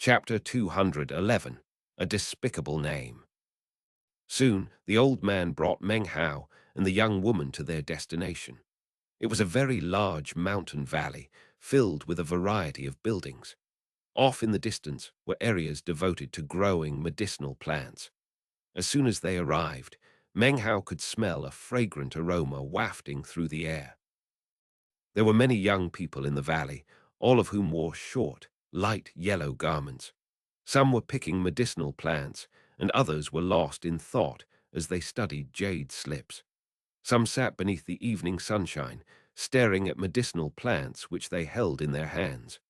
Chapter 211, A Despicable Name. Soon, the old man brought Meng Hao and the young woman to their destination. It was a very large mountain valley, filled with a variety of buildings. Off in the distance were areas devoted to growing medicinal plants. As soon as they arrived, Meng Hao could smell a fragrant aroma wafting through the air. There were many young people in the valley, all of whom wore short, light yellow garments. Some were picking medicinal plants, and others were lost in thought as they studied jade slips. Some sat beneath the evening sunshine, staring at medicinal plants which they held in their hands.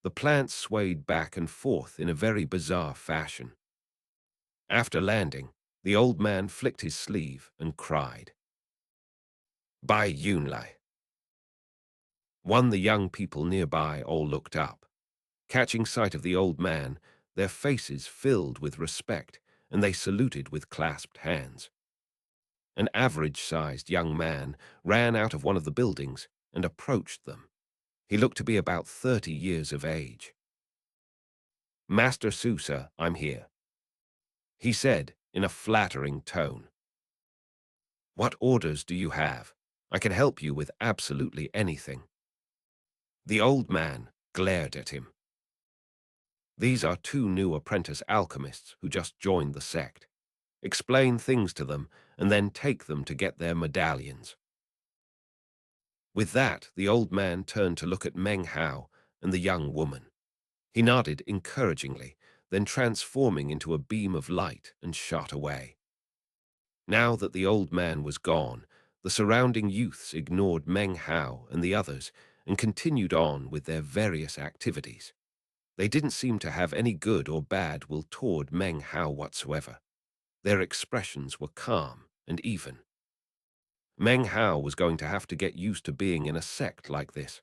The plants swayed back and forth in a very bizarre fashion. After landing, the old man flicked his sleeve and cried, "Bai Yunlai." The young people nearby all looked up. Catching sight of the old man, their faces filled with respect, and they saluted with clasped hands. An average-sized young man ran out of one of the buildings and approached them. He looked to be about 30 years of age. "Master Su, sir, I'm here," he said in a flattering tone. "What orders do you have? I can help you with absolutely anything." The old man glared at him. "These are two new apprentice alchemists who just joined the sect. Explain things to them, and then take them to get their medallions." With that, the old man turned to look at Meng Hao and the young woman. He nodded encouragingly, then transforming into a beam of light and shot away. Now that the old man was gone, the surrounding youths ignored Meng Hao and the others and continued on with their various activities. They didn't seem to have any good or bad will toward Meng Hao whatsoever. Their expressions were calm and even. Meng Hao was going to have to get used to being in a sect like this.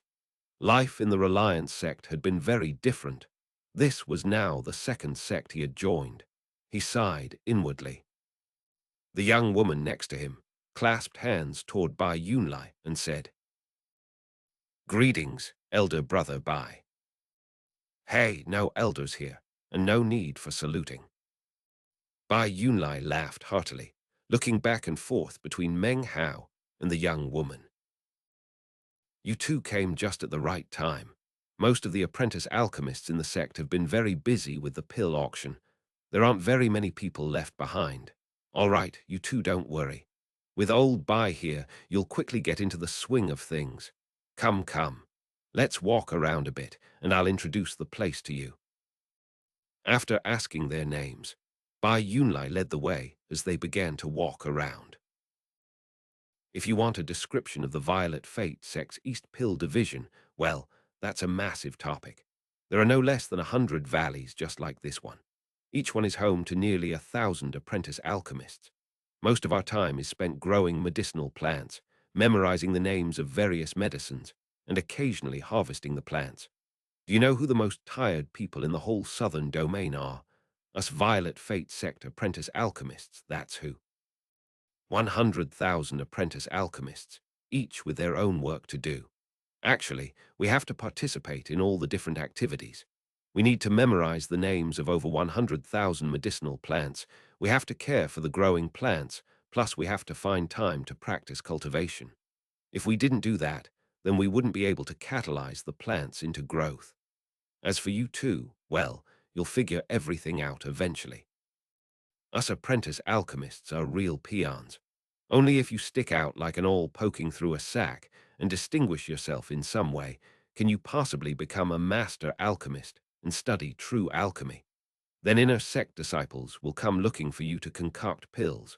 Life in the Reliance sect had been very different. This was now the second sect he had joined. He sighed inwardly. The young woman next to him clasped hands toward Bai Yunlai and said, "Greetings, elder brother Bai." "Hey, no elders here, and no need for saluting." Bai Yunlai laughed heartily, looking back and forth between Meng Hao and the young woman. "You two came just at the right time. Most of the apprentice alchemists in the sect have been very busy with the pill auction. There aren't very many people left behind. All right, you two don't worry. With old Bai here, you'll quickly get into the swing of things. Come, come. Let's walk around a bit, and I'll introduce the place to you." After asking their names, Bai Yunlai led the way as they began to walk around. If you want a description of the Violet Fate sect's East Pill division, well, that's a massive topic. There are no less than 100 valleys just like this one. Each one is home to nearly 1,000 apprentice alchemists. Most of our time is spent growing medicinal plants, memorizing the names of various medicines, and occasionally harvesting the plants. Do you know who the most tired people in the whole southern domain are? Us Violet Fate sect apprentice alchemists, that's who. 100,000 apprentice alchemists, each with their own work to do. Actually, we have to participate in all the different activities. We need to memorize the names of over 100,000 medicinal plants. We have to care for the growing plants, plus we have to find time to practice cultivation. If we didn't do that, then we wouldn't be able to catalyze the plants into growth. As for you two, well, you'll figure everything out eventually. Us apprentice alchemists are real peons. Only if you stick out like an awl poking through a sack and distinguish yourself in some way can you possibly become a master alchemist and study true alchemy. Then inner sect disciples will come looking for you to concoct pills.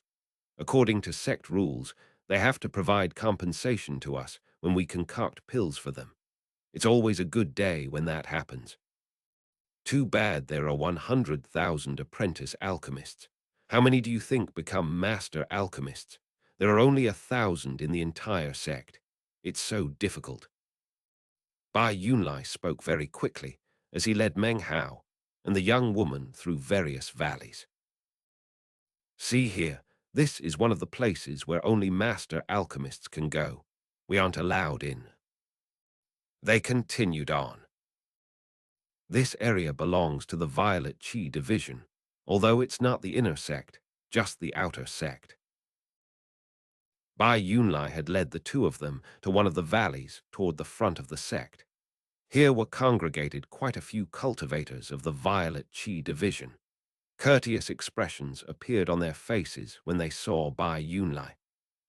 According to sect rules, they have to provide compensation to us when we concoct pills for them. It's always a good day when that happens. Too bad there are 100,000 apprentice alchemists. How many do you think become master alchemists? There are only 1,000 in the entire sect. It's so difficult. Bai Yunlai spoke very quickly as he led Meng Hao and the young woman through various valleys. "See here, this is one of the places where only master alchemists can go. We aren't allowed in." They continued on. This area belongs to the Violet Chi division, although it's not the inner sect, just the outer sect. Bai Yunlai had led the two of them to one of the valleys toward the front of the sect. Here were congregated quite a few cultivators of the Violet Chi division. Courteous expressions appeared on their faces when they saw Bai Yunlai.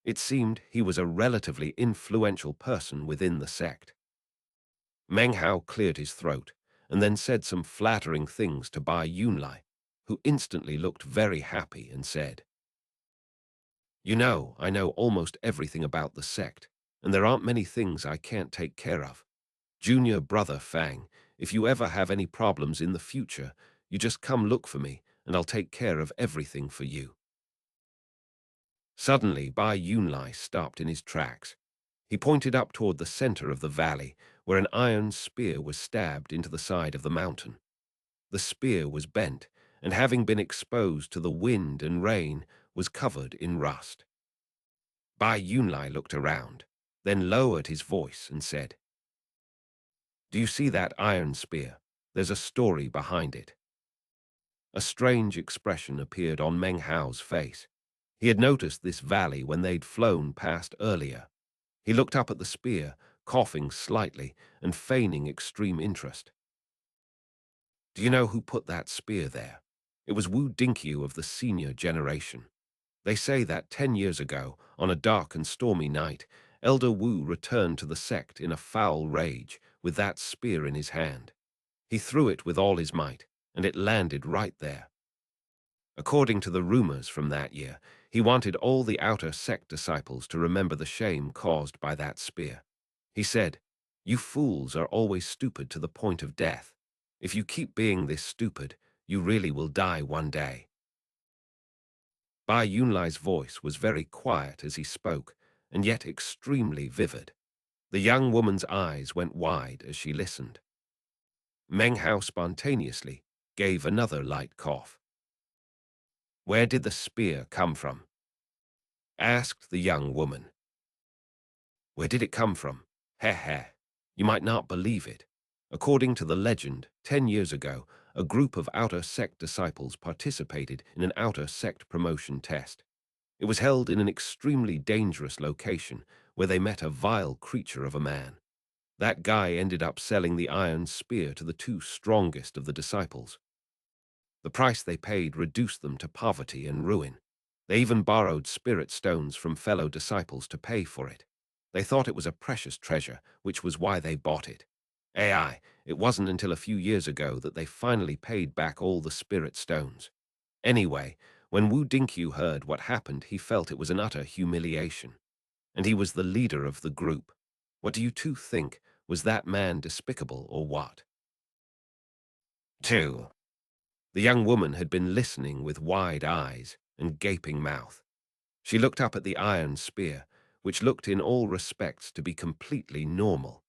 It seemed he was a relatively influential person within the sect. Meng Hao cleared his throat and then said some flattering things to Bai Yunlai, who instantly looked very happy and said, "You know, I know almost everything about the sect, and there aren't many things I can't take care of. Junior brother Fang, if you ever have any problems in the future, you just come look for me, and I'll take care of everything for you." Suddenly, Bai Yunlai stopped in his tracks. He pointed up toward the center of the valley, where an iron spear was stabbed into the side of the mountain. The spear was bent, and having been exposed to the wind and rain, was covered in rust. Bai Yunlai looked around, then lowered his voice and said, "Do you see that iron spear? There's a story behind it." A strange expression appeared on Meng Hao's face. He had noticed this valley when they'd flown past earlier. He looked up at the spear, coughing slightly and feigning extreme interest. "Do you know who put that spear there? It was Wu Dinkyu of the senior generation. They say that 10 years ago, on a dark and stormy night, Elder Wu returned to the sect in a foul rage with that spear in his hand. He threw it with all his might, and it landed right there. According to the rumors from that year, he wanted all the outer sect disciples to remember the shame caused by that spear. He said, 'You fools are always stupid to the point of death. If you keep being this stupid, you really will die one day.'" Bai Yunlai's voice was very quiet as he spoke, and yet extremely vivid. The young woman's eyes went wide as she listened. Meng Hao spontaneously gave another light cough. "Where did the spear come from?" asked the young woman. "Where did it come from? Heh heh. You might not believe it. According to the legend, 10 years ago, a group of outer sect disciples participated in an outer sect promotion test. It was held in an extremely dangerous location where they met a vile creature of a man. That guy ended up selling the iron spear to the two strongest of the disciples. The price they paid reduced them to poverty and ruin. They even borrowed spirit stones from fellow disciples to pay for it. They thought it was a precious treasure, which was why they bought it. It wasn't until a few years ago that they finally paid back all the spirit stones. Anyway, when Wu Dinkyu heard what happened, he felt it was an utter humiliation. And he was the leader of the group. What do you two think? Was that man despicable or what? 2. The young woman had been listening with wide eyes and gaping mouth. She looked up at the iron spear, which looked in all respects to be completely normal.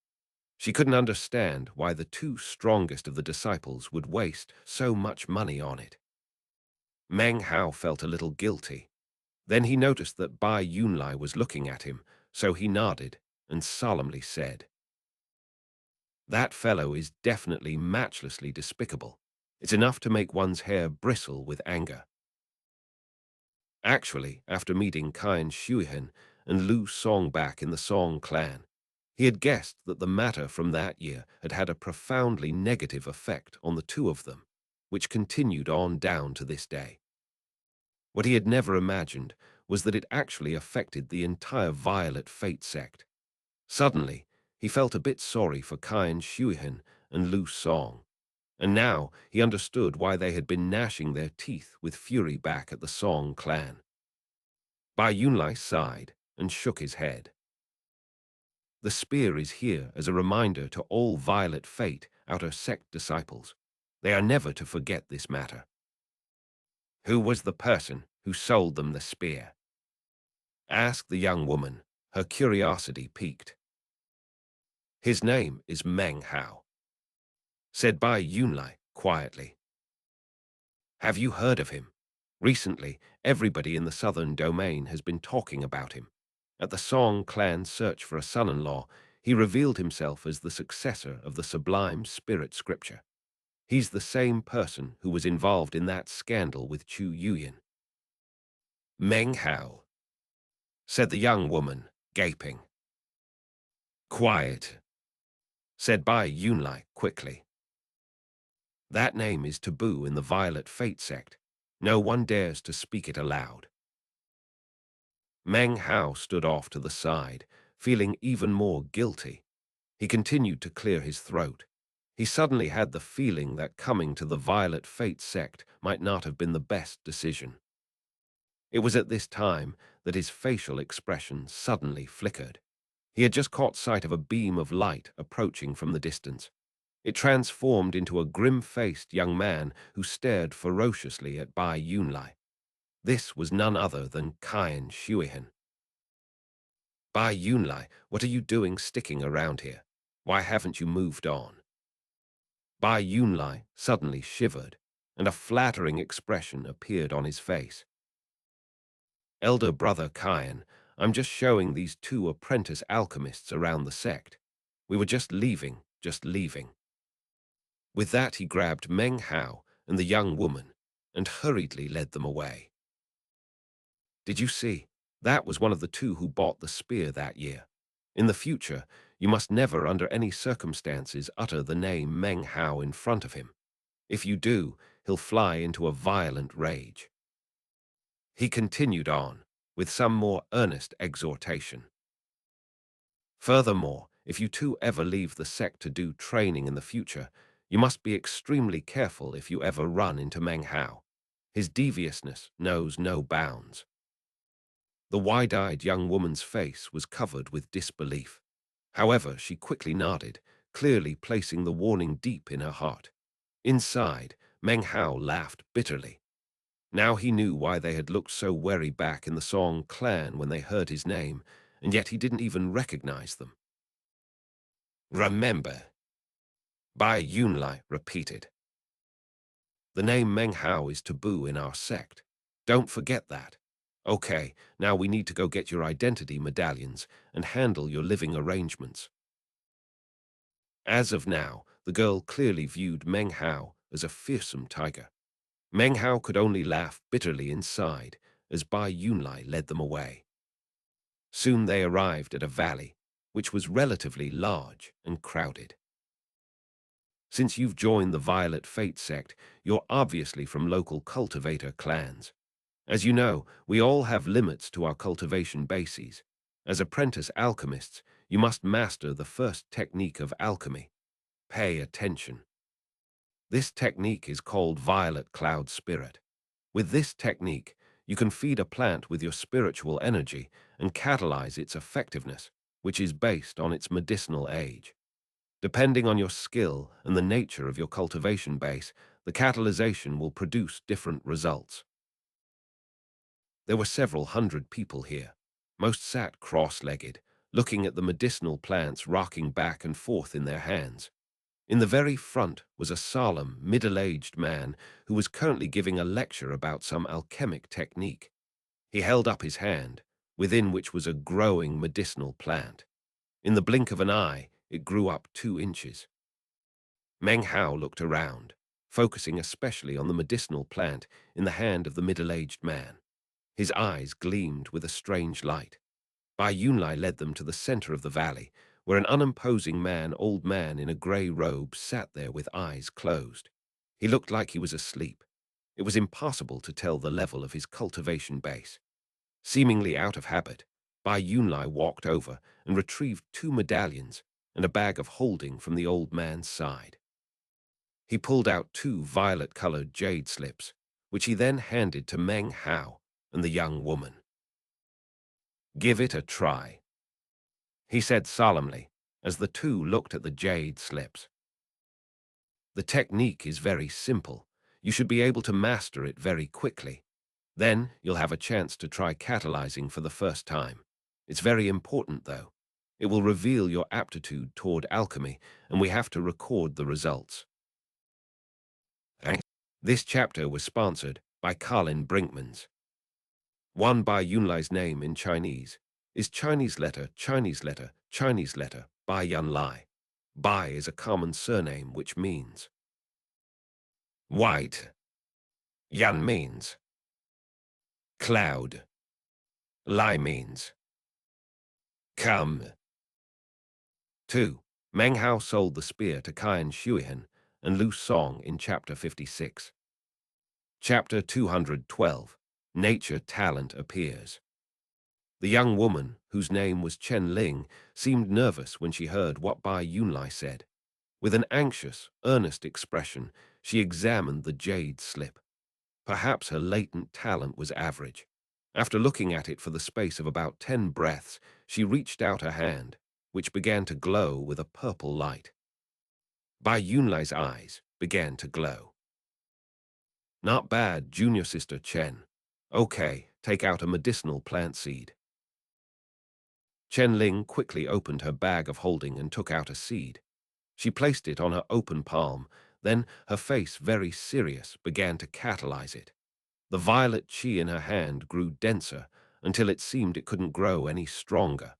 She couldn't understand why the two strongest of the disciples would waste so much money on it. Meng Hao felt a little guilty. Then he noticed that Bai Yunlai was looking at him, so he nodded and solemnly said, "That fellow is definitely matchlessly despicable. It's enough to make one's hair bristle with anger." Actually, after meeting Kain Shuihen and Lu Song back in the Song clan, he had guessed that the matter from that year had had a profoundly negative effect on the two of them, which continued on down to this day. What he had never imagined was that it actually affected the entire Violet Fate sect. Suddenly, he felt a bit sorry for Kain Shuihen and Lu Song, and now he understood why they had been gnashing their teeth with fury back at the Song clan. Bai Yunlai sighed and shook his head. "The spear is here as a reminder to all Violet Fate outer sect disciples. They are never to forget this matter." "Who was the person who sold them the spear?" asked the young woman, her curiosity piqued. "His name is Meng Hao," said Bai Yunlai quietly. "Have you heard of him? Recently, everybody in the southern domain has been talking about him. At the Song clan's search for a son-in-law, he revealed himself as the successor of the sublime spirit scripture. He's the same person who was involved in that scandal with Chu Yuyan. Meng Hao, said the young woman, gaping. Quiet, said Bai Yunlai quickly. That name is taboo in the Violet Fate sect. No one dares to speak it aloud. Meng Hao stood off to the side, feeling even more guilty. He continued to clear his throat. He suddenly had the feeling that coming to the Violet Fate sect might not have been the best decision. It was at this time that his facial expression suddenly flickered. He had just caught sight of a beam of light approaching from the distance. It transformed into a grim-faced young man who stared ferociously at Bai Yunlai. This was none other than xianxia. Bai Yunlai, what are you doing sticking around here? Why haven't you moved on? Bai Yunlai suddenly shivered, and a flattering expression appeared on his face. Elder brother Qian, I'm just showing these two apprentice alchemists around the sect. We were just leaving. With that he grabbed Meng Hao and the young woman and hurriedly led them away. Did you see? That was one of the two who bought the spear that year. In the future, you must never under any circumstances utter the name Meng Hao in front of him. If you do, he'll fly into a violent rage. He continued on, with some more earnest exhortation. Furthermore, if you two ever leave the sect to do training in the future, you must be extremely careful if you ever run into Meng Hao. His deviousness knows no bounds. The wide-eyed young woman's face was covered with disbelief. However, she quickly nodded, clearly placing the warning deep in her heart. Inside, Meng Hao laughed bitterly. Now he knew why they had looked so wary back in the Song clan when they heard his name, and yet he didn't even recognize them. Remember, Bai Yunlai repeated. The name Meng Hao is taboo in our sect. Don't forget that. Okay, now we need to go get your identity medallions and handle your living arrangements. As of now, the girl clearly viewed Meng Hao as a fearsome tiger. Meng Hao could only laugh bitterly inside as Bai Yunlai led them away. Soon they arrived at a valley, which was relatively large and crowded. Since you've joined the Violet Fate sect, you're obviously from local cultivator clans. As you know, we all have limits to our cultivation bases. As apprentice alchemists, you must master the first technique of alchemy. Pay attention. This technique is called Violet Cloud Spirit. With this technique, you can feed a plant with your spiritual energy and catalyze its effectiveness, which is based on its medicinal age. Depending on your skill and the nature of your cultivation base, the catalyzation will produce different results. There were several hundred people here. Most sat cross-legged, looking at the medicinal plants rocking back and forth in their hands. In the very front was a solemn, middle-aged man who was currently giving a lecture about some alchemic technique. He held up his hand, within which was a growing medicinal plant. In the blink of an eye, it grew up 2 inches. Meng Hao looked around, focusing especially on the medicinal plant in the hand of the middle-aged man. His eyes gleamed with a strange light. Bai Yunlai led them to the center of the valley, where an unimposing old man in a grey robe sat there with eyes closed. He looked like he was asleep. It was impossible to tell the level of his cultivation base. Seemingly out of habit, Bai Yunlai walked over and retrieved 2 medallions and a bag of holding from the old man's side. He pulled out 2 violet-colored jade slips, which he then handed to Meng Hao and the young woman. Give it a try, he said solemnly, as the two looked at the jade slips. The technique is very simple. You should be able to master it very quickly. Then you'll have a chance to try catalyzing for the first time. It's very important, though. It will reveal your aptitude toward alchemy, and we have to record the results. Thanks. This chapter was sponsored by Colin Brinkmans. One Bai Yunlai's name in Chinese is Chinese letter, Bai Yunlai. Bai is a common surname which means White. Yan means cloud. Lai means come. 2. Meng Hao sold the spear to Qian Shuihan and Lu Song in Chapter 56. Chapter 212. Nature Talent Appears. The young woman, whose name was Chen Ling, seemed nervous when she heard what Bai Yunlai said. With an anxious, earnest expression, she examined the jade slip. Perhaps her latent talent was average. After looking at it for the space of about 10 breaths, she reached out her hand, which began to glow with a purple light. Bai Yunlai's eyes began to glow. Not bad, junior sister Chen. Okay, take out a medicinal plant seed. Chen Ling quickly opened her bag of holding and took out a seed. She placed it on her open palm, then, her face very serious, began to catalyze it. The violet qi in her hand grew denser until it seemed it couldn't grow any stronger.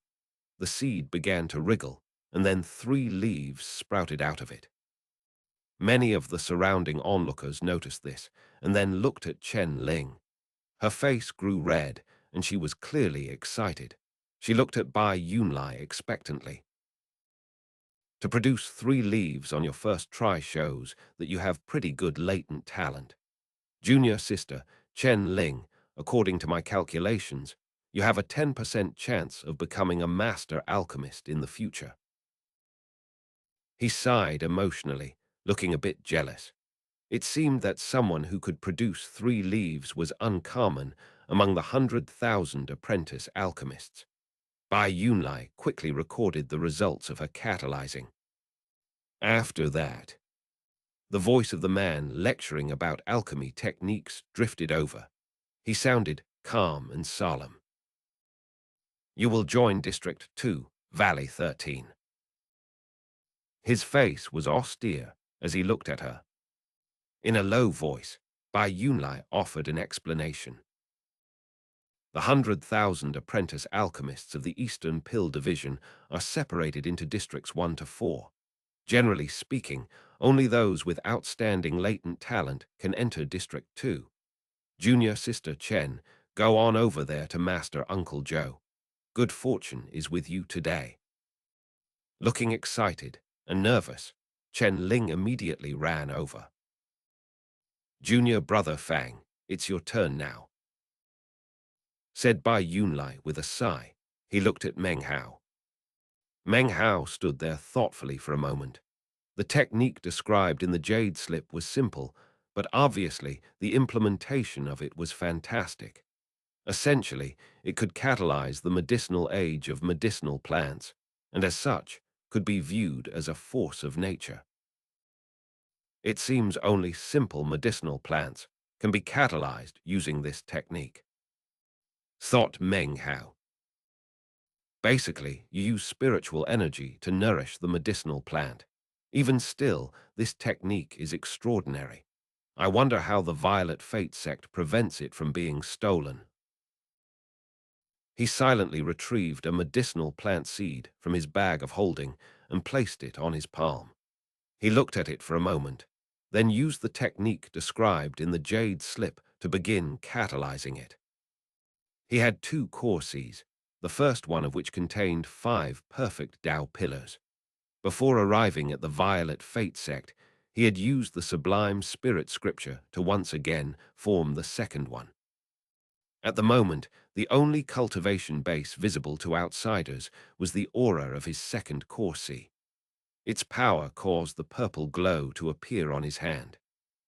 The seed began to wriggle, and then 3 leaves sprouted out of it. Many of the surrounding onlookers noticed this, and then looked at Chen Ling. Her face grew red, and she was clearly excited. She looked at Bai Yunlai expectantly. To produce 3 leaves on your first try shows that you have pretty good latent talent. Junior sister, Chen Ling, according to my calculations, you have a 10% chance of becoming a master alchemist in the future. He sighed emotionally, looking a bit jealous. It seemed that someone who could produce 3 leaves was uncommon among the 100,000 apprentice alchemists. Bai Yunlai quickly recorded the results of her catalyzing. After that, the voice of the man lecturing about alchemy techniques drifted over. He sounded calm and solemn. You will join District 2, Valley 13. His face was austere as he looked at her. In a low voice, Bai Yunlai offered an explanation. The 100,000 apprentice alchemists of the Eastern Pill Division are separated into Districts 1 to 4. Generally speaking, only those with outstanding latent talent can enter District 2. Junior sister Chen, go on over there to Master Uncle Joe. Good fortune is with you today. Looking excited and nervous, Chen Ling immediately ran over. Junior brother Fang, it's your turn now, said Bai Yunlai with a sigh. He looked at Meng Hao. Meng Hao stood there thoughtfully for a moment. The technique described in the jade slip was simple, but obviously the implementation of it was fantastic. Essentially, it could catalyze the medicinal age of medicinal plants, and as such, could be viewed as a force of nature. It seems only simple medicinal plants can be catalyzed using this technique, thought Meng Hao. Basically, you use spiritual energy to nourish the medicinal plant. Even still, this technique is extraordinary. I wonder how the Violet Fate sect prevents it from being stolen. He silently retrieved a medicinal plant seed from his bag of holding and placed it on his palm. He looked at it for a moment, then used the technique described in the jade slip to begin catalyzing it. He had 2 core seeds, the first one of which contained 5 perfect Tao pillars. Before arriving at the Violet Fate sect, he had used the sublime spirit scripture to once again form the second one. At the moment, the only cultivation base visible to outsiders was the aura of his second core sea. Its power caused the purple glow to appear on his hand.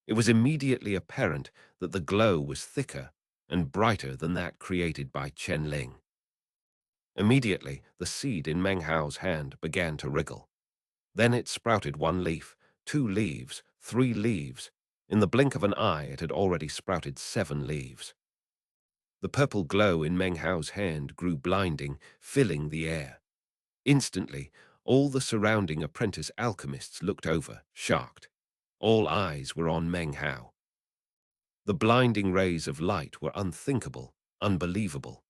It was immediately apparent that the glow was thicker and brighter than that created by Chen Ling. Immediately, the seed in Meng Hao's hand began to wriggle. Then it sprouted 1 leaf, 2 leaves, 3 leaves. In the blink of an eye, it had already sprouted 7 leaves. The purple glow in Meng Hao's hand grew blinding, filling the air. Instantly, all the surrounding apprentice alchemists looked over, shocked. All eyes were on Meng Hao. The blinding rays of light were unthinkable, unbelievable.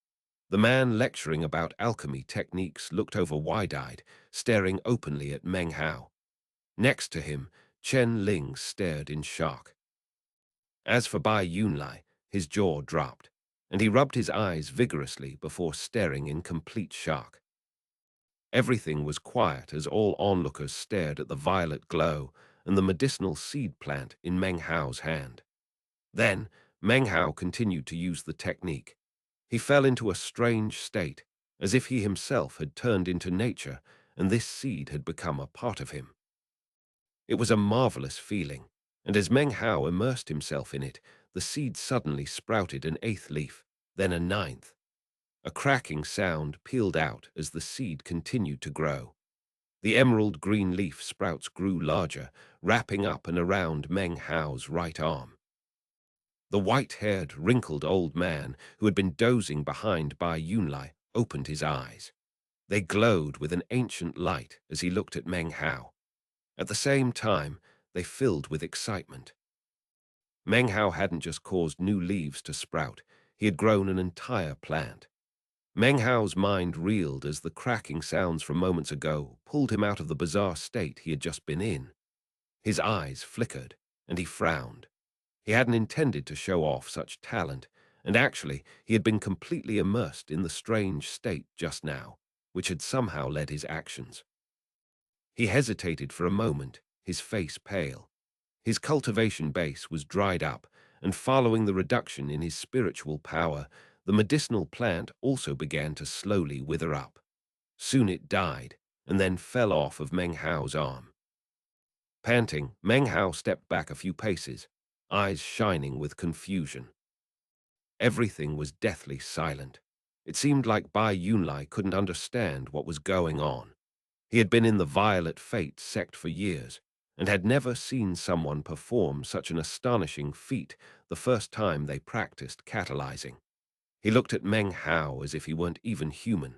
The man lecturing about alchemy techniques looked over wide-eyed, staring openly at Meng Hao. Next to him, Chen Ling stared in shock. As for Bai Yunlai, his jaw dropped, and he rubbed his eyes vigorously before staring in complete shock. Everything was quiet as all onlookers stared at the violet glow and the medicinal seed plant in Meng Hao's hand. Then, Meng Hao continued to use the technique. He fell into a strange state, as if he himself had turned into nature and this seed had become a part of him. It was a marvelous feeling, and as Meng Hao immersed himself in it, the seed suddenly sprouted an eighth leaf, then a ninth. A cracking sound pealed out as the seed continued to grow. The emerald green leaf sprouts grew larger, wrapping up and around Meng Hao's right arm. The white-haired, wrinkled old man who had been dozing behind Bai Yunlai opened his eyes. They glowed with an ancient light as he looked at Meng Hao. At the same time, they filled with excitement. Meng Hao hadn't just caused new leaves to sprout, he had grown an entire plant. Meng Hao's mind reeled as the cracking sounds from moments ago pulled him out of the bizarre state he had just been in. His eyes flickered, and he frowned. He hadn't intended to show off such talent, and actually he had been completely immersed in the strange state just now, which had somehow led his actions. He hesitated for a moment, his face pale. His cultivation base was dried up, and following the reduction in his spiritual power, the medicinal plant also began to slowly wither up. Soon it died, and then fell off of Meng Hao's arm. Panting, Meng Hao stepped back a few paces, eyes shining with confusion. Everything was deathly silent. It seemed like Bai Yunlai couldn't understand what was going on. He had been in the Violet Fate sect for years, and had never seen someone perform such an astonishing feat the first time they practiced catalyzing. He looked at Meng Hao as if he weren't even human.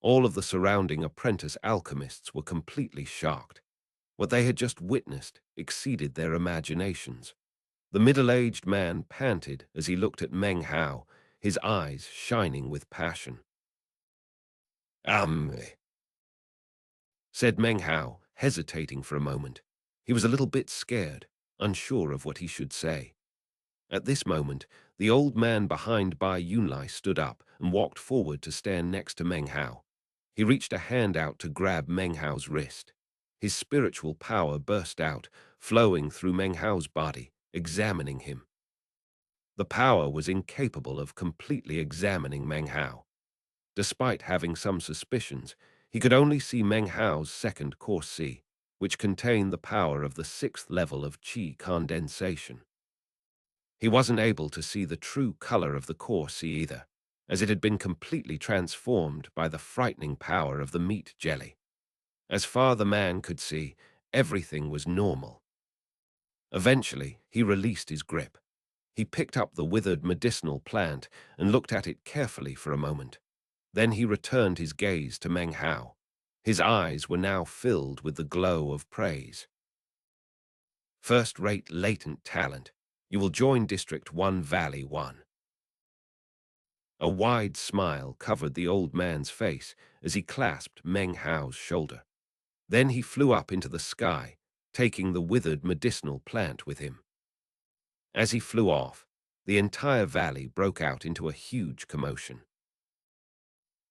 All of the surrounding apprentice alchemists were completely shocked. What they had just witnessed exceeded their imaginations. The middle-aged man panted as he looked at Meng Hao, his eyes shining with passion. Said Meng Hao, hesitating for a moment. He was a little bit scared, unsure of what he should say. At this moment, the old man behind Bai Yunlai stood up and walked forward to stand next to Meng Hao. He reached a hand out to grab Meng Hao's wrist. His spiritual power burst out, flowing through Meng Hao's body, examining him. The power was incapable of completely examining Meng Hao. Despite having some suspicions, he could only see Meng Hao's second core C, which contained the power of the sixth level of qi condensation. He wasn't able to see the true color of the core C either, as it had been completely transformed by the frightening power of the meat jelly. As far the man could see, everything was normal. Eventually, he released his grip. He picked up the withered medicinal plant and looked at it carefully for a moment. Then he returned his gaze to Meng Hao. His eyes were now filled with the glow of praise. First-rate latent talent. You will join District 1 Valley 1. A wide smile covered the old man's face as he clasped Meng Hao's shoulder. Then he flew up into the sky, taking the withered medicinal plant with him. As he flew off, the entire valley broke out into a huge commotion.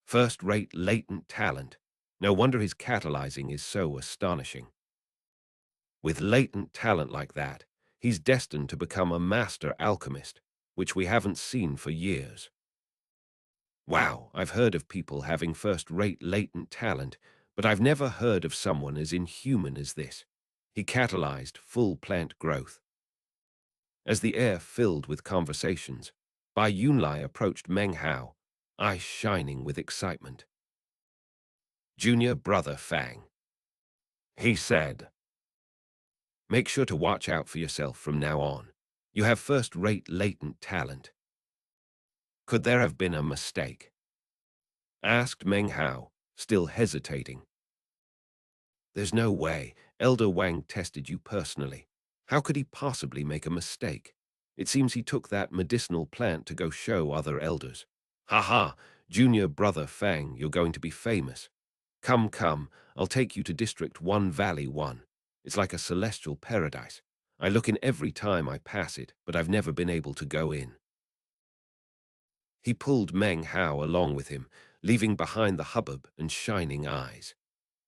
First-rate latent talent. No wonder his catalyzing is so astonishing. With latent talent like that, he's destined to become a master alchemist, which we haven't seen for years. Wow, I've heard of people having first-rate latent talent, but I've never heard of someone as inhuman as this. He catalyzed full plant growth. As the air filled with conversations, Bai Yunlai approached Meng Hao, eyes shining with excitement. Junior brother Fang, he said. Make sure to watch out for yourself from now on. You have first-rate latent talent. Could there have been a mistake? Asked Meng Hao, still hesitating. There's no way. Elder Wang tested you personally. How could he possibly make a mistake? It seems he took that medicinal plant to go show other elders. Ha ha, junior brother Fang, you're going to be famous. Come, come, I'll take you to District 1 Valley 1. It's like a celestial paradise. I look in every time I pass it, but I've never been able to go in." He pulled Meng Hao along with him, leaving behind the hubbub and shining eyes.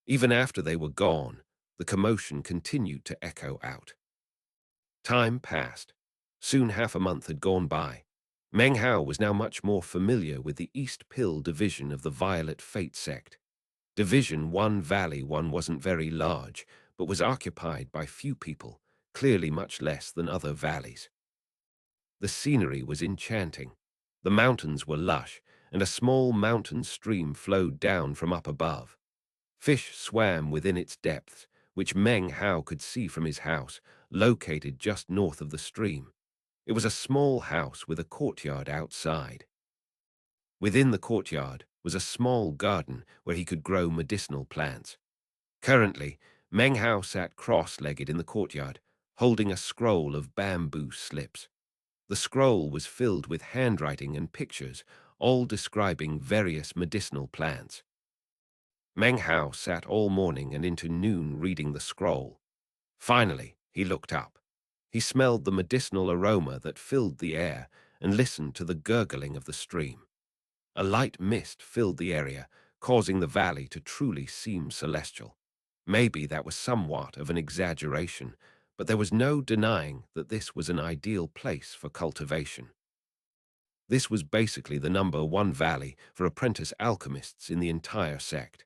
Even after they were gone, the commotion continued to echo out. Time passed. Soon half a month had gone by. Meng Hao was now much more familiar with the East Pill division of the Violet Fate sect. Division 1 Valley 1 wasn't very large, but was occupied by few people, clearly much less than other valleys. The scenery was enchanting. The mountains were lush, and a small mountain stream flowed down from up above. Fish swam within its depths, which Meng Hao could see from his house, located just north of the stream. It was a small house with a courtyard outside. Within the courtyard was a small garden where he could grow medicinal plants. Currently, Meng Hao sat cross-legged in the courtyard, holding a scroll of bamboo slips. The scroll was filled with handwriting and pictures, all describing various medicinal plants. Meng Hao sat all morning and into noon reading the scroll. Finally, he looked up. He smelled the medicinal aroma that filled the air and listened to the gurgling of the stream. A light mist filled the area, causing the valley to truly seem celestial. Maybe that was somewhat of an exaggeration, but there was no denying that this was an ideal place for cultivation. This was basically the #1 valley for apprentice alchemists in the entire sect.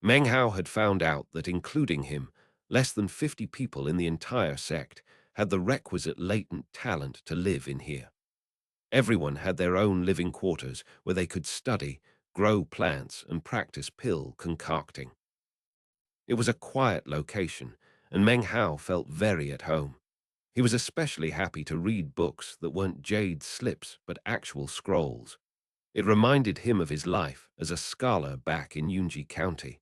Meng Hao had found out that, including him, less than 50 people in the entire sect had the requisite latent talent to live in here. Everyone had their own living quarters where they could study, grow plants, and practice pill concocting. It was a quiet location, and Meng Hao felt very at home. He was especially happy to read books that weren't jade slips but actual scrolls. It reminded him of his life as a scholar back in Yunji County.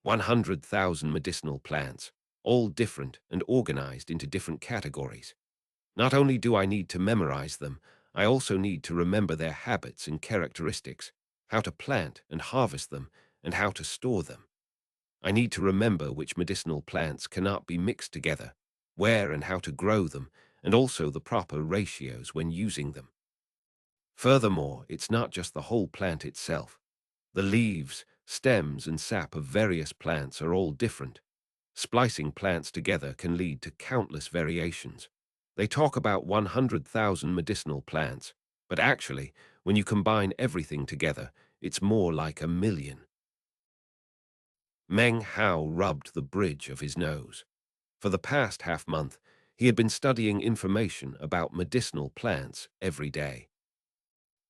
100,000 medicinal plants, all different and organized into different categories. Not only do I need to memorize them, I also need to remember their habits and characteristics, how to plant and harvest them, and how to store them. I need to remember which medicinal plants cannot be mixed together, where and how to grow them, and also the proper ratios when using them. Furthermore, it's not just the whole plant itself. The leaves, stems, and sap of various plants are all different. Splicing plants together can lead to countless variations. They talk about 100,000 medicinal plants, but actually, when you combine everything together, it's more like 1,000,000. Meng Hao rubbed the bridge of his nose. For the past half-month, he had been studying information about medicinal plants every day.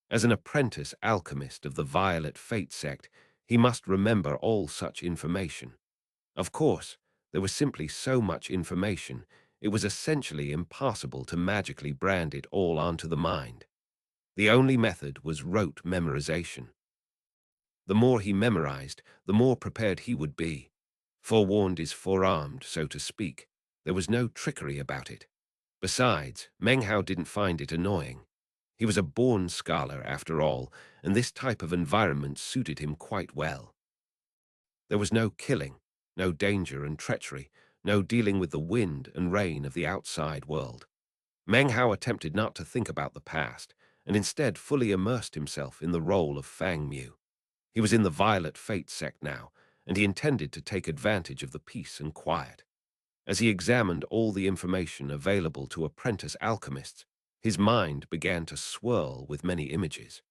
As an apprentice alchemist of the Violet Fate sect, he must remember all such information. Of course, there was simply so much information, it was essentially impossible to magically brand it all onto the mind. The only method was rote memorization. The more he memorized, the more prepared he would be. Forewarned is forearmed, so to speak. There was no trickery about it. Besides, Meng Hao didn't find it annoying. He was a born scholar, after all, and this type of environment suited him quite well. There was no killing, no danger and treachery, no dealing with the wind and rain of the outside world. Meng Hao attempted not to think about the past, and instead fully immersed himself in the role of Fang Mu. He was in the Violet Fate sect now, and he intended to take advantage of the peace and quiet. As he examined all the information available to apprentice alchemists, his mind began to swirl with many images.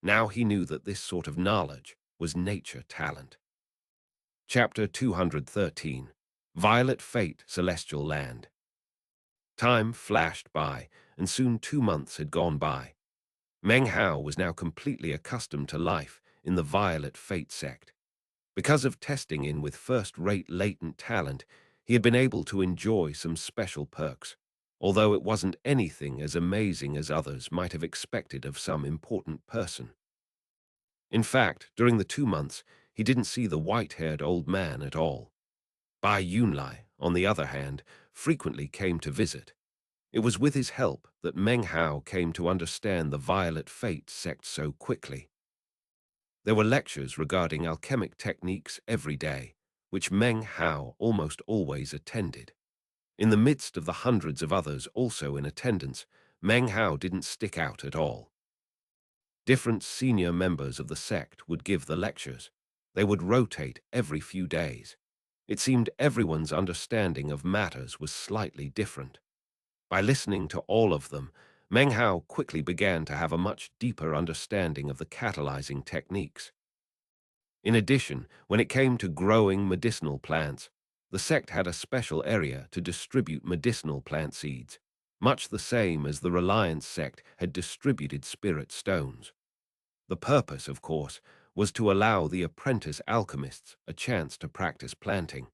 Now he knew that this sort of knowledge was nature talent. Chapter 213, Violet Fate, Celestial Land. Time flashed by, and soon 2 months had gone by. Meng Hao was now completely accustomed to life in the Violet Fate sect. Because of testing in with first-rate latent talent, he had been able to enjoy some special perks, although it wasn't anything as amazing as others might have expected of some important person. In fact, during the 2 months, he didn't see the white-haired old man at all. Bai Yunlai, on the other hand, frequently came to visit. It was with his help that Meng Hao came to understand the Violet Fate sect so quickly. There were lectures regarding alchemic techniques every day, which Meng Hao almost always attended. In the midst of the hundreds of others also in attendance, Meng Hao didn't stick out at all. Different senior members of the sect would give the lectures. They would rotate every few days. It seemed everyone's understanding of matters was slightly different. By listening to all of them, Meng Hao quickly began to have a much deeper understanding of the catalyzing techniques. In addition, when it came to growing medicinal plants, the sect had a special area to distribute medicinal plant seeds, much the same as the Reliance sect had distributed spirit stones. The purpose, of course, was to allow the apprentice alchemists a chance to practice planting.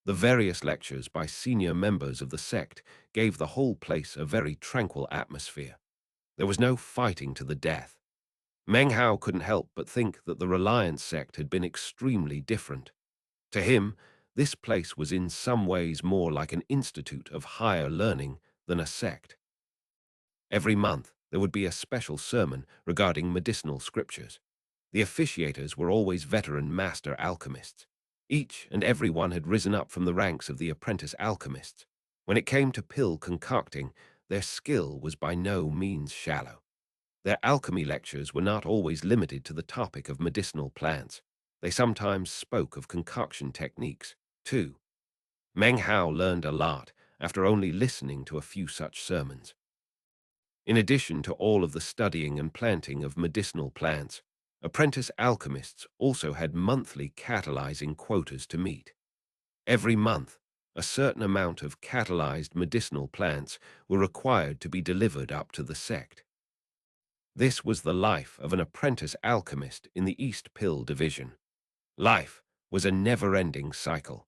The various lectures by senior members of the sect gave the whole place a very tranquil atmosphere. There was no fighting to the death. Meng Hao couldn't help but think that the Reliance sect had been extremely different. To him, this place was in some ways more like an institute of higher learning than a sect. Every month, there would be a special sermon regarding medicinal scriptures. The officiators were always veteran master alchemists. Each and every one had risen up from the ranks of the apprentice alchemists. When it came to pill concocting, their skill was by no means shallow. Their alchemy lectures were not always limited to the topic of medicinal plants. They sometimes spoke of concoction techniques, too. Meng Hao learned a lot after only listening to a few such sermons. In addition to all of the studying and planting of medicinal plants, apprentice alchemists also had monthly catalyzing quotas to meet. Every month, a certain amount of catalyzed medicinal plants were required to be delivered up to the sect. This was the life of an apprentice alchemist in the East Pill division. Life was a never-ending cycle.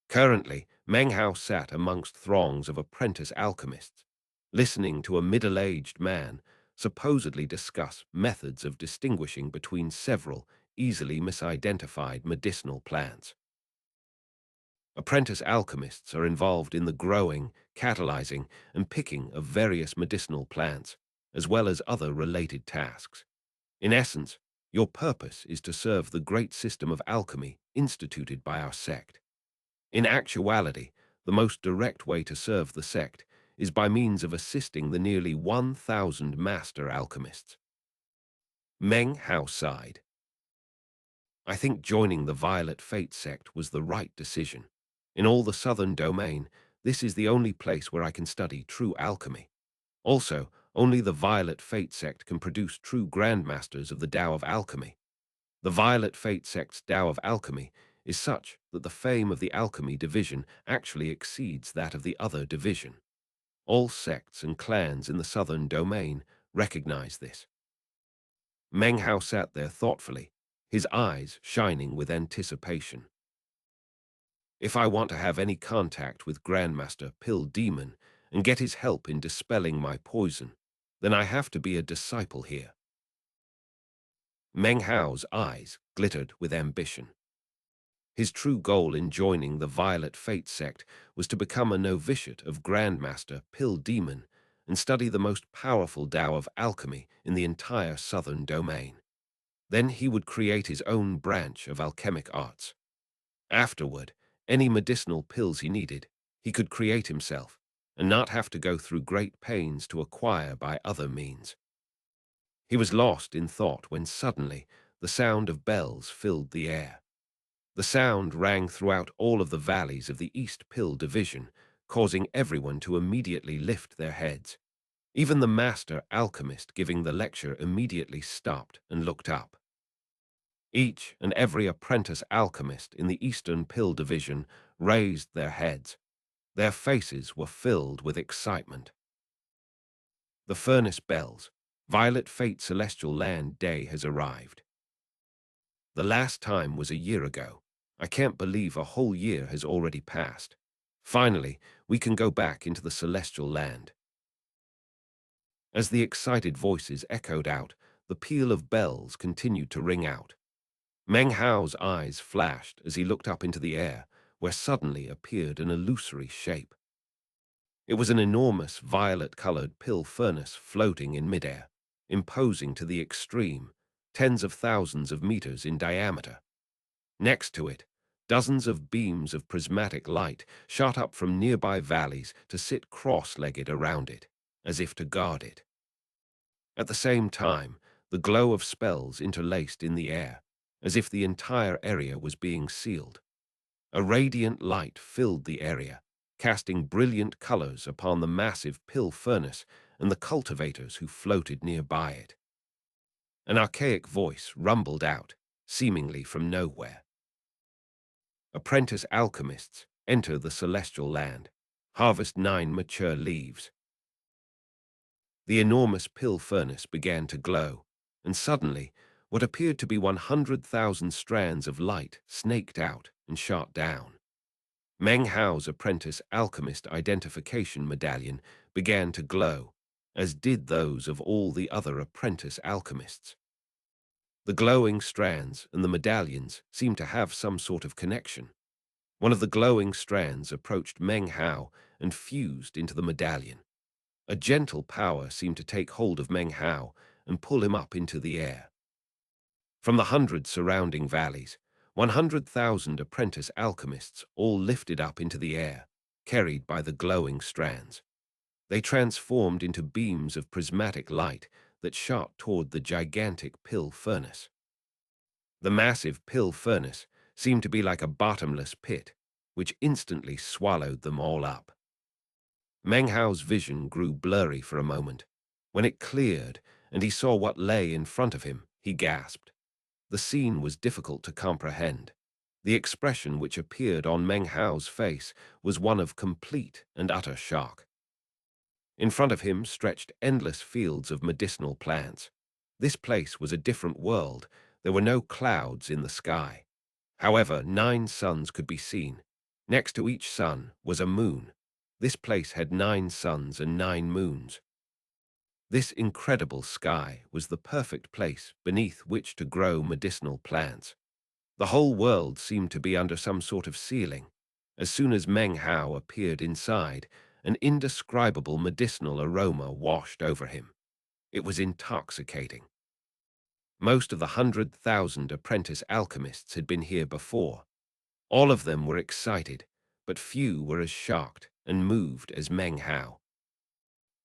Currently, Meng Hao sat amongst throngs of apprentice alchemists, listening to a middle-aged man supposedly discuss methods of distinguishing between several easily misidentified medicinal plants. Apprentice alchemists are involved in the growing, catalyzing, and picking of various medicinal plants, as well as other related tasks. In essence, your purpose is to serve the great system of alchemy instituted by our sect. In actuality, the most direct way to serve the sect is by means of assisting the nearly 1,000 master alchemists. Meng Hao sighed. I think joining the Violet Fate sect was the right decision. In all the southern domain, this is the only place where I can study true alchemy. Also, only the Violet Fate sect can produce true grandmasters of the Tao of Alchemy. The Violet Fate sect's Tao of Alchemy is such that the fame of the Alchemy division actually exceeds that of the other division. All sects and clans in the southern domain recognize this. Meng Hao sat there thoughtfully, his eyes shining with anticipation. If I want to have any contact with Grandmaster Pill Demon and get his help in dispelling my poison, then I have to be a disciple here. Meng Hao's eyes glittered with ambition. His true goal in joining the Violet Fate sect was to become a novitiate of Grandmaster Pill Demon and study the most powerful Tao of alchemy in the entire southern domain. Then he would create his own branch of alchemic arts. Afterward, any medicinal pills he needed, he could create himself and not have to go through great pains to acquire by other means. He was lost in thought when suddenly the sound of bells filled the air. The sound rang throughout all of the valleys of the East Pill division, causing everyone to immediately lift their heads. Even the master alchemist giving the lecture immediately stopped and looked up. Each and every apprentice alchemist in the Eastern Pill division raised their heads. Their faces were filled with excitement. The furnace bells, Violet Fate Celestial Land Day has arrived. The last time was a year ago. I can't believe a whole year has already passed. Finally, we can go back into the celestial land. As the excited voices echoed out, the peal of bells continued to ring out. Meng Hao's eyes flashed as he looked up into the air, where suddenly appeared an illusory shape. It was an enormous violet-colored pill furnace floating in midair, imposing to the extreme, tens of thousands of meters in diameter. Next to it, Dozens of beams of prismatic light shot up from nearby valleys to sit cross-legged around it, as if to guard it. At the same time, the glow of spells interlaced in the air, as if the entire area was being sealed. A radiant light filled the area, casting brilliant colors upon the massive pill furnace and the cultivators who floated nearby it. An archaic voice rumbled out, seemingly from nowhere. Apprentice alchemists enter the celestial land. Harvest 9 mature leaves. The enormous pill furnace began to glow, and suddenly, what appeared to be 100,000 strands of light snaked out and shot down. Meng Hao's apprentice alchemist identification medallion began to glow, as did those of all the other apprentice alchemists. The glowing strands and the medallions seemed to have some sort of connection. One of the glowing strands approached Meng Hao and fused into the medallion. A gentle power seemed to take hold of Meng Hao and pull him up into the air. From the hundreds surrounding valleys, 100,000 apprentice alchemists all lifted up into the air, carried by the glowing strands. They transformed into beams of prismatic light that shot toward the gigantic pill furnace. The massive pill furnace seemed to be like a bottomless pit, which instantly swallowed them all up. Meng Hao's vision grew blurry for a moment. When it cleared and he saw what lay in front of him, he gasped. The scene was difficult to comprehend. The expression which appeared on Meng Hao's face was one of complete and utter shock. In front of him stretched endless fields of medicinal plants. This place was a different world. There were no clouds in the sky. However, 9 suns could be seen. Next to each sun was a moon. This place had 9 suns and 9 moons. This incredible sky was the perfect place beneath which to grow medicinal plants. The whole world seemed to be under some sort of ceiling. As soon as Meng Hao appeared inside, an indescribable medicinal aroma washed over him. It was intoxicating. Most of the 100,000 apprentice alchemists had been here before. All of them were excited, but few were as shocked and moved as Meng Hao.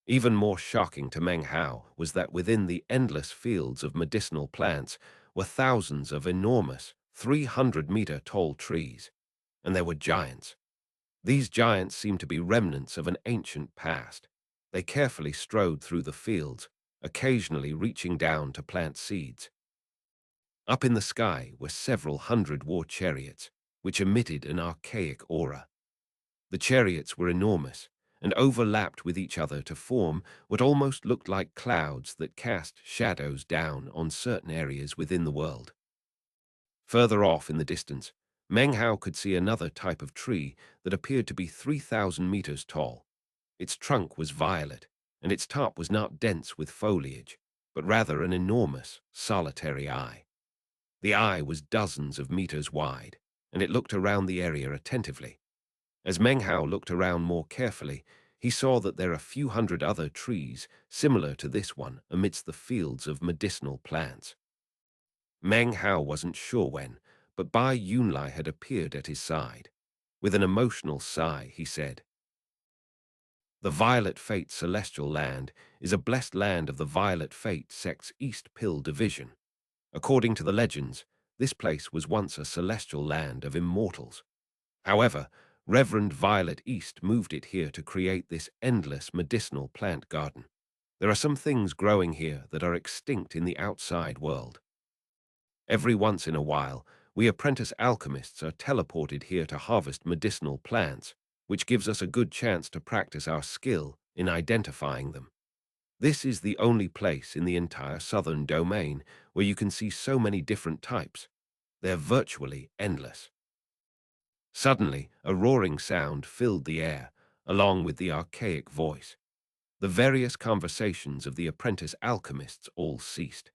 Even more shocking to Meng Hao was that within the endless fields of medicinal plants were thousands of enormous, 300-meter-tall trees, and there were giants. These giants seemed to be remnants of an ancient past. They carefully strode through the fields, occasionally reaching down to plant seeds. Up in the sky were several hundred war chariots, which emitted an archaic aura. The chariots were enormous and overlapped with each other to form what almost looked like clouds that cast shadows down on certain areas within the world. Further off in the distance, Meng Hao could see another type of tree that appeared to be 3,000 meters tall. Its trunk was violet, and its top was not dense with foliage, but rather an enormous, solitary eye. The eye was dozens of meters wide, and it looked around the area attentively. As Meng Hao looked around more carefully, he saw that there are a few hundred other trees similar to this one amidst the fields of medicinal plants. Meng Hao wasn't sure when, but Bai Yunlai had appeared at his side. With an emotional sigh, he said, "The Violet Fate Celestial Land is a blessed land of the Violet Fate sect's East Pill Division. According to the legends, this place was once a celestial land of immortals. However, Reverend Violet East moved it here to create this endless medicinal plant garden. There are some things growing here that are extinct in the outside world. Every once in a while, we apprentice alchemists are teleported here to harvest medicinal plants, which gives us a good chance to practice our skill in identifying them. This is the only place in the entire southern domain where you can see so many different types. They're virtually endless." Suddenly, a roaring sound filled the air, along with the archaic voice. The various conversations of the apprentice alchemists all ceased.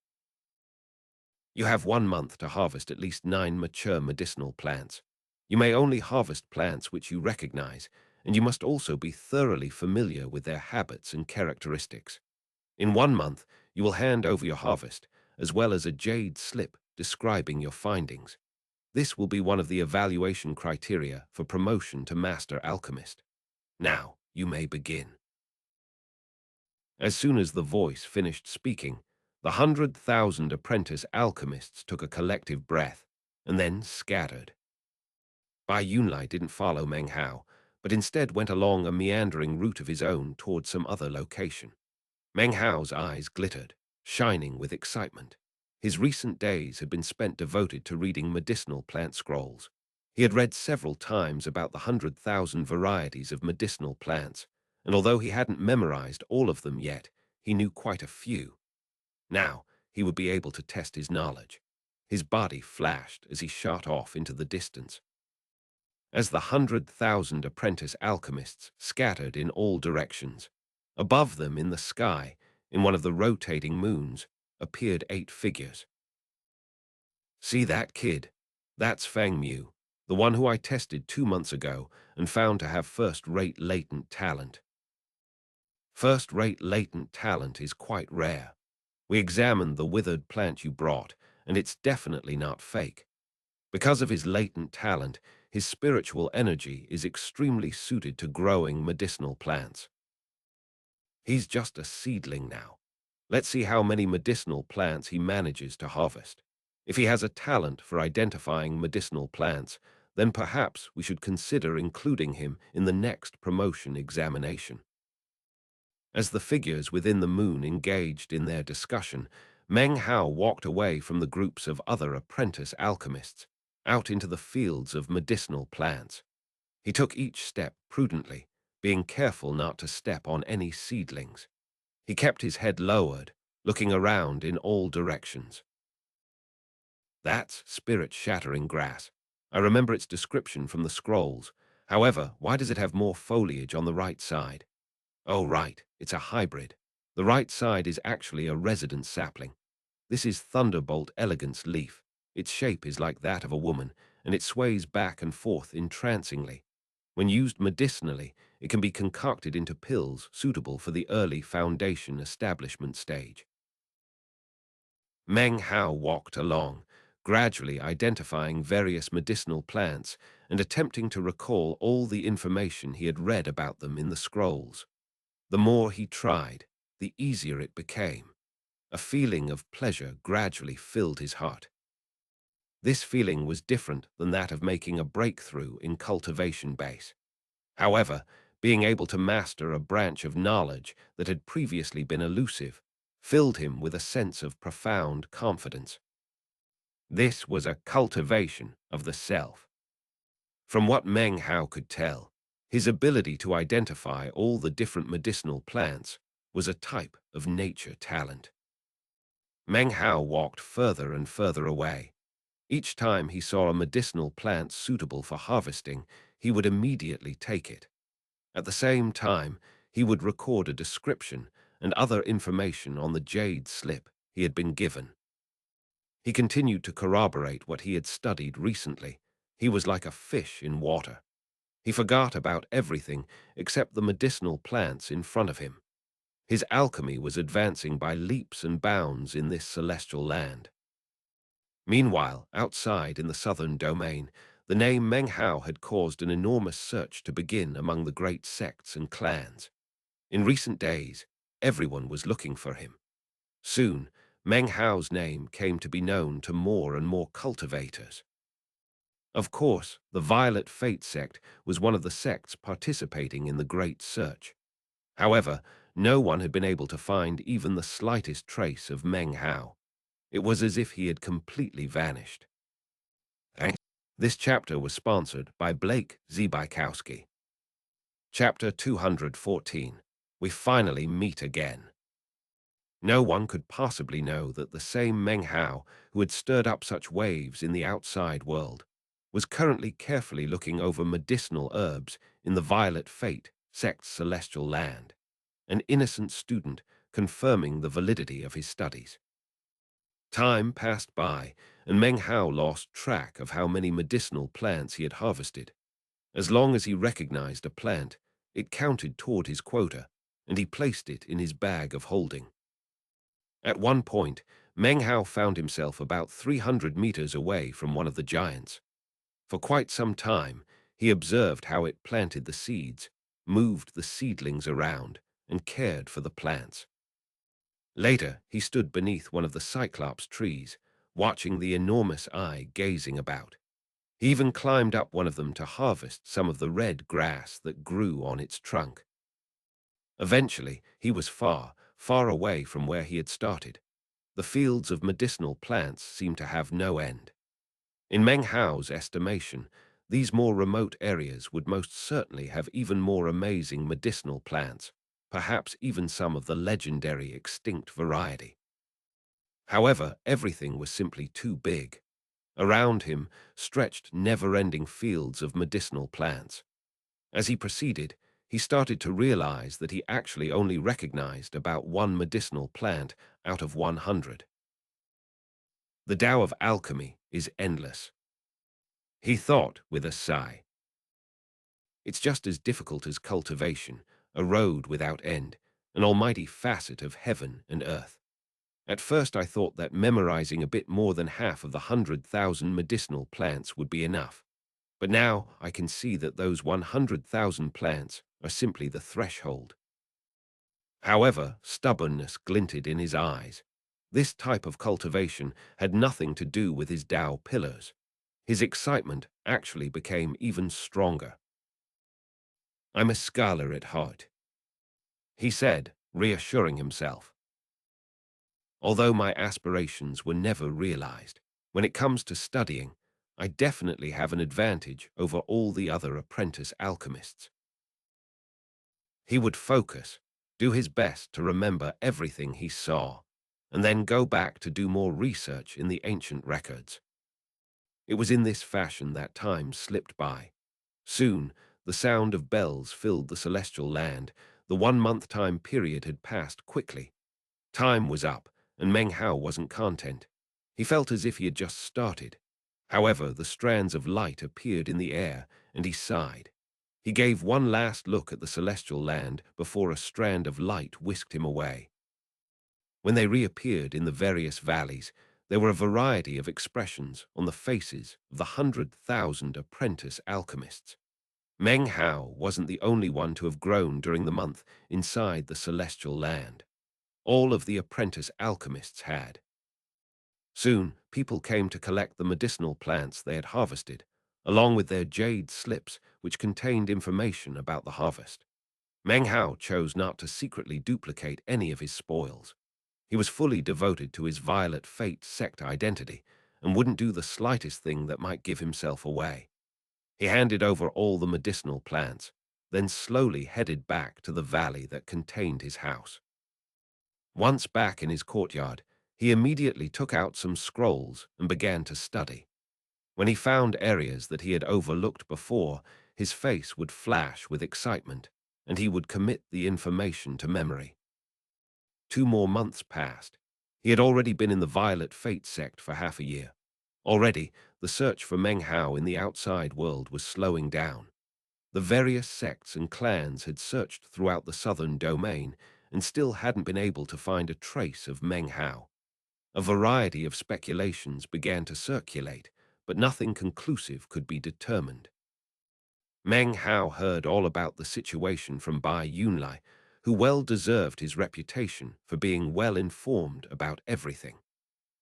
"You have 1 month to harvest at least 9 mature medicinal plants. You may only harvest plants which you recognize, and you must also be thoroughly familiar with their habits and characteristics. In 1 month, you will hand over your harvest, as well as a jade slip describing your findings. This will be one of the evaluation criteria for promotion to Master Alchemist. Now, you may begin. As soon as the voice finished speaking, the 100,000 apprentice alchemists took a collective breath and then scattered. Bai Yunlai didn't follow Meng Hao, but instead went along a meandering route of his own towards some other location. Meng Hao's eyes glittered, shining with excitement. His recent days had been spent devoted to reading medicinal plant scrolls. He had read several times about the 100,000 varieties of medicinal plants, and although he hadn't memorized all of them yet, he knew quite a few. Now, he would be able to test his knowledge. His body flashed as he shot off into the distance. As the 100,000 apprentice alchemists scattered in all directions, above them in the sky, in one of the rotating moons, appeared 8 figures. See that kid? That's Feng Mu, the one who I tested 2 months ago and found to have first-rate latent talent. First-rate latent talent is quite rare. We examined the withered plant you brought, and it's definitely not fake. Because of his latent talent, his spiritual energy is extremely suited to growing medicinal plants. He's just a seedling now. Let's see how many medicinal plants he manages to harvest. If he has a talent for identifying medicinal plants, then perhaps we should consider including him in the next promotion examination. As the figures within the moon engaged in their discussion, Meng Hao walked away from the groups of other apprentice alchemists, out into the fields of medicinal plants. He took each step prudently, being careful not to step on any seedlings. He kept his head lowered, looking around in all directions. That's spirit-shattering grass. I remember its description from the scrolls. However, why does it have more foliage on the right side? Oh, right, it's a hybrid. The right side is actually a resident sapling. This is Thunderbolt elegans leaf. Its shape is like that of a woman, and it sways back and forth entrancingly. When used medicinally, it can be concocted into pills suitable for the early foundation establishment stage. Meng Hao walked along, gradually identifying various medicinal plants and attempting to recall all the information he had read about them in the scrolls. The more he tried, the easier it became. A feeling of pleasure gradually filled his heart. This feeling was different than that of making a breakthrough in cultivation base. However, being able to master a branch of knowledge that had previously been elusive filled him with a sense of profound confidence. This was a cultivation of the self. From what Meng Hao could tell, his ability to identify all the different medicinal plants was a type of nature talent. Meng Hao walked further and further away. Each time he saw a medicinal plant suitable for harvesting, he would immediately take it. At the same time, he would record a description and other information on the jade slip he had been given. He continued to corroborate what he had studied recently. He was like a fish in water. He forgot about everything except the medicinal plants in front of him. His alchemy was advancing by leaps and bounds in this celestial land. Meanwhile, outside in the southern domain, the name Meng Hao had caused an enormous search to begin among the great sects and clans. In recent days, everyone was looking for him. Soon, Meng Hao's name came to be known to more and more cultivators. Of course, the Violet Fate sect was one of the sects participating in the Great Search. However, no one had been able to find even the slightest trace of Meng Hao. It was as if he had completely vanished. Thanks. This chapter was sponsored by Blake Zbykowski. Chapter 214. We finally meet again. No one could possibly know that the same Meng Hao, who had stirred up such waves in the outside world, was currently carefully looking over medicinal herbs in the Violet Fate sect's celestial land, an innocent student confirming the validity of his studies. Time passed by, and Meng Hao lost track of how many medicinal plants he had harvested. As long as he recognized a plant, it counted toward his quota, and he placed it in his bag of holding. At one point, Meng Hao found himself about 300 meters away from one of the giants. For quite some time, he observed how it planted the seeds, moved the seedlings around, and cared for the plants. Later, he stood beneath one of the cyclops trees, watching the enormous eye gazing about. He even climbed up one of them to harvest some of the red grass that grew on its trunk. Eventually, he was far, far away from where he had started. The fields of medicinal plants seemed to have no end. In Meng Hao's estimation, these more remote areas would most certainly have even more amazing medicinal plants, perhaps even some of the legendary extinct variety. However, everything was simply too big. Around him stretched never-ending fields of medicinal plants. As he proceeded, he started to realize that he actually only recognized about one medicinal plant out of 100. The Tao of alchemy is endless, he thought with a sigh. It's just as difficult as cultivation, a road without end, an almighty facet of heaven and earth. At first I thought that memorizing a bit more than half of the 100,000 medicinal plants would be enough. But now I can see that those 100,000 plants are simply the threshold. However, stubbornness glinted in his eyes. This type of cultivation had nothing to do with his Tao pillars. His excitement actually became even stronger. I'm a scholar at heart, he said, reassuring himself. Although my aspirations were never realized, when it comes to studying, I definitely have an advantage over all the other apprentice alchemists. He would focus, do his best to remember everything he saw, and then go back to do more research in the ancient records. It was in this fashion that time slipped by. Soon, the sound of bells filled the celestial land. The 1 month time period had passed quickly. Time was up, and Meng Hao wasn't content. He felt as if he had just started. However, the strands of light appeared in the air, and he sighed. He gave one last look at the celestial land before a strand of light whisked him away. When they reappeared in the various valleys, there were a variety of expressions on the faces of the 100,000 apprentice alchemists. Meng Hao wasn't the only one to have grown during the month inside the celestial land. All of the apprentice alchemists had. Soon, people came to collect the medicinal plants they had harvested, along with their jade slips which contained information about the harvest. Meng Hao chose not to secretly duplicate any of his spoils. He was fully devoted to his Violet Fate sect identity and wouldn't do the slightest thing that might give himself away. He handed over all the medicinal plants, then slowly headed back to the valley that contained his house. Once back in his courtyard, he immediately took out some scrolls and began to study. When he found areas that he had overlooked before, his face would flash with excitement, and he would commit the information to memory. 2 more months passed. He had already been in the Violet Fate sect for half a year. Already, the search for Meng Hao in the outside world was slowing down. The various sects and clans had searched throughout the southern domain and still hadn't been able to find a trace of Meng Hao. A variety of speculations began to circulate, but nothing conclusive could be determined. Meng Hao heard all about the situation from Bai Yunlai, who well deserved his reputation for being well informed about everything.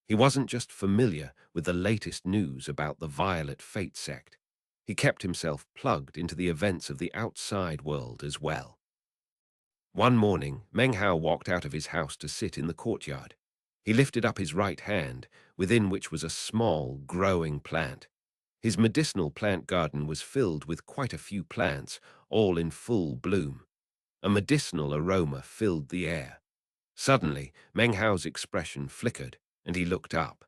He wasn't just familiar with the latest news about the Violet Fate sect. He kept himself plugged into the events of the outside world as well. One morning, Meng Hao walked out of his house to sit in the courtyard. He lifted up his right hand, within which was a small, growing plant. His medicinal plant garden was filled with quite a few plants, all in full bloom. A medicinal aroma filled the air. Suddenly, Meng Hao's expression flickered, and he looked up.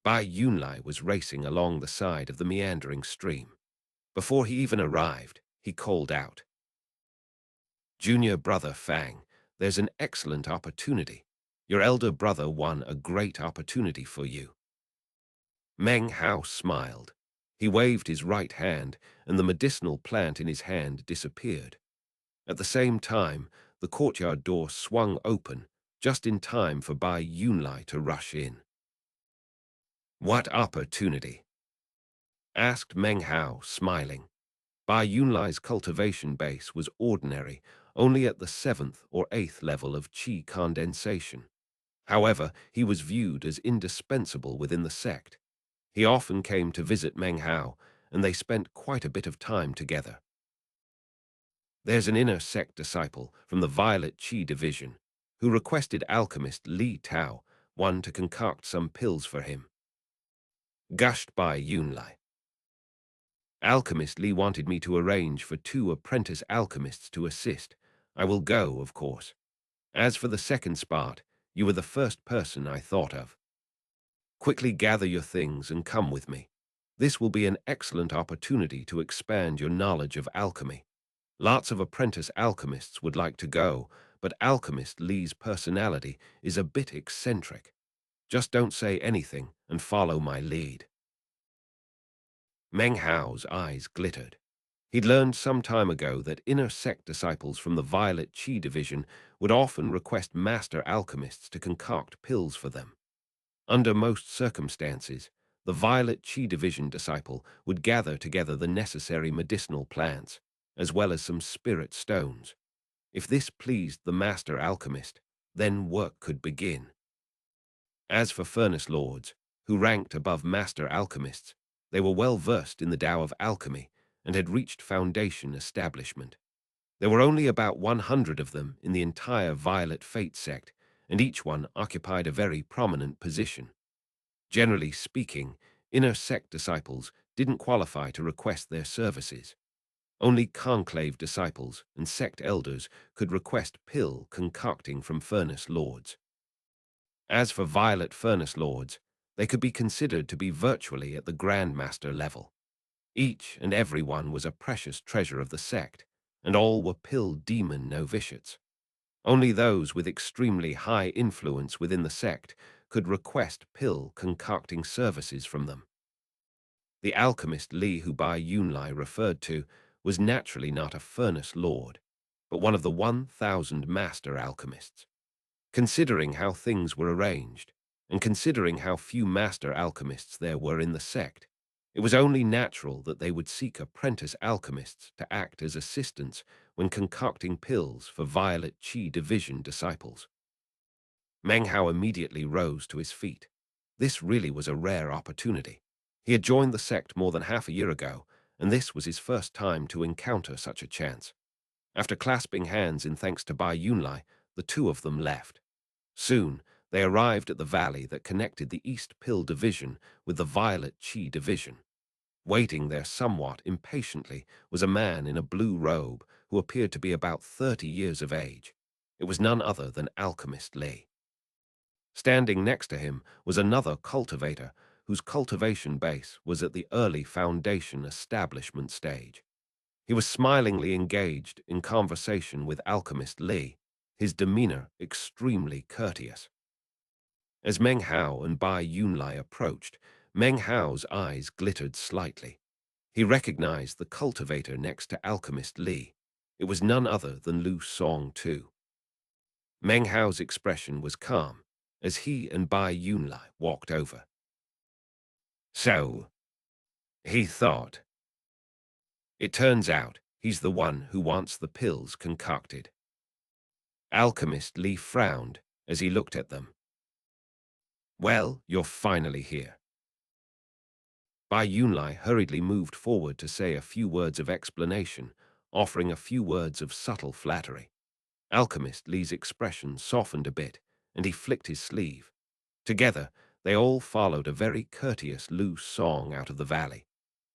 Bai Yunlai was racing along the side of the meandering stream. Before he even arrived, he called out, "Junior brother Fang, there's an excellent opportunity. Your elder brother won a great opportunity for you." Meng Hao smiled. He waved his right hand, and the medicinal plant in his hand disappeared. At the same time, the courtyard door swung open, just in time for Bai Yunlai to rush in. "What opportunity?" asked Meng Hao, smiling. Bai Yunlai's cultivation base was ordinary, only at the 7th or 8th level of qi condensation. However, he was viewed as indispensable within the sect. He often came to visit Meng Hao, and they spent quite a bit of time together. There's an inner sect disciple from the Violet Qi division who requested alchemist Li Tao one to concoct some pills for him. Gushed by Yunlai. Alchemist Li wanted me to arrange for 2 apprentice alchemists to assist. I will go, of course. As for the second spot, you were the first person I thought of. Quickly gather your things and come with me. This will be an excellent opportunity to expand your knowledge of alchemy. Lots of apprentice alchemists would like to go, but Alchemist Li's personality is a bit eccentric. Just don't say anything and follow my lead. Meng Hao's eyes glittered. He'd learned some time ago that inner sect disciples from the Violet Qi division would often request master alchemists to concoct pills for them. Under most circumstances, the Violet Qi division disciple would gather together the necessary medicinal plants, as well as some spirit stones. If this pleased the master alchemist, then work could begin. As for furnace lords, who ranked above master alchemists, they were well versed in the Tao of alchemy and had reached foundation establishment. There were only about 100 of them in the entire Violet Fate sect, and each one occupied a very prominent position. Generally speaking, inner sect disciples didn't qualify to request their services. Only conclave disciples and sect elders could request pill concocting from furnace lords. As for violet furnace lords, they could be considered to be virtually at the grandmaster level. Each and every one was a precious treasure of the sect, and all were pill demon novitiates. Only those with extremely high influence within the sect could request pill concocting services from them. The alchemist Li who Bai Yunlai referred to was naturally not a furnace lord, but one of the 1,000 master alchemists. Considering how things were arranged, and considering how few master alchemists there were in the sect, it was only natural that they would seek apprentice alchemists to act as assistants when concocting pills for Violet Qi division disciples. Meng Hao immediately rose to his feet. This really was a rare opportunity. He had joined the sect more than half a year ago, and this was his first time to encounter such a chance. After clasping hands in thanks to Bai Yunlai, the two of them left. Soon, they arrived at the valley that connected the East Pill division with the Violet Qi division. Waiting there somewhat impatiently was a man in a blue robe who appeared to be about 30 years of age. It was none other than Alchemist Li. Standing next to him was another cultivator whose cultivation base was at the early foundation establishment stage. He was smilingly engaged in conversation with Alchemist Li, his demeanor extremely courteous. As Meng Hao and Bai Yunlai approached, Meng Hao's eyes glittered slightly. He recognized the cultivator next to Alchemist Li. It was none other than Lu Song too. Meng Hao's expression was calm as he and Bai Yunlai walked over. "So," he thought, "it turns out he's the one who wants the pills concocted." Alchemist Li frowned as he looked at them. "Well, you're finally here." Bai Yunlai hurriedly moved forward to say a few words of explanation, offering a few words of subtle flattery. Alchemist Li's expression softened a bit, and he flicked his sleeve. Together, they all followed a very courteous Lu Song out of the valley.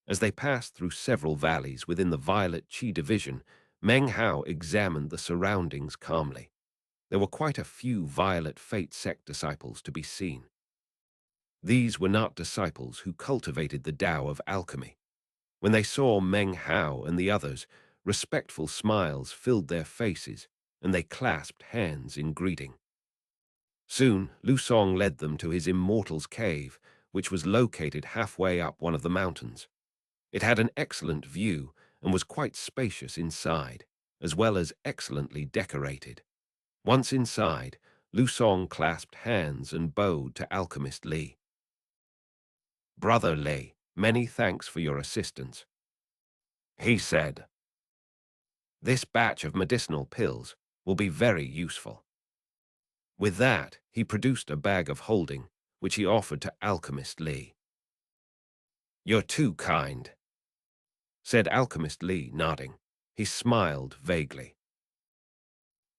As they passed through several valleys within the Violet Qi division, Meng Hao examined the surroundings calmly. There were quite a few Violet Fate sect disciples to be seen. These were not disciples who cultivated the Tao of alchemy. When they saw Meng Hao and the others, respectful smiles filled their faces, and they clasped hands in greeting. Soon, Lu Song led them to his immortal's cave, which was located halfway up one of the mountains. It had an excellent view and was quite spacious inside, as well as excellently decorated. Once inside, Lu Song clasped hands and bowed to Alchemist Li. "Brother Li, many thanks for your assistance," he said. "This batch of medicinal pills will be very useful." With that, he produced a bag of holding, which he offered to Alchemist Li. "You're too kind," said Alchemist Li, nodding. He smiled vaguely.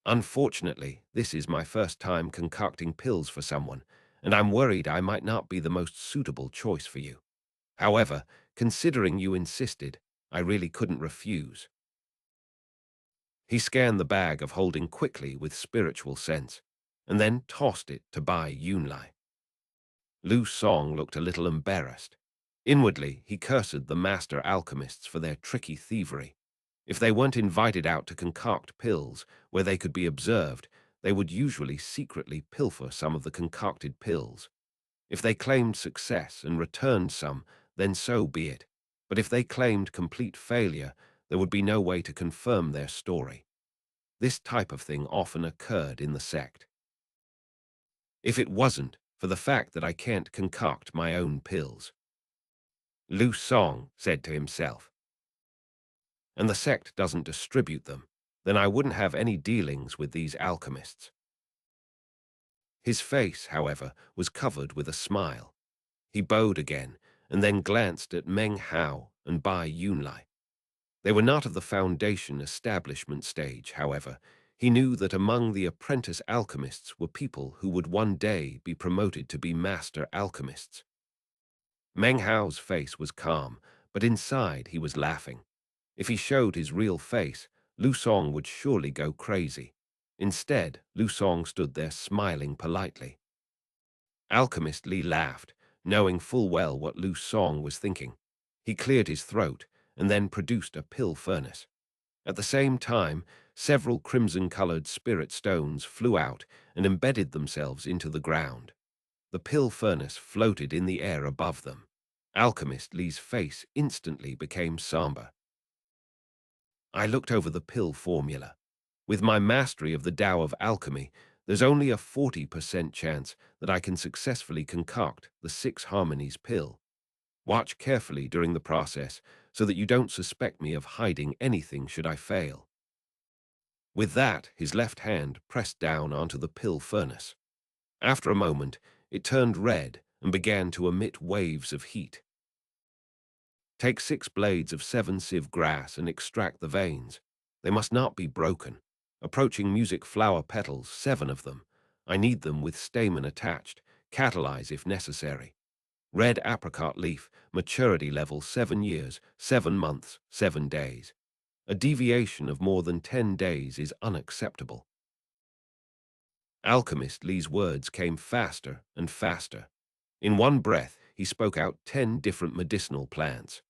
"Unfortunately, this is my first time concocting pills for someone, and I'm worried I might not be the most suitable choice for you. However, considering you insisted, I really couldn't refuse." He scanned the bag of holding quickly with spiritual sense, and then tossed it to Bai Yunlai. Lu Song looked a little embarrassed. Inwardly, he cursed the master alchemists for their tricky thievery. If they weren't invited out to concoct pills where they could be observed, they would usually secretly pilfer some of the concocted pills. If they claimed success and returned some, then so be it. But if they claimed complete failure, there would be no way to confirm their story. This type of thing often occurred in the sect. If it wasn't for the fact that I can't concoct my own pills, Lu Song said to himself, and the sect doesn't distribute them, then I wouldn't have any dealings with these alchemists. His face, however, was covered with a smile. He bowed again, and then glanced at Meng Hao and Bai Yunlai. They were not of the foundation establishment stage, however. He knew that among the apprentice alchemists were people who would one day be promoted to be master alchemists. Meng Hao's face was calm, but inside he was laughing. If he showed his real face, Lu Song would surely go crazy. Instead, Lu Song stood there smiling politely. Alchemist Li laughed, knowing full well what Lu Song was thinking. He cleared his throat and then produced a pill furnace. At the same time, several crimson-colored spirit stones flew out and embedded themselves into the ground. The pill furnace floated in the air above them. Alchemist Li's face instantly became somber. I looked over the pill formula. With my mastery of the Tao of alchemy, there's only a 40% chance that I can successfully concoct the 6 harmonies pill. Watch carefully during the process so that you don't suspect me of hiding anything should I fail. With that, his left hand pressed down onto the pill furnace. After a moment, it turned red and began to emit waves of heat. Take 6 blades of 7 sieve grass and extract the veins. They must not be broken. Approaching music flower petals, 7 of them. I need them with stamen attached. Catalyze if necessary. Red apricot leaf, maturity level 7 years, 7 months, 7 days. A deviation of more than 10 days is unacceptable. Alchemist Li's words came faster and faster. In one breath, he spoke out 10 different medicinal plants.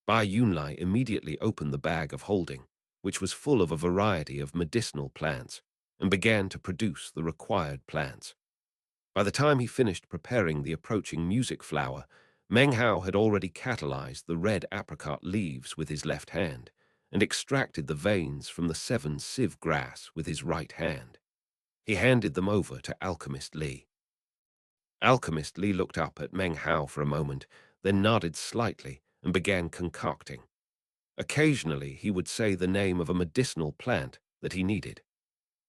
Bai Yunlai immediately opened the bag of holding, which was full of a variety of medicinal plants, and began to produce the required plants. By the time he finished preparing the approaching music flower, Meng Hao had already catalyzed the red apricot leaves with his left hand and extracted the veins from the 7 sieve grass with his right hand. He handed them over to Alchemist Li. Alchemist Li looked up at Meng Hao for a moment, then nodded slightly and began concocting. Occasionally, he would say the name of a medicinal plant that he needed.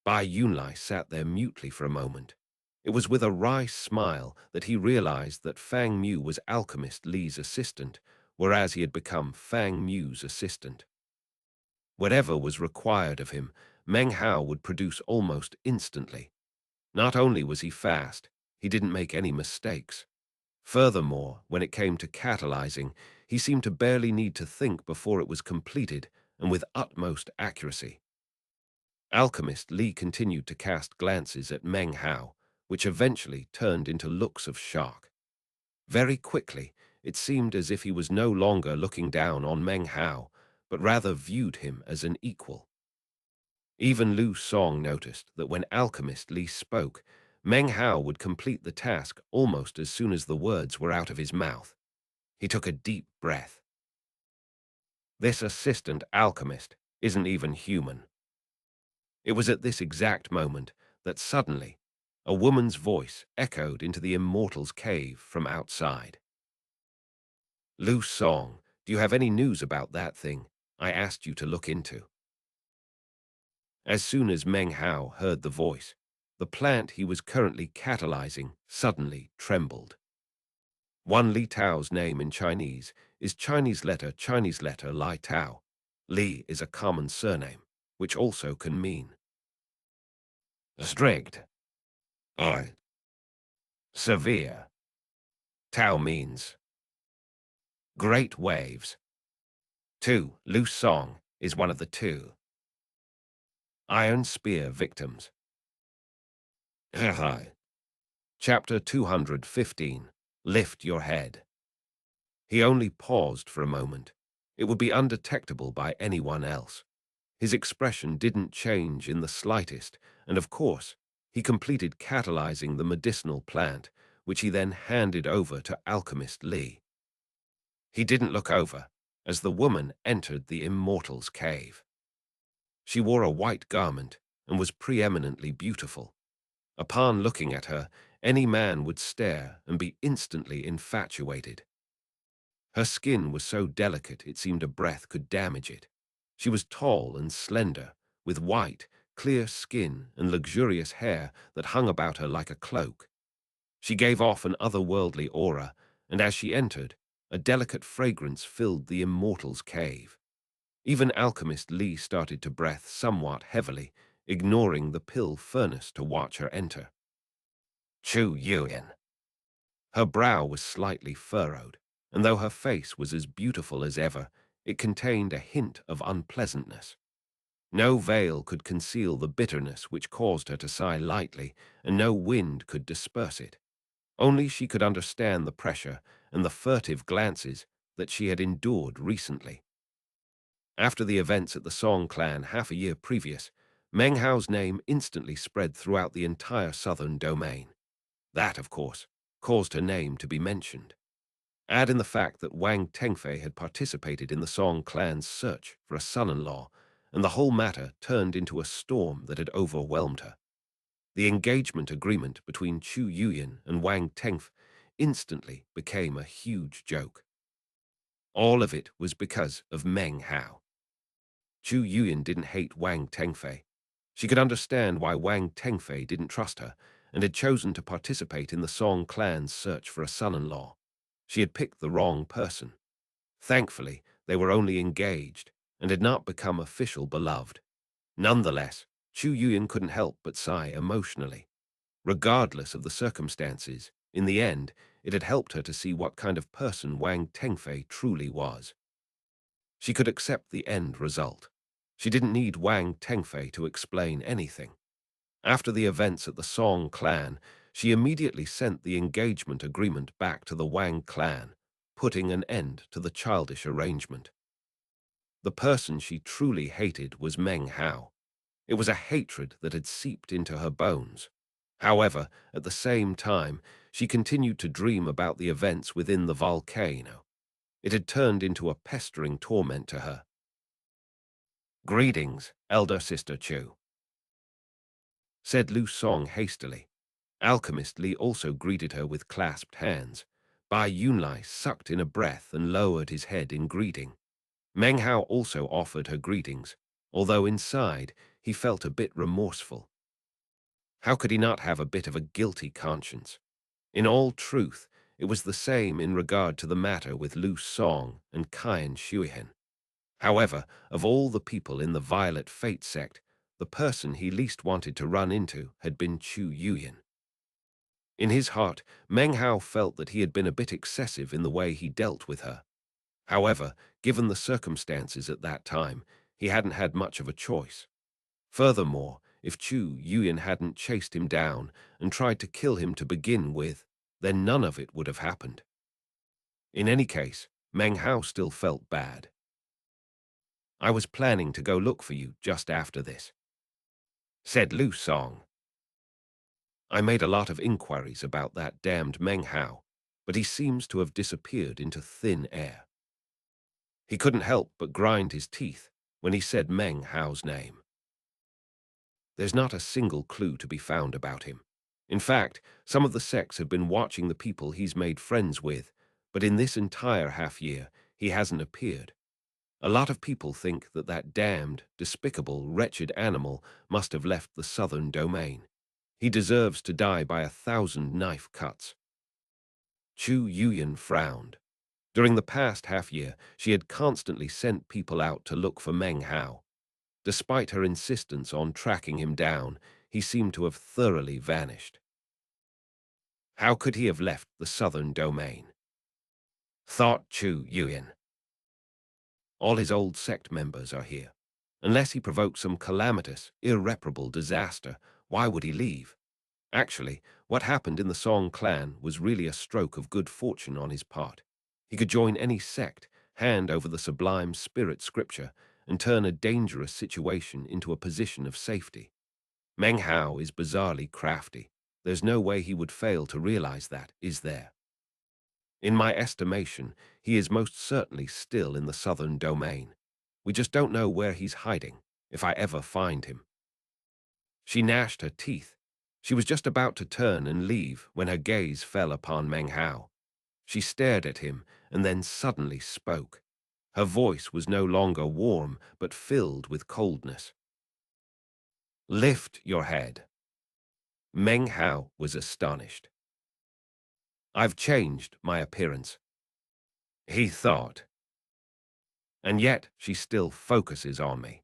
Bai Yunlai sat there mutely for a moment. It was with a wry smile that he realized that Fang Mu was Alchemist Li's assistant, whereas he had become Fang Mu's assistant. Whatever was required of him, Meng Hao would produce almost instantly. Not only was he fast, he didn't make any mistakes. Furthermore, when it came to catalyzing, he seemed to barely need to think before it was completed, and with utmost accuracy. Alchemist Li continued to cast glances at Meng Hao, which eventually turned into looks of shock. Very quickly, it seemed as if he was no longer looking down on Meng Hao, but rather viewed him as an equal. Even Lu Song noticed that when Alchemist Li spoke, Meng Hao would complete the task almost as soon as the words were out of his mouth. He took a deep breath. This assistant alchemist isn't even human. It was at this exact moment that suddenly a woman's voice echoed into the immortal's cave from outside. "Lu Song, do you have any news about that thing I asked you to look into?" As soon as Meng Hao heard the voice, the plant he was currently catalyzing suddenly trembled. Wan Li Tao's name in Chinese is Chinese letter Lai Tao. Li is a common surname, which also can mean strict, I, severe. Tao means great waves. Two, Lu Song is one of the two. Iron Spear victims. Chapter 215. Lift your head. He only paused for a moment. It would be undetectable by anyone else. His expression didn't change in the slightest, and of course, he completed catalyzing the medicinal plant, which he then handed over to alchemist Li. He didn't look over as the woman entered the immortal's cave. She wore a white garment and was preeminently beautiful. Upon looking at her, any man would stare and be instantly infatuated. Her skin was so delicate it seemed a breath could damage it. She was tall and slender, with white, clear skin and luxurious hair that hung about her like a cloak. She gave off an otherworldly aura, and as she entered, a delicate fragrance filled the immortal's cave. Even alchemist Li started to breath somewhat heavily, ignoring the pill furnace to watch her enter. Chu Yuan. Her brow was slightly furrowed, and though her face was as beautiful as ever, it contained a hint of unpleasantness. No veil could conceal the bitterness which caused her to sigh lightly, and no wind could disperse it. Only she could understand the pressure and the furtive glances that she had endured recently. After the events at the Song clan half a year previous, Meng Hao's name instantly spread throughout the entire southern domain. That, of course, caused her name to be mentioned. Add in the fact that Wang Tengfei had participated in the Song clan's search for a son-in-law, and the whole matter turned into a storm that had overwhelmed her. The engagement agreement between Chu Yuyan and Wang Tengfei instantly became a huge joke. All of it was because of Meng Hao. Chu Yuyan didn't hate Wang Tengfei. She could understand why Wang Tengfei didn't trust her and had chosen to participate in the Song clan's search for a son-in-law. She had picked the wrong person. Thankfully, they were only engaged and had not become official beloved. Nonetheless, Chu Yuyan couldn't help but sigh emotionally. Regardless of the circumstances, in the end, it had helped her to see what kind of person Wang Tengfei truly was. She could accept the end result. She didn't need Wang Tengfei to explain anything. After the events at the Song clan, she immediately sent the engagement agreement back to the Wang clan, putting an end to the childish arrangement. The person she truly hated was Meng Hao. It was a hatred that had seeped into her bones. However, at the same time, she continued to dream about the events within the volcano. It had turned into a pestering torment to her. "Greetings, elder sister Chu," said Lu Song hastily. Alchemist Li also greeted her with clasped hands. Bai Yunlai sucked in a breath and lowered his head in greeting. Meng Hao also offered her greetings, although inside he felt a bit remorseful. How could he not have a bit of a guilty conscience? In all truth, it was the same in regard to the matter with Lu Song and Qian Shuihen. However, of all the people in the Violet Fate sect, the person he least wanted to run into had been Chu Yuyan. In his heart, Meng Hao felt that he had been a bit excessive in the way he dealt with her. However, given the circumstances at that time, he hadn't had much of a choice. Furthermore, if Chu Yuyan hadn't chased him down and tried to kill him to begin with, then none of it would have happened. In any case, Meng Hao still felt bad. "I was planning to go look for you just after this," said Lu Song. "I made a lot of inquiries about that damned Meng Hao, but he seems to have disappeared into thin air." He couldn't help but grind his teeth when he said Meng Hao's name. There's not a single clue to be found about him. In fact, some of the sects have been watching the people he's made friends with, but in this entire half-year, he hasn't appeared. A lot of people think that that damned, despicable, wretched animal must have left the southern domain. He deserves to die by 1,000 knife cuts. Chu Yuyan frowned. During the past half-year, she had constantly sent people out to look for Meng Hao. Despite her insistence on tracking him down, he seemed to have thoroughly vanished. How could he have left the southern domain? Thought Chu Yuyan. All his old sect members are here. Unless he provoked some calamitous, irreparable disaster, why would he leave? Actually, what happened in the Song clan was really a stroke of good fortune on his part. He could join any sect, hand over the sublime spirit scripture, and turn a dangerous situation into a position of safety. Meng Hao is bizarrely crafty. There's no way he would fail to realize that, is there? In my estimation, he is most certainly still in the southern domain. We just don't know where he's hiding, if I ever find him. She gnashed her teeth. She was just about to turn and leave when her gaze fell upon Meng Hao. She stared at him and then suddenly spoke. Her voice was no longer warm, but filled with coldness. Lift your head. Meng Hao was astonished. I've changed my appearance, he thought. And yet she still focuses on me.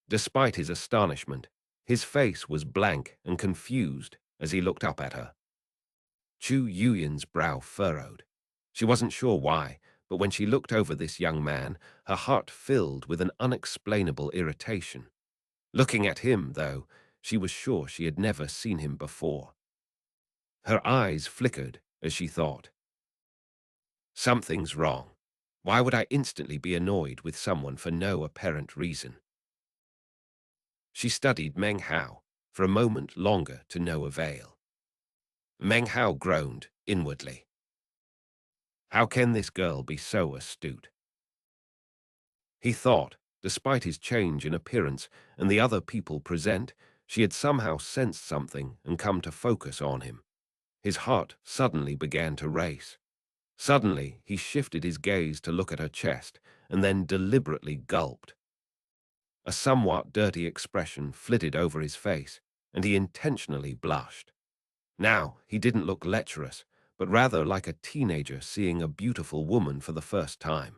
Despite his astonishment, his face was blank and confused as he looked up at her. Chu Yuyan's brow furrowed. She wasn't sure why, but when she looked over this young man, her heart filled with an unexplainable irritation. Looking at him, though, she was sure she had never seen him before. Her eyes flickered as she thought, something's wrong. Why would I instantly be annoyed with someone for no apparent reason? She studied Meng Hao for a moment longer to no avail. Meng Hao groaned inwardly. How can this girl be so astute? He thought, despite his change in appearance and the other people present, she had somehow sensed something and come to focus on him. His heart suddenly began to race. Suddenly, he shifted his gaze to look at her chest and then deliberately gulped. A somewhat dirty expression flitted over his face, and he intentionally blushed. Now, he didn't look lecherous, but rather like a teenager seeing a beautiful woman for the first time.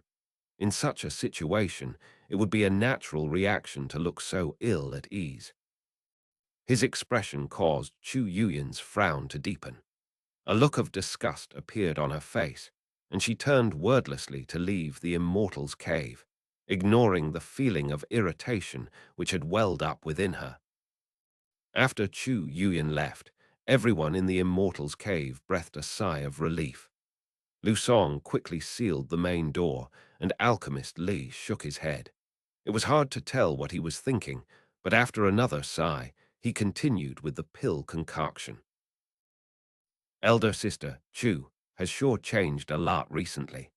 In such a situation, it would be a natural reaction to look so ill at ease. His expression caused Chu Yuyan's frown to deepen. A look of disgust appeared on her face, and she turned wordlessly to leave the immortal's cave, ignoring the feeling of irritation which had welled up within her. After Chu Yuyan left, everyone in the immortal's cave breathed a sigh of relief. Lu Song quickly sealed the main door, and Alchemist Li shook his head. It was hard to tell what he was thinking, but after another sigh, he continued with the pill concoction. Elder sister, Chu, has sure changed a lot recently,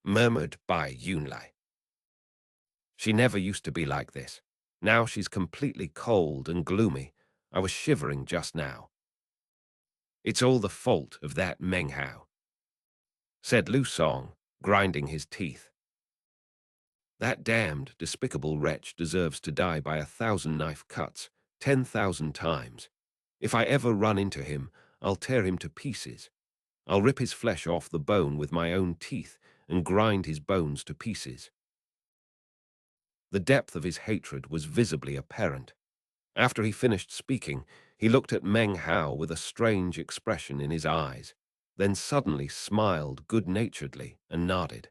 murmured Bai Yunlai. She never used to be like this. Now she's completely cold and gloomy. I was shivering just now. It's all the fault of that Meng Hao, said Lu Song, grinding his teeth. That damned, despicable wretch deserves to die by 1,000 knife cuts, 10,000 times. If I ever run into him, I'll tear him to pieces. I'll rip his flesh off the bone with my own teeth and grind his bones to pieces. The depth of his hatred was visibly apparent. After he finished speaking, he looked at Meng Hao with a strange expression in his eyes, then suddenly smiled good-naturedly and nodded.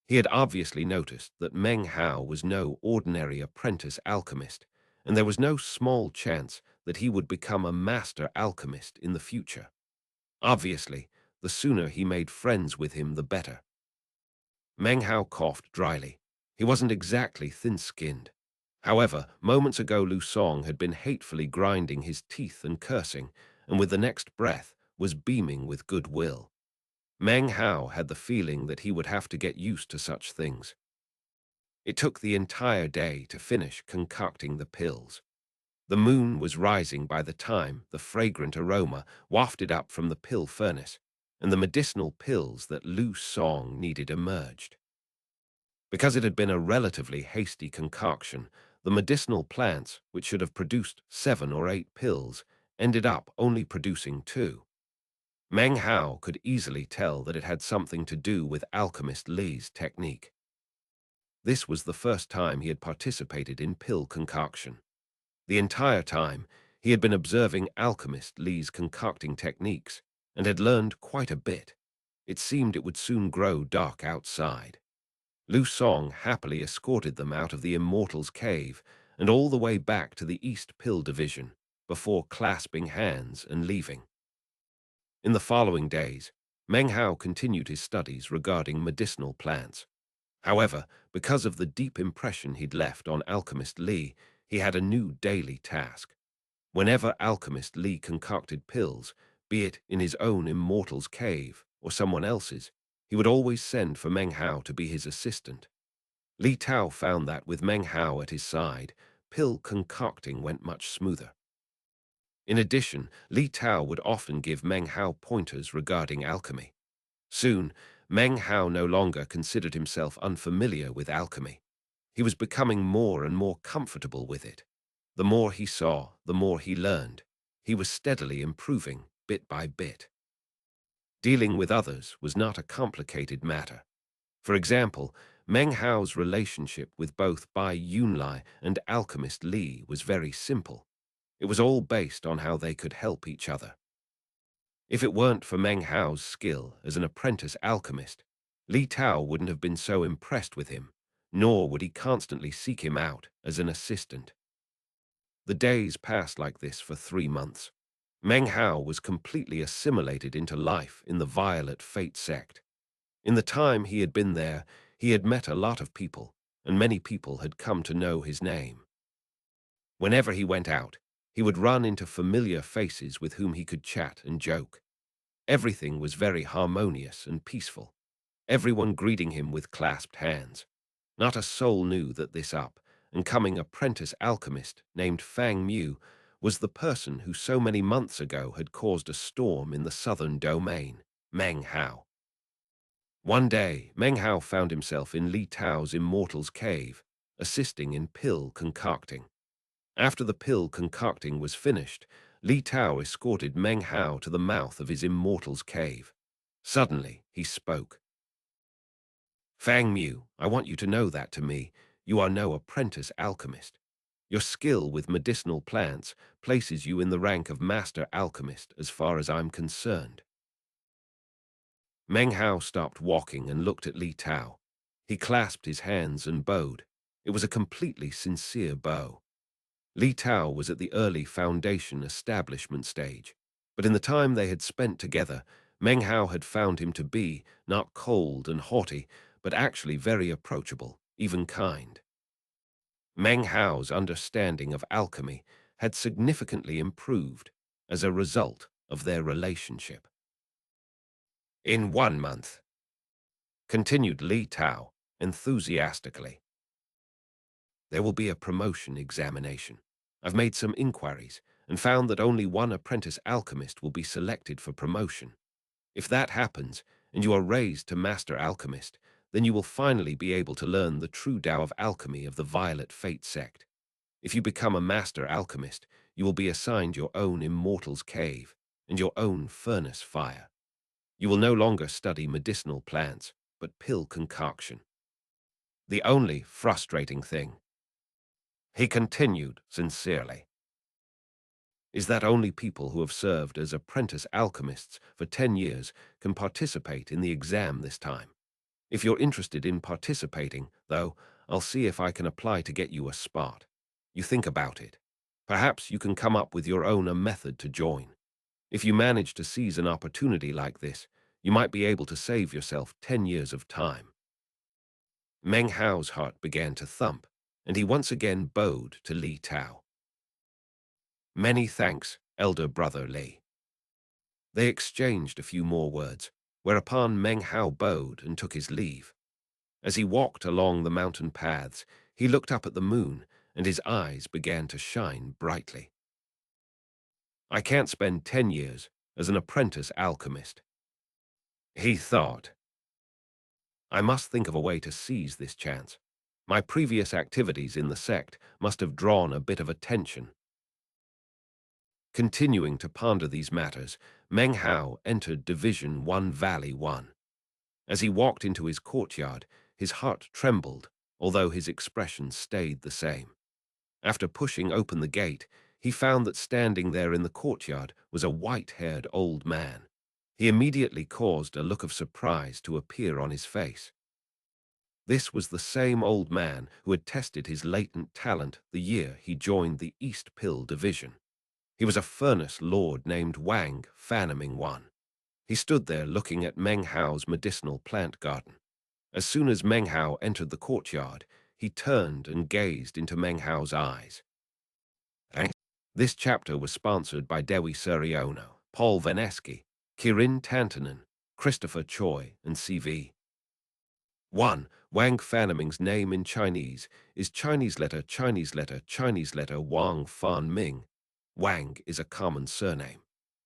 He had obviously noticed that Meng Hao was no ordinary apprentice alchemist, and there was no small chance that he would become a master alchemist in the future. Obviously, the sooner he made friends with him, the better. Meng Hao coughed dryly. He wasn't exactly thin-skinned. However, moments ago Lu Song had been hatefully grinding his teeth and cursing, and with the next breath was beaming with goodwill. Meng Hao had the feeling that he would have to get used to such things. It took the entire day to finish concocting the pills. The moon was rising by the time the fragrant aroma wafted up from the pill furnace, and the medicinal pills that Lu Song needed emerged. Because it had been a relatively hasty concoction, the medicinal plants, which should have produced 7 or 8 pills, ended up only producing 2. Meng Hao could easily tell that it had something to do with alchemist Li's technique. This was the first time he had participated in pill concoction. The entire time, he had been observing alchemist Li's concocting techniques and had learned quite a bit. It seemed it would soon grow dark outside. Lu Song happily escorted them out of the Immortal's cave and all the way back to the East Pill Division before clasping hands and leaving. In the following days, Meng Hao continued his studies regarding medicinal plants. However, because of the deep impression he'd left on Alchemist Li, he had a new daily task. Whenever Alchemist Li concocted pills, be it in his own Immortal's cave or someone else's, he would always send for Meng Hao to be his assistant. Li Tao found that with Meng Hao at his side, pill concocting went much smoother. In addition, Li Tao would often give Meng Hao pointers regarding alchemy. Soon, Meng Hao no longer considered himself unfamiliar with alchemy. He was becoming more and more comfortable with it. The more he saw, the more he learned. He was steadily improving, bit by bit. Dealing with others was not a complicated matter. For example, Meng Hao's relationship with both Bai Yunlai and alchemist Li was very simple. It was all based on how they could help each other. If it weren't for Meng Hao's skill as an apprentice alchemist, Li Tao wouldn't have been so impressed with him, nor would he constantly seek him out as an assistant. The days passed like this for 3 months. Meng Hao was completely assimilated into life in the Violet Fate sect. In the time he had been there, he had met a lot of people, and many people had come to know his name. Whenever he went out, he would run into familiar faces with whom he could chat and joke. Everything was very harmonious and peaceful, everyone greeting him with clasped hands. Not a soul knew that this up-and-coming apprentice alchemist named Fang Mu was the person who so many months ago had caused a storm in the southern domain, Meng Hao. One day, Meng Hao found himself in Li Tao's Immortal's cave, assisting in pill concocting. After the pill concocting was finished, Li Tao escorted Meng Hao to the mouth of his Immortal's cave. Suddenly, he spoke. Fang Mu, I want you to know that to me, you are no apprentice alchemist. Your skill with medicinal plants places you in the rank of master alchemist as far as I'm concerned. Meng Hao stopped walking and looked at Li Tao. He clasped his hands and bowed. It was a completely sincere bow. Li Tao was at the early foundation establishment stage, but in the time they had spent together, Meng Hao had found him to be not cold and haughty, but actually very approachable, even kind. Meng Hao's understanding of alchemy had significantly improved as a result of their relationship. In 1 month, continued Li Tao enthusiastically, there will be a promotion examination. I've made some inquiries and found that only one apprentice alchemist will be selected for promotion. If that happens, and you are raised to master alchemist, then you will finally be able to learn the true Tao of alchemy of the Violet Fate sect. If you become a master alchemist, you will be assigned your own Immortal's cave and your own furnace fire. You will no longer study medicinal plants, but pill concoction. The only frustrating thing, he continued sincerely, is that only people who have served as apprentice alchemists for 10 years can participate in the exam this time. If you're interested in participating, though, I'll see if I can apply to get you a spot. You think about it. Perhaps you can come up with your own a method to join. If you manage to seize an opportunity like this, you might be able to save yourself 10 years of time. Meng Hao's heart began to thump, and he once again bowed to Li Tao. Many thanks, elder brother Li. They exchanged a few more words, whereupon Meng Hao bowed and took his leave. As he walked along the mountain paths, he looked up at the moon, and his eyes began to shine brightly. I can't spend 10 years as an apprentice alchemist, he thought. I must think of a way to seize this chance. My previous activities in the sect must have drawn a bit of attention. Continuing to ponder these matters, Meng Hao entered Division 1 Valley 1. As he walked into his courtyard, his heart trembled, although his expression stayed the same. After pushing open the gate, he found that standing there in the courtyard was a white-haired old man. He immediately caused a look of surprise to appear on his face. This was the same old man who had tested his latent talent the year he joined the East Pill Division. He was a furnace lord named Wang Fanaming One. He stood there looking at Meng Hao's medicinal plant garden. As soon as Meng Hao entered the courtyard, he turned and gazed into Meng Hao's eyes. This chapter was sponsored by Dewi Suriono, Paul Veneski, Kirin Tantanen, Christopher Choi, and CV. 1. Wang Fanaming's name in Chinese is Chinese letter Wang Fan Ming. Wang is a common surname.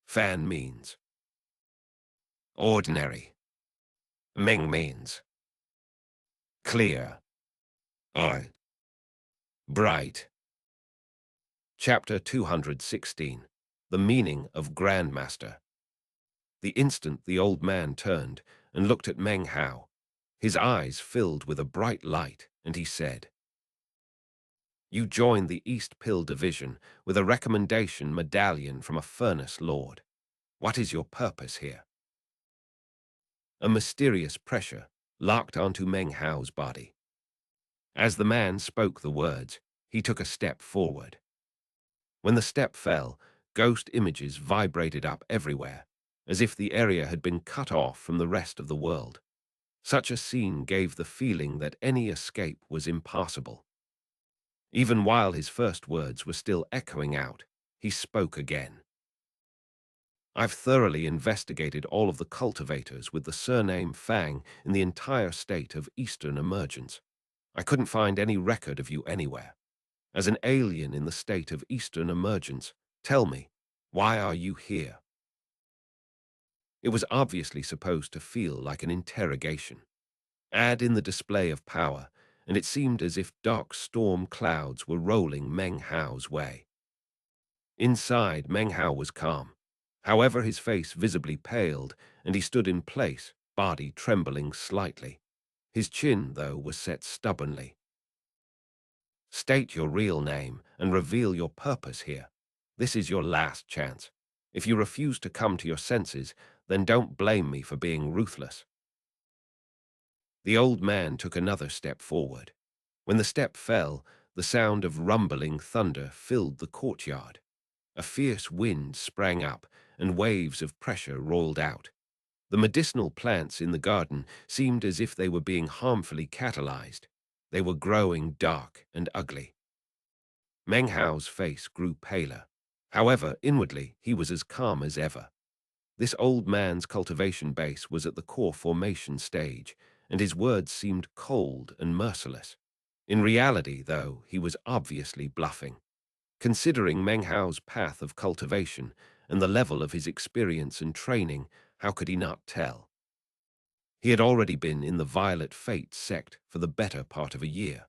Fan means ordinary. Ming means clear. I. Bright. Chapter 216. The Meaning of Grandmaster. The instant the old man turned and looked at Meng Hao, his eyes filled with a bright light, and he said, "You joined the East Pill Division with a recommendation medallion from a furnace lord. What is your purpose here?" A mysterious pressure locked onto Meng Hao's body. As the man spoke the words, he took a step forward. When the step fell, ghost images vibrated up everywhere, as if the area had been cut off from the rest of the world. Such a scene gave the feeling that any escape was impossible. Even while his first words were still echoing out, he spoke again. "I've thoroughly investigated all of the cultivators with the surname Fang in the entire state of Eastern Emergence. I couldn't find any record of you anywhere. As an alien in the state of Eastern Emergence, tell me, why are you here?" It was obviously supposed to feel like an interrogation. Add in the display of power, and it seemed as if dark storm clouds were rolling Meng Hao's way. Inside, Meng Hao was calm. However, his face visibly paled, and he stood in place, body trembling slightly. His chin, though, was set stubbornly. "State your real name and reveal your purpose here. This is your last chance. If you refuse to come to your senses, then don't blame me for being ruthless." The old man took another step forward. When the step fell, the sound of rumbling thunder filled the courtyard. A fierce wind sprang up, and waves of pressure rolled out. The medicinal plants in the garden seemed as if they were being harmfully catalyzed. They were growing dark and ugly. Meng Hao's face grew paler. However, inwardly, he was as calm as ever. This old man's cultivation base was at the core formation stage, and his words seemed cold and merciless. In reality, though, he was obviously bluffing. Considering Meng Hao's path of cultivation and the level of his experience and training, how could he not tell? He had already been in the Violet Fate sect for the better part of a year.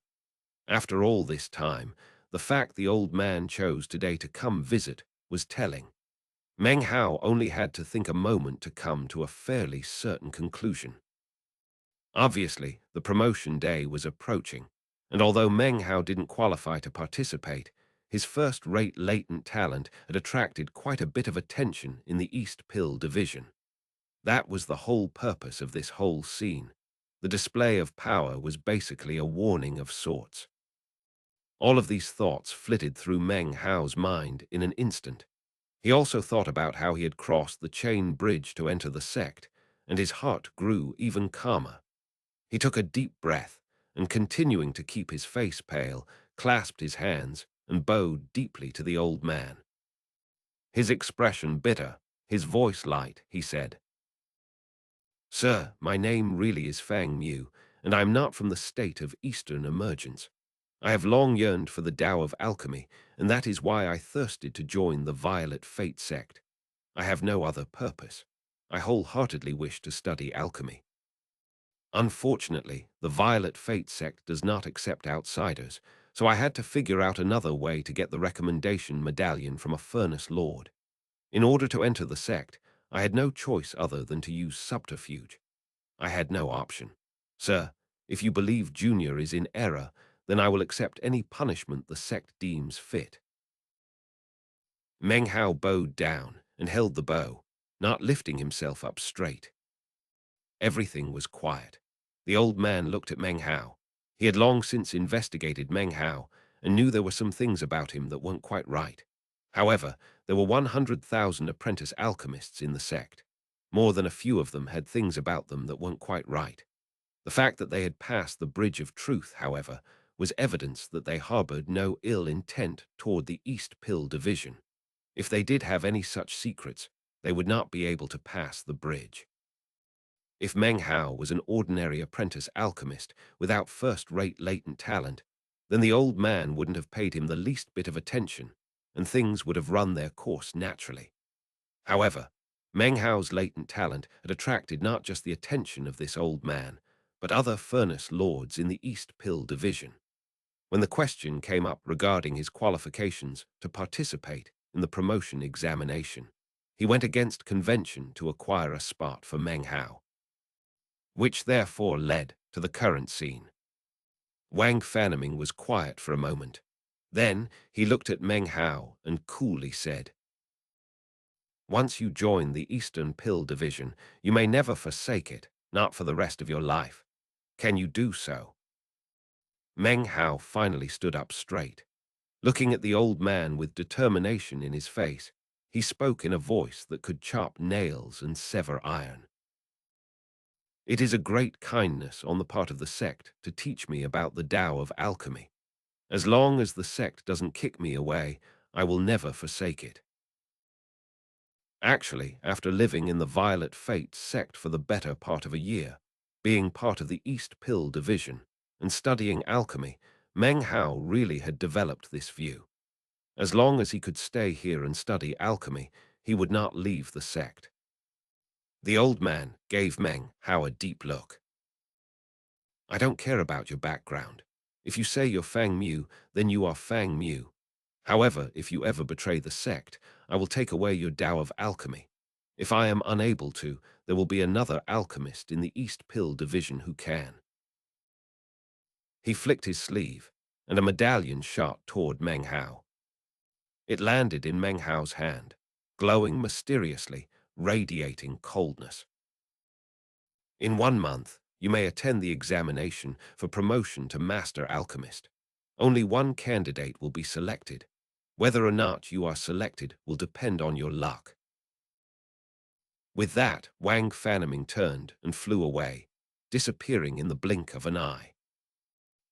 After all this time, the fact the old man chose today to come visit was telling. Meng Hao only had to think a moment to come to a fairly certain conclusion. Obviously, the promotion day was approaching, and although Meng Hao didn't qualify to participate, his first-rate latent talent had attracted quite a bit of attention in the East Pill Division. That was the whole purpose of this whole scene. The display of power was basically a warning of sorts. All of these thoughts flitted through Meng Hao's mind in an instant. He also thought about how he had crossed the chain bridge to enter the sect, and his heart grew even calmer. He took a deep breath, and continuing to keep his face pale, clasped his hands and bowed deeply to the old man. His expression bitter, his voice light, he said, "Sir, my name really is Fang Mu, and I am not from the state of Eastern emergence. I have long yearned for the Tao of alchemy, and that is why I thirsted to join the Violet Fate sect. I have no other purpose. I wholeheartedly wish to study alchemy. Unfortunately, the Violet Fate sect does not accept outsiders, so I had to figure out another way to get the recommendation medallion from a furnace lord. In order to enter the sect, I had no choice other than to use subterfuge. I had no option. Sir, if you believe Junior is in error, then I will accept any punishment the sect deems fit. Meng Hao bowed down and held the bow, not lifting himself up straight. Everything was quiet. The old man looked at Meng Hao. He had long since investigated Meng Hao and knew there were some things about him that weren't quite right. However, there were 100,000 apprentice alchemists in the sect. More than a few of them had things about them that weren't quite right. The fact that they had passed the bridge of truth, however, was evidence that they harbored no ill intent toward the East Pill division. If they did have any such secrets, they would not be able to pass the bridge. If Meng Hao was an ordinary apprentice alchemist without first-rate latent talent, then the old man wouldn't have paid him the least bit of attention, and things would have run their course naturally. However, Meng Hao's latent talent had attracted not just the attention of this old man, but other furnace lords in the East Pill division. When the question came up regarding his qualifications to participate in the promotion examination, he went against convention to acquire a spot for Meng Hao, which therefore led to the current scene. Wang Fanaming was quiet for a moment. Then he looked at Meng Hao and coolly said, "Once you join the Eastern Pill Division, you may never forsake it, not for the rest of your life. Can you do so?" Meng Hao finally stood up straight. Looking at the old man with determination in his face, he spoke in a voice that could chop nails and sever iron. "It is a great kindness on the part of the sect to teach me about the Tao of alchemy. As long as the sect doesn't kick me away, I will never forsake it." Actually, after living in the Violet Fate sect for the better part of a year, being part of the East Pill division, and studying alchemy, Meng Hao really had developed this view. As long as he could stay here and study alchemy, he would not leave the sect. The old man gave Meng Hao a deep look. "I don't care about your background. If you say you're Fang Mu, then you are Fang Mu. However, if you ever betray the sect, I will take away your Tao of alchemy. If I am unable to, there will be another alchemist in the East Pill division who can." He flicked his sleeve, and a medallion shot toward Meng Hao. It landed in Meng Hao's hand, glowing mysteriously, radiating coldness. "In 1 month, you may attend the examination for promotion to Master Alchemist. Only one candidate will be selected. Whether or not you are selected will depend on your luck." With that, Wang Fanaming turned and flew away, disappearing in the blink of an eye.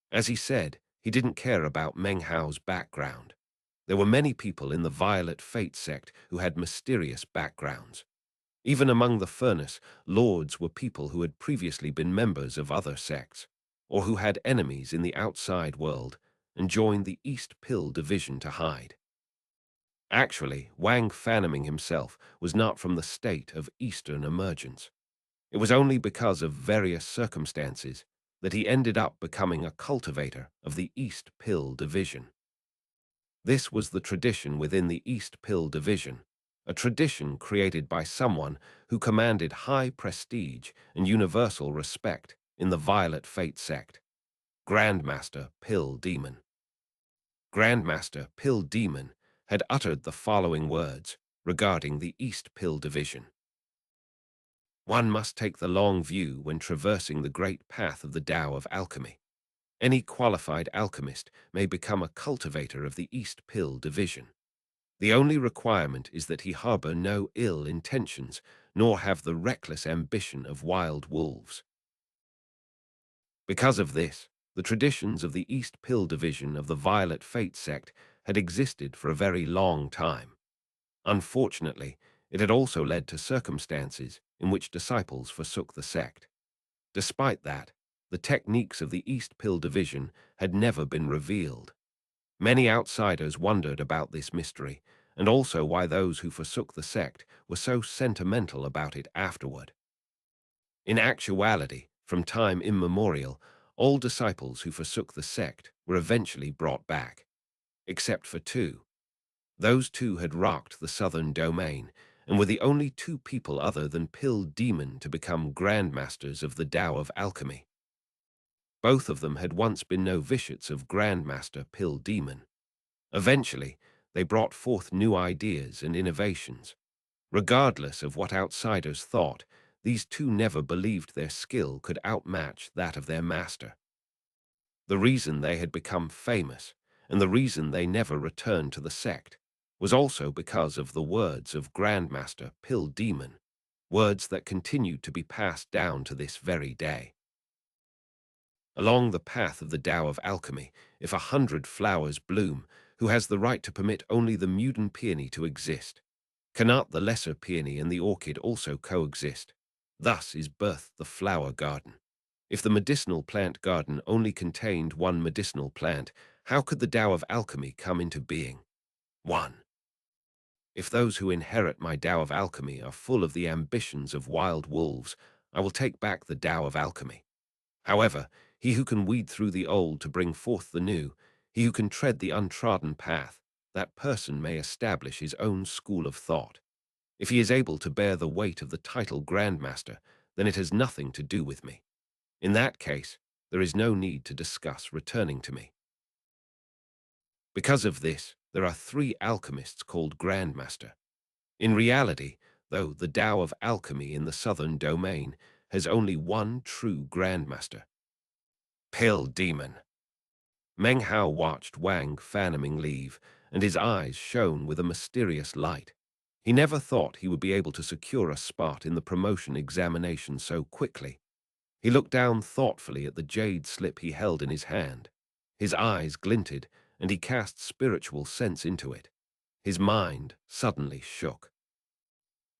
As he said, he didn't care about Meng Hao's background. There were many people in the Violet Fate sect who had mysterious backgrounds. Even among the Furnace Lords were people who had previously been members of other sects, or who had enemies in the outside world and joined the East Pill division to hide. Actually, Wang Fanaming himself was not from the state of Eastern emergence. It was only because of various circumstances that he ended up becoming a cultivator of the East Pill division. This was the tradition within the East Pill division, a tradition created by someone who commanded high prestige and universal respect in the Violet Fate sect, Grandmaster Pill Demon. Grandmaster Pill Demon had uttered the following words regarding the East Pill division. "One must take the long view when traversing the great path of the Tao of alchemy. Any qualified alchemist may become a cultivator of the East Pill division. The only requirement is that he harbor no ill intentions, nor have the reckless ambition of wild wolves." Because of this, the traditions of the East Pill division of the Violet Fate sect had existed for a very long time. Unfortunately, it had also led to circumstances in which disciples forsook the sect. Despite that, the techniques of the East Pill Division had never been revealed. Many outsiders wondered about this mystery, and also why those who forsook the sect were so sentimental about it afterward. In actuality, from time immemorial, all disciples who forsook the sect were eventually brought back, except for two. Those two had rocked the southern domain, and were the only two people other than Pill Demon to become grandmasters of the Tao of Alchemy. Both of them had once been novitiates of Grandmaster Pill Demon. Eventually, they brought forth new ideas and innovations. Regardless of what outsiders thought, these two never believed their skill could outmatch that of their master. The reason they had become famous, and the reason they never returned to the sect, was also because of the words of Grandmaster Pill Demon, words that continued to be passed down to this very day. Along the path of the Tao of Alchemy, if 100 flowers bloom, who has the right to permit only the Muden peony to exist? Cannot the lesser peony and the orchid also coexist? Thus is birthed the flower garden. If the medicinal plant garden only contained one medicinal plant, how could the Tao of Alchemy come into being? 1. If those who inherit my Tao of Alchemy are full of the ambitions of wild wolves, I will take back the Tao of Alchemy. However, he who can weed through the old to bring forth the new, he who can tread the untrodden path, that person may establish his own school of thought. If he is able to bear the weight of the title Grandmaster, then it has nothing to do with me. In that case, there is no need to discuss returning to me. Because of this, there are 3 alchemists called Grandmaster. In reality, though, the Tao of Alchemy in the southern domain has only one true Grandmaster. Pill Demon. Meng Hao watched Wang Fanaming leave, and his eyes shone with a mysterious light. He never thought he would be able to secure a spot in the promotion examination so quickly. He looked down thoughtfully at the jade slip he held in his hand. His eyes glinted, and he cast spiritual sense into it. His mind suddenly shook.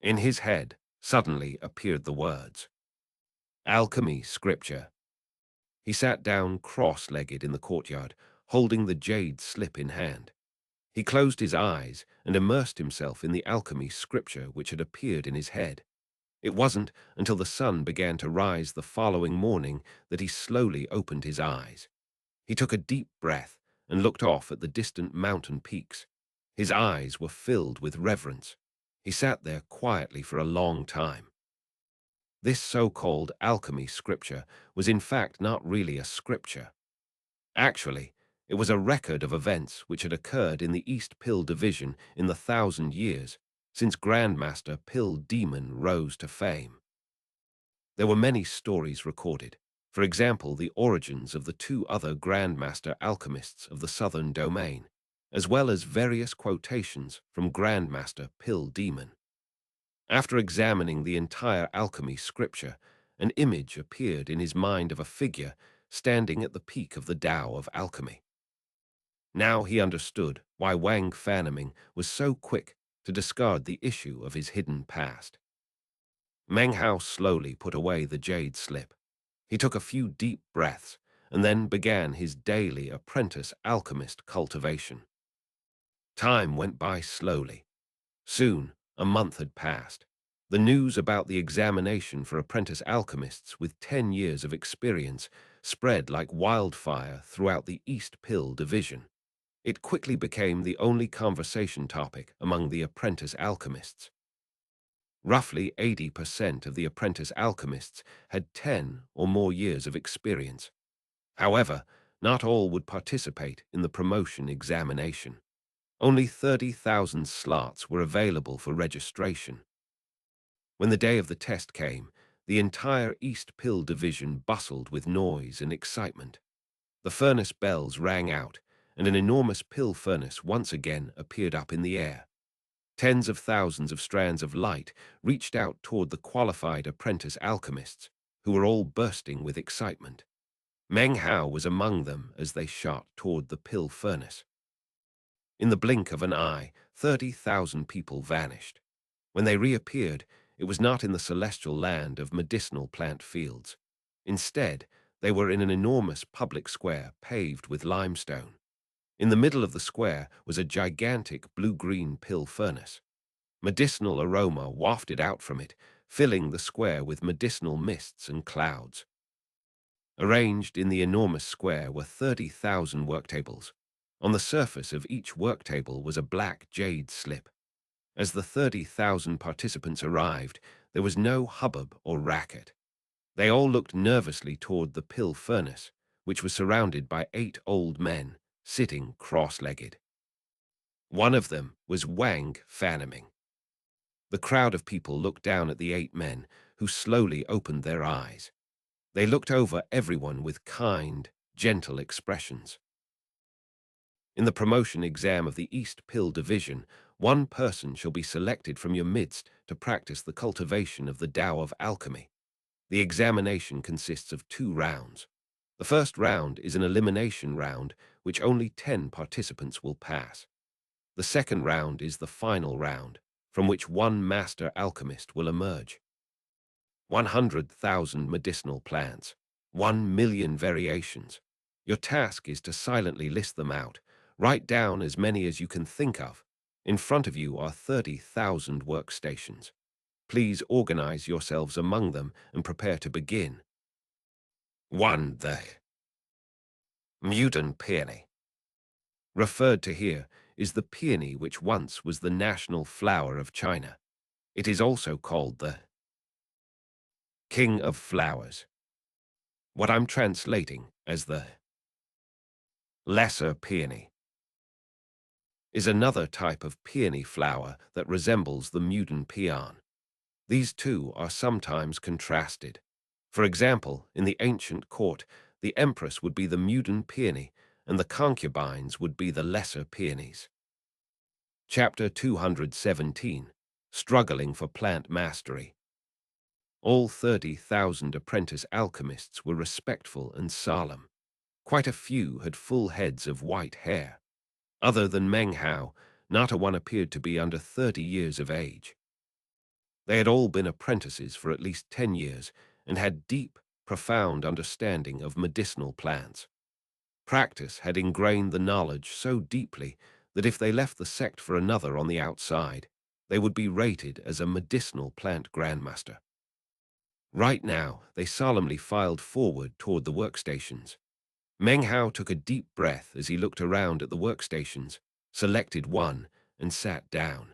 In his head suddenly appeared the words, Alchemy Scripture. He sat down cross-legged in the courtyard, holding the jade slip in hand. He closed his eyes and immersed himself in the alchemy scripture which had appeared in his head. It wasn't until the sun began to rise the following morning that he slowly opened his eyes. He took a deep breath and looked off at the distant mountain peaks. His eyes were filled with reverence. He sat there quietly for a long time. This so-called alchemy scripture was in fact not really a scripture. Actually, it was a record of events which had occurred in the East Pill Division in the 1,000 years since Grandmaster Pill Demon rose to fame. There were many stories recorded, for example the origins of the 2 other Grandmaster alchemists of the southern domain, as well as various quotations from Grandmaster Pill Demon. After examining the entire alchemy scripture, an image appeared in his mind of a figure standing at the peak of the Tao of Alchemy. Now he understood why Wang Fanaming was so quick to discard the issue of his hidden past. Meng Hao slowly put away the jade slip. He took a few deep breaths and then began his daily apprentice alchemist cultivation. Time went by slowly. Soon, a month had passed. The news about the examination for apprentice alchemists with 10 years of experience spread like wildfire throughout the East Pill Division. It quickly became the only conversation topic among the apprentice alchemists. Roughly 80% of the apprentice alchemists had 10 or more years of experience. However, not all would participate in the promotion examination. Only 30,000 slots were available for registration. When the day of the test came, the entire East Pill Division bustled with noise and excitement. The furnace bells rang out, and an enormous pill furnace once again appeared up in the air. Tens of thousands of strands of light reached out toward the qualified apprentice alchemists, who were all bursting with excitement. Meng Hao was among them as they shot toward the pill furnace. In the blink of an eye, 30,000 people vanished. When they reappeared, it was not in the celestial land of medicinal plant fields. Instead, They were in an enormous public square paved with limestone. In the middle of the square was a gigantic blue-green pill furnace. Medicinal aroma wafted out from it, filling the square with medicinal mists and clouds. Arranged in the enormous square were 30,000 worktables. On the surface of each worktable was a black jade slip. As the 30,000 participants arrived, there was no hubbub or racket. They all looked nervously toward the pill furnace, which was surrounded by 8 old men, sitting cross-legged. One of them was Wang Fanaming. The crowd of people looked down at the 8 men, who slowly opened their eyes. They looked over everyone with kind, gentle expressions. In the promotion exam of the East Pill Division, one person shall be selected from your midst to practice the cultivation of the Tao of Alchemy. The examination consists of 2 rounds. The first round is an elimination round, which only 10 participants will pass. The second round is the final round, from which one master alchemist will emerge. 100,000 medicinal plants, 1,000,000 variations. Your task is to silently list them out. Write down as many as you can think of. In front of you are 30,000 workstations. Please organize yourselves among them and prepare to begin. 1. The mutant peony. Referred to here is the peony which once was the national flower of China. It is also called the King of Flowers. What I'm translating as the lesser peony is another type of peony flower that resembles the mutant peon. These two are sometimes contrasted. For example, in the ancient court, the empress would be the mutant peony and the concubines would be the lesser peonies. Chapter 217, Struggling for Plant Mastery. All 30,000 apprentice alchemists were respectful and solemn. Quite a few had full heads of white hair. Other than Meng Hao, not a one appeared to be under 30 years of age. They had all been apprentices for at least 10 years and had deep, profound understanding of medicinal plants. Practice had ingrained the knowledge so deeply that if they left the sect for another on the outside, they would be rated as a medicinal plant grandmaster. Right now, they solemnly filed forward toward the workstations. Meng Hao took a deep breath as he looked around at the workstations, selected one, and sat down.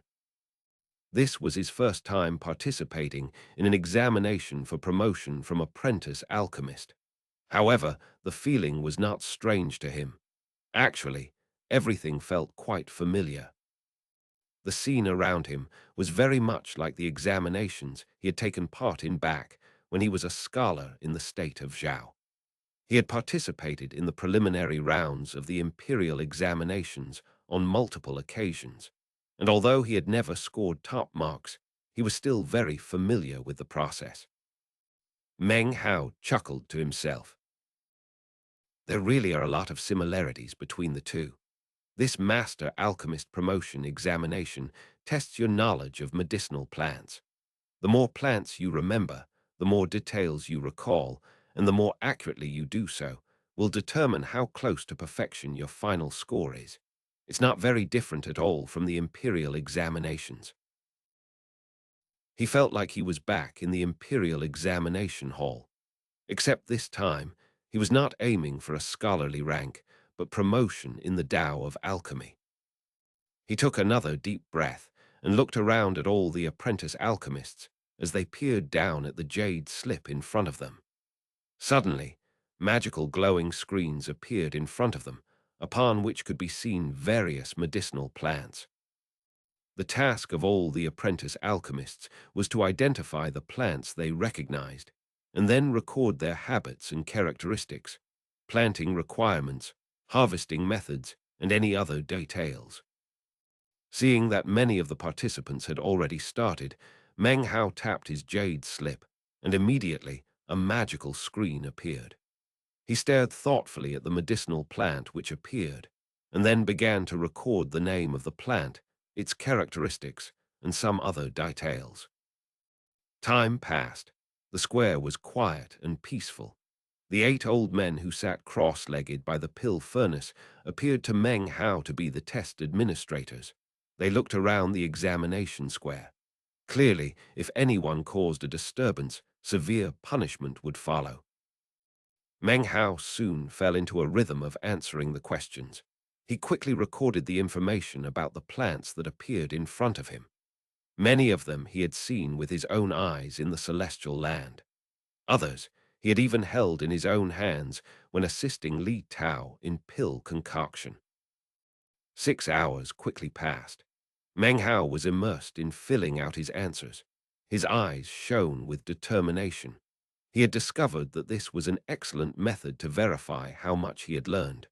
This was his first time participating in an examination for promotion from apprentice alchemist. However, the feeling was not strange to him. Actually, everything felt quite familiar. The scene around him was very much like the examinations he had taken part in back when he was a scholar in the state of Zhao. He had participated in the preliminary rounds of the imperial examinations on multiple occasions, and although he had never scored top marks, he was still very familiar with the process. Meng Hao chuckled to himself. There really are a lot of similarities between the two. This Master Alchemist Promotion examination tests your knowledge of medicinal plants. The more plants you remember, the more details you recall, and the more accurately you do so, will determine how close to perfection your final score is. It's not very different at all from the imperial examinations. He felt like he was back in the imperial examination hall. Except this time, he was not aiming for a scholarly rank, but promotion in the Tao of alchemy. He took another deep breath and looked around at all the apprentice alchemists as they peered down at the jade slip in front of them. Suddenly, magical glowing screens appeared in front of them, upon which could be seen various medicinal plants. The task of all the apprentice alchemists was to identify the plants they recognized, and then record their habits and characteristics, planting requirements, harvesting methods, and any other details. Seeing that many of the participants had already started, Meng Hao tapped his jade slip, and immediately a magical screen appeared. He stared thoughtfully at the medicinal plant which appeared, and then began to record the name of the plant, its characteristics, and some other details. Time passed. The square was quiet and peaceful. The 8 old men who sat cross-legged by the pill furnace appeared to Meng Hao to be the test administrators. They looked around the examination square. Clearly, if anyone caused a disturbance, severe punishment would follow. Meng Hao soon fell into a rhythm of answering the questions. He quickly recorded the information about the plants that appeared in front of him. Many of them he had seen with his own eyes in the celestial land. Others he had even held in his own hands when assisting Li Tao in pill concoction. 6 hours quickly passed. Meng Hao was immersed in filling out his answers. His eyes shone with determination. He had discovered that this was an excellent method to verify how much he had learned.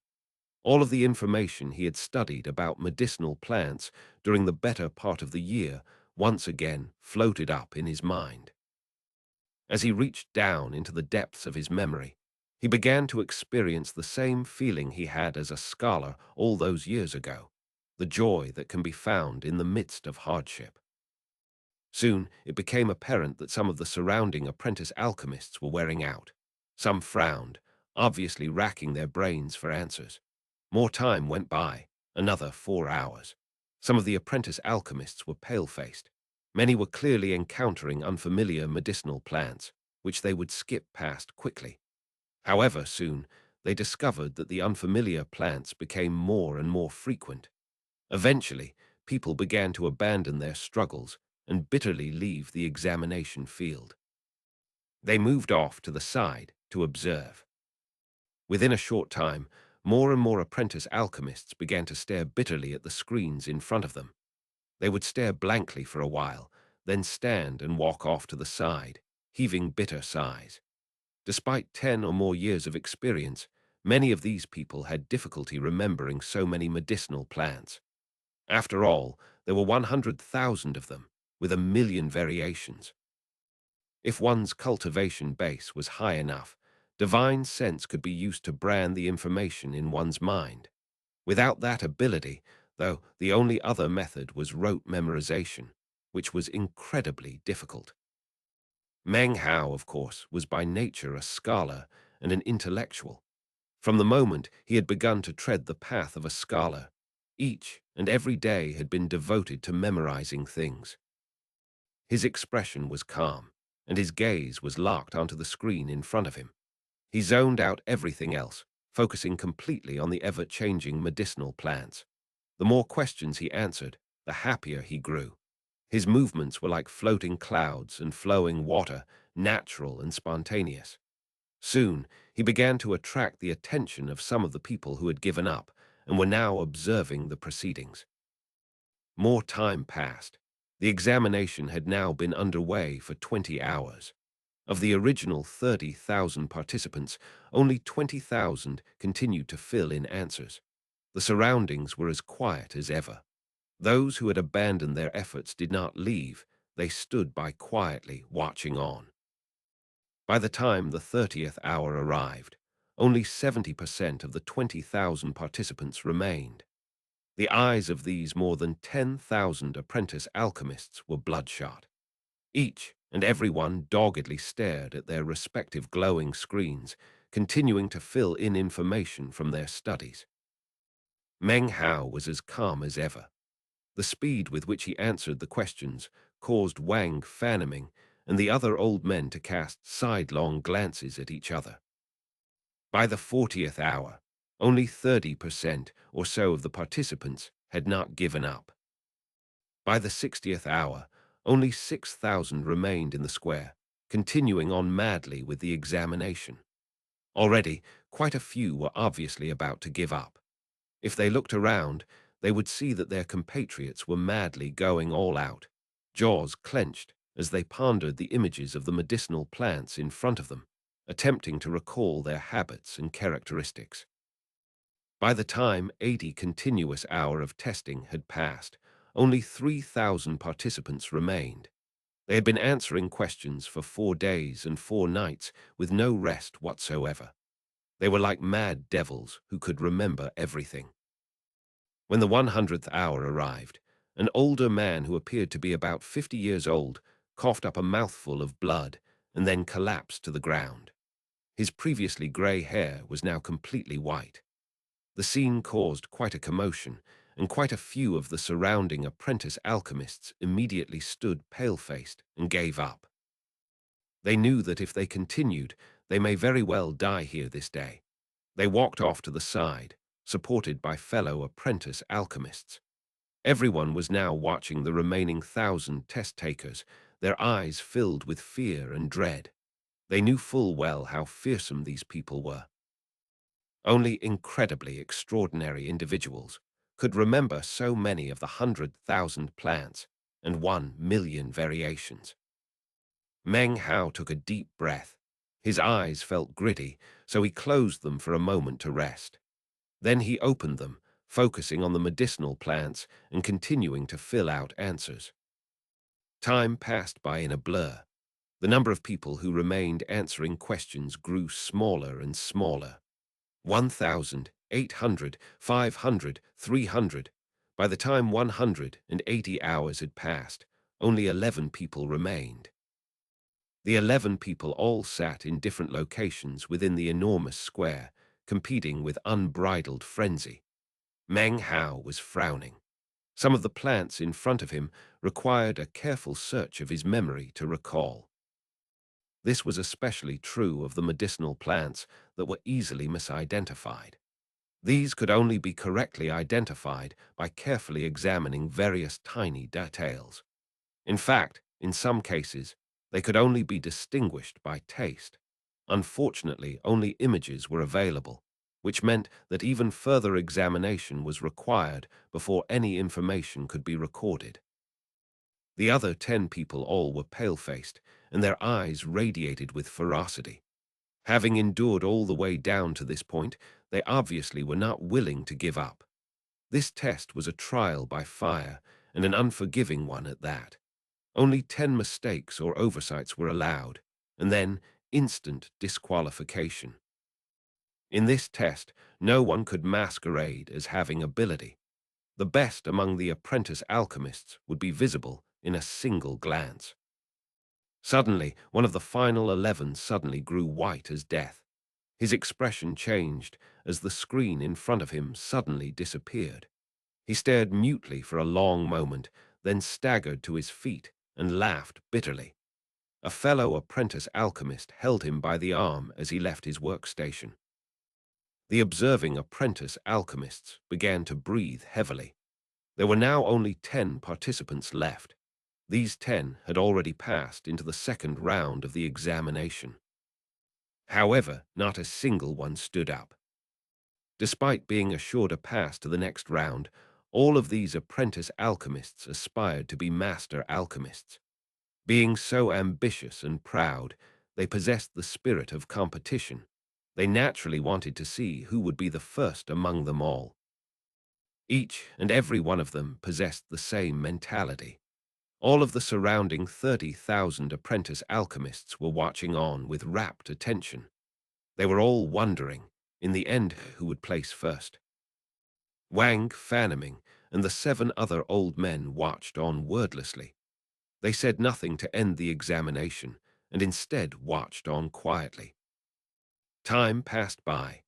All of the information he had studied about medicinal plants during the better part of the year once again floated up in his mind. As he reached down into the depths of his memory, he began to experience the same feeling he had as a scholar all those years ago, the joy that can be found in the midst of hardship. Soon it became apparent that some of the surrounding apprentice alchemists were wearing out. Some frowned, obviously racking their brains for answers. More time went by, another 4 hours. Some of the apprentice alchemists were pale-faced. Many were clearly encountering unfamiliar medicinal plants, which they would skip past quickly. However, soon they discovered that the unfamiliar plants became more and more frequent. Eventually, people began to abandon their struggles and bitterly leave the examination field. They moved off to the side to observe. Within a short time, more and more apprentice alchemists began to stare bitterly at the screens in front of them. They would stare blankly for a while, then stand and walk off to the side, heaving bitter sighs. Despite 10 or more years of experience, many of these people had difficulty remembering so many medicinal plants. After all, there were 100,000 of them, with 1,000,000 variations. If one's cultivation base was high enough, divine sense could be used to brand the information in one's mind. Without that ability, though, the only other method was rote memorization, which was incredibly difficult. Meng Hao, of course, was by nature a scholar and an intellectual. From the moment he had begun to tread the path of a scholar, each and every day had been devoted to memorizing things. His expression was calm, and his gaze was locked onto the screen in front of him. He zoned out everything else, focusing completely on the ever-changing medicinal plants. The more questions he answered, the happier he grew. His movements were like floating clouds and flowing water, natural and spontaneous. Soon, he began to attract the attention of some of the people who had given up and were now observing the proceedings. More time passed. The examination had now been underway for 20 hours. Of the original 30,000 participants, only 20,000 continued to fill in answers. The surroundings were as quiet as ever. Those who had abandoned their efforts did not leave. They stood by quietly, watching on. By the time the 30th hour arrived, only 70% of the 20,000 participants remained. The eyes of these more than 10,000 apprentice alchemists were bloodshot. Each and every one doggedly stared at their respective glowing screens, continuing to fill in information from their studies. Meng Hao was as calm as ever. The speed with which he answered the questions caused Wang Faniming and the other old men to cast sidelong glances at each other. By the 40th hour, only 30% or so of the participants had not given up. By the 60th hour, only 6,000 remained in the square, continuing on madly with the examination. Already, quite a few were obviously about to give up. If they looked around, they would see that their compatriots were madly going all out, jaws clenched as they pondered the images of the medicinal plants in front of them, attempting to recall their habits and characteristics. By the time 80 continuous hours of testing had passed, only 3,000 participants remained. They had been answering questions for 4 days and 4 nights with no rest whatsoever. They were like mad devils who could remember everything. When the 100th hour arrived, an older man who appeared to be about 50 years old coughed up a mouthful of blood and then collapsed to the ground. His previously grey hair was now completely white. The scene caused quite a commotion, and quite a few of the surrounding apprentice alchemists immediately stood pale-faced and gave up. They knew that if they continued, they may very well die here this day. They walked off to the side, supported by fellow apprentice alchemists. Everyone was now watching the remaining 1,000 test-takers, their eyes filled with fear and dread. They knew full well how fearsome these people were. Only incredibly extraordinary individuals could remember so many of the 100,000 plants and 1,000,000 variations. Meng Hao took a deep breath. His eyes felt gritty, so he closed them for a moment to rest. Then he opened them, focusing on the medicinal plants and continuing to fill out answers. Time passed by in a blur. The number of people who remained answering questions grew smaller and smaller. 1,000, 800, 500, 300. By the time 180 hours had passed, only 11 people remained. The 11 people all sat in different locations within the enormous square, competing with unbridled frenzy. Meng Hao was frowning. Some of the plants in front of him required a careful search of his memory to recall. This was especially true of the medicinal plants that were easily misidentified. These could only be correctly identified by carefully examining various tiny details. In fact, in some cases, they could only be distinguished by taste. Unfortunately, only images were available, which meant that even further examination was required before any information could be recorded. The other 10 people all were pale-faced, and their eyes radiated with ferocity. Having endured all the way down to this point, they obviously were not willing to give up. This test was a trial by fire, and an unforgiving one at that. Only 10 mistakes or oversights were allowed, and then instant disqualification. In this test, no one could masquerade as having ability. The best among the apprentice alchemists would be visible in a single glance. Suddenly, one of the final 11 suddenly grew white as death. His expression changed as the screen in front of him suddenly disappeared. He stared mutely for a long moment, then staggered to his feet and laughed bitterly. A fellow apprentice alchemist held him by the arm as he left his workstation. The observing apprentice alchemists began to breathe heavily. There were now only 10 participants left. These 10 had already passed into the second round of the examination. However, not a single one stood up. Despite being assured a pass to the next round, all of these apprentice alchemists aspired to be master alchemists. Being so ambitious and proud, they possessed the spirit of competition. They naturally wanted to see who would be the first among them all. Each and every one of them possessed the same mentality. All of the surrounding 30,000 apprentice alchemists were watching on with rapt attention. They were all wondering, in the end, who would place first. Wang, Fanaming, and the 7 other old men watched on wordlessly. They said nothing to end the examination, and instead watched on quietly. Time passed by.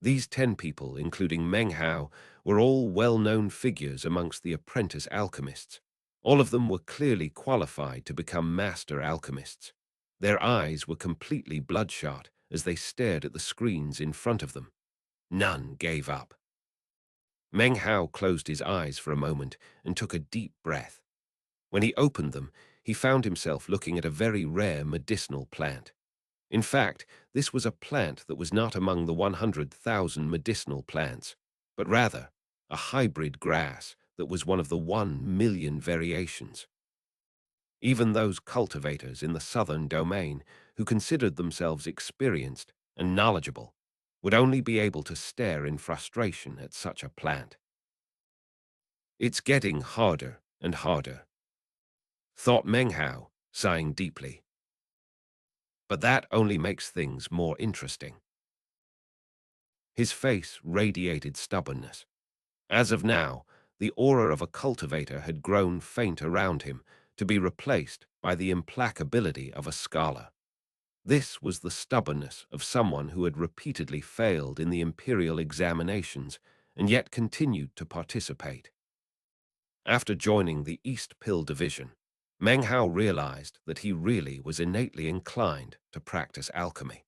These 10 people, including Meng Hao, were all well-known figures amongst the apprentice alchemists. All of them were clearly qualified to become master alchemists. Their eyes were completely bloodshot as they stared at the screens in front of them. None gave up. Meng Hao closed his eyes for a moment and took a deep breath. When he opened them, he found himself looking at a very rare medicinal plant. In fact, this was a plant that was not among the 100,000 medicinal plants, but rather a hybrid grass that was one of the 1,000,000 variations. Even those cultivators in the southern domain, who considered themselves experienced and knowledgeable, would only be able to stare in frustration at such a plant. It's getting harder and harder, thought Meng Hao, sighing deeply. But that only makes things more interesting. His face radiated stubbornness. As of now, the aura of a cultivator had grown faint around him, to be replaced by the implacability of a scholar. This was the stubbornness of someone who had repeatedly failed in the imperial examinations and yet continued to participate. After joining the East Pill Division, Meng Hao realized that he really was innately inclined to practice alchemy.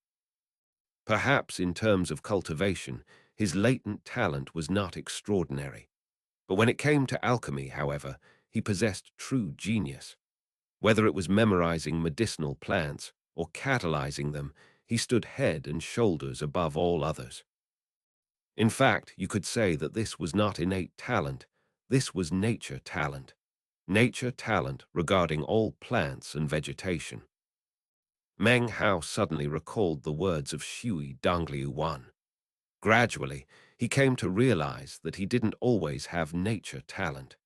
Perhaps in terms of cultivation, his latent talent was not extraordinary. But when it came to alchemy, however, he possessed true genius. Whether it was memorizing medicinal plants or catalyzing them, he stood head and shoulders above all others. In fact, you could say that this was not innate talent, this was nature talent. Nature talent regarding all plants and vegetation. Meng Hao suddenly recalled the words of Shui Dongliu 1. Gradually, he came to realize that he didn't always have nature talent.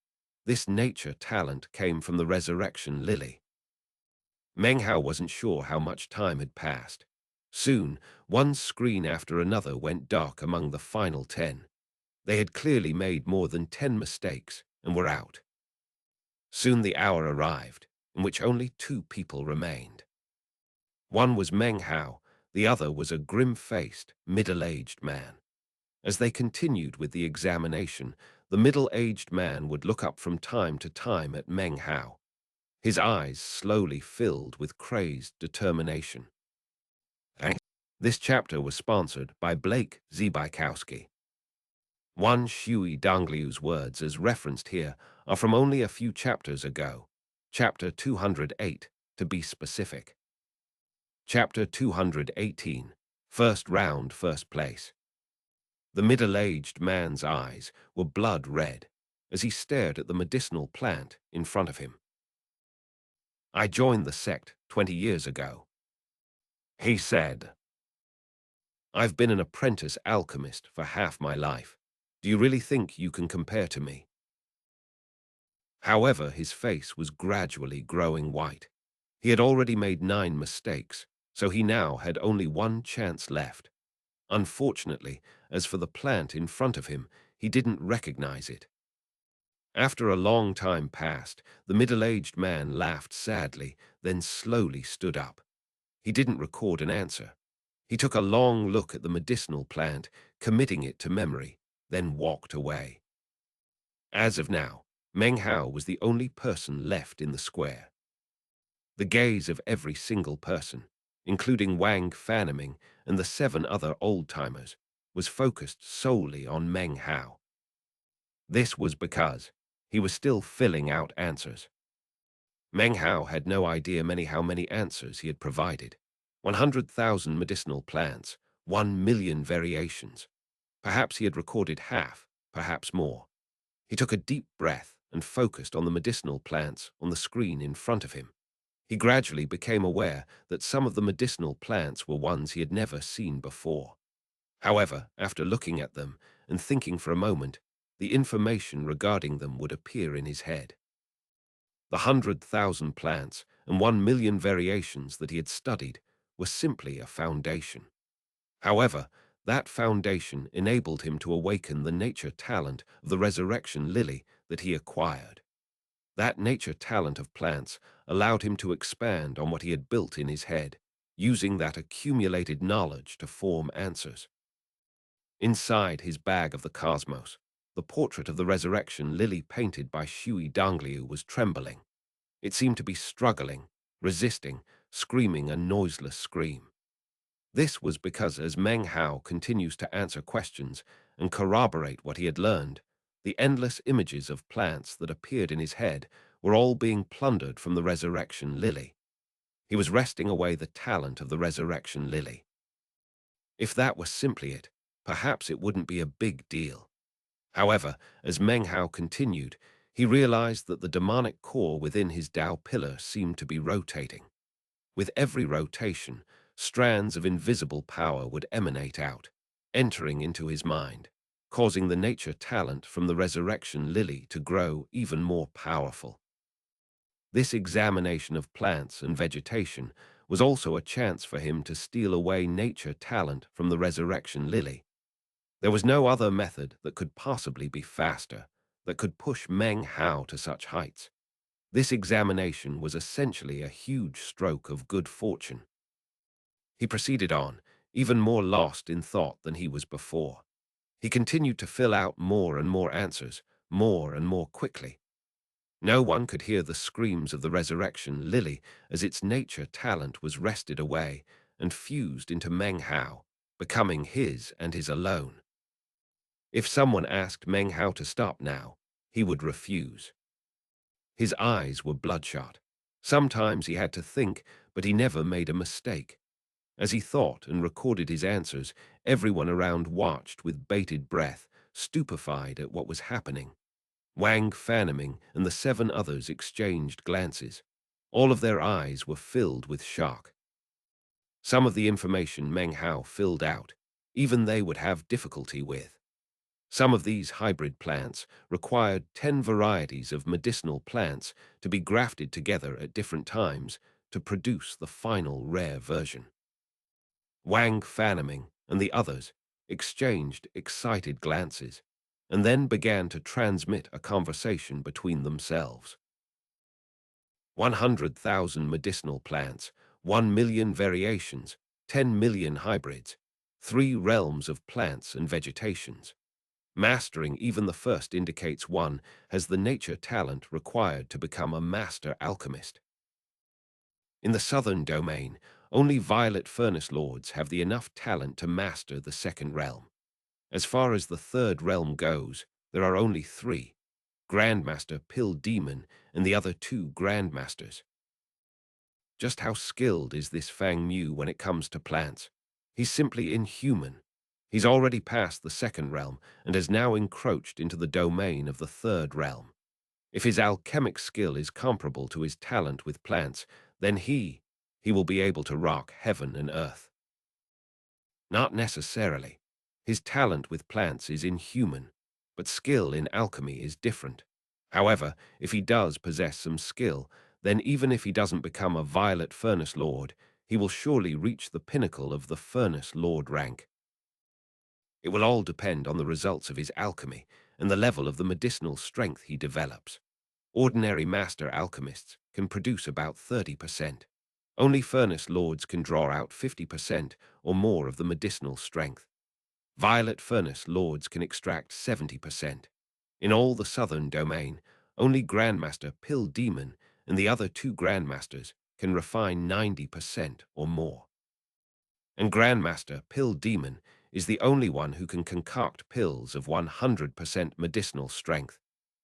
This nature talent came from the resurrection lily. Meng Hao wasn't sure how much time had passed. Soon, one screen after another went dark among the final 10. They had clearly made more than 10 mistakes and were out. Soon the hour arrived, in which only 2 people remained. One was Meng Hao, the other was a grim-faced, middle-aged man. As they continued with the examination, the middle-aged man would look up from time to time at Meng Hao. His eyes slowly filled with crazed determination. This chapter was sponsored by Blake Zbykowski. One Shui Dongliu's words as referenced here are from only a few chapters ago, chapter 208, to be specific. Chapter 218, First Round, First Place. The middle-aged man's eyes were blood red as he stared at the medicinal plant in front of him. "I joined the sect 20 years ago," he said. "I've been an apprentice alchemist for half my life. Do you really think you can compare to me?" However, his face was gradually growing white. He had already made 9 mistakes, so he now had only one chance left. Unfortunately, as for the plant in front of him, he didn't recognize it. After a long time passed, the middle-aged man laughed sadly, then slowly stood up. He didn't record an answer. He took a long look at the medicinal plant, committing it to memory, then walked away. As of now, Meng Hao was the only person left in the square. The gaze of every single person, including Wang Fanming and the 7 other old-timers, was focused solely on Meng Hao. This was because he was still filling out answers. Meng Hao had no idea how many answers he had provided. 100,000 medicinal plants, 1 million variations. Perhaps he had recorded half, perhaps more. He took a deep breath and focused on the medicinal plants on the screen in front of him. He gradually became aware that some of the medicinal plants were ones he had never seen before. However, after looking at them and thinking for a moment, the information regarding them would appear in his head. The 100,000 plants and 1 million variations that he had studied were simply a foundation. However, that foundation enabled him to awaken the nature talent of the resurrection lily that he acquired. That nature talent of plants allowed him to expand on what he had built in his head, using that accumulated knowledge to form answers. Inside his bag of the cosmos, the portrait of the resurrection lily painted by Shui Dongliu was trembling. It seemed to be struggling, resisting, screaming a noiseless scream. This was because as Meng Hao continues to answer questions and corroborate what he had learned, the endless images of plants that appeared in his head were all being plundered from the resurrection lily. He was wresting away the talent of the resurrection lily. If that was simply it, perhaps it wouldn't be a big deal. However, as Meng Hao continued, he realized that the demonic core within his Tao pillar seemed to be rotating. With every rotation, strands of invisible power would emanate out, entering into his mind, causing the nature talent from the resurrection lily to grow even more powerful. This examination of plants and vegetation was also a chance for him to steal away nature talent from the resurrection lily. There was no other method that could possibly be faster, that could push Meng Hao to such heights. This examination was essentially a huge stroke of good fortune. He proceeded on, even more lost in thought than he was before. He continued to fill out more and more answers, more and more quickly. No one could hear the screams of the resurrection lily as its nature talent was wrested away and fused into Meng Hao, becoming his and his alone. If someone asked Meng Hao to stop now, he would refuse. His eyes were bloodshot. Sometimes he had to think, but he never made a mistake. As he thought and recorded his answers, everyone around watched with bated breath, stupefied at what was happening. Wang Fanaming and the 7 others exchanged glances. All of their eyes were filled with shock. Some of the information Meng Hao filled out, even they would have difficulty with. Some of these hybrid plants required 10 varieties of medicinal plants to be grafted together at different times to produce the final rare version. Wang Fanaming and the others exchanged excited glances and then began to transmit a conversation between themselves. 100,000 medicinal plants, 1 million variations, 10 million hybrids, 3 realms of plants and vegetations. Mastering even the first indicates one has the nature talent required to become a master alchemist. In the southern domain, only violet furnace lords have the enough talent to master the second realm. As far as the third realm goes, there are only 3, Grandmaster Pill Demon and the other 2 Grandmasters. Just how skilled is this Fang Mu when it comes to plants? He's simply inhuman. He's already passed the second realm and has now encroached into the domain of the third realm. If his alchemic skill is comparable to his talent with plants, then he will be able to rock heaven and earth. Not necessarily. His talent with plants is inhuman, but skill in alchemy is different. However, if he does possess some skill, then even if he doesn't become a Violet Furnace Lord, he will surely reach the pinnacle of the Furnace Lord rank. It will all depend on the results of his alchemy and the level of the medicinal strength he develops. Ordinary master alchemists can produce about 30%. Only Furnace Lords can draw out 50% or more of the medicinal strength. Violet Furnace Lords can extract 70%. In all the southern domain, only Grandmaster Pill Demon and the other 2 Grandmasters can refine 90% or more. And Grandmaster Pill Demon is the only one who can concoct pills of 100% medicinal strength,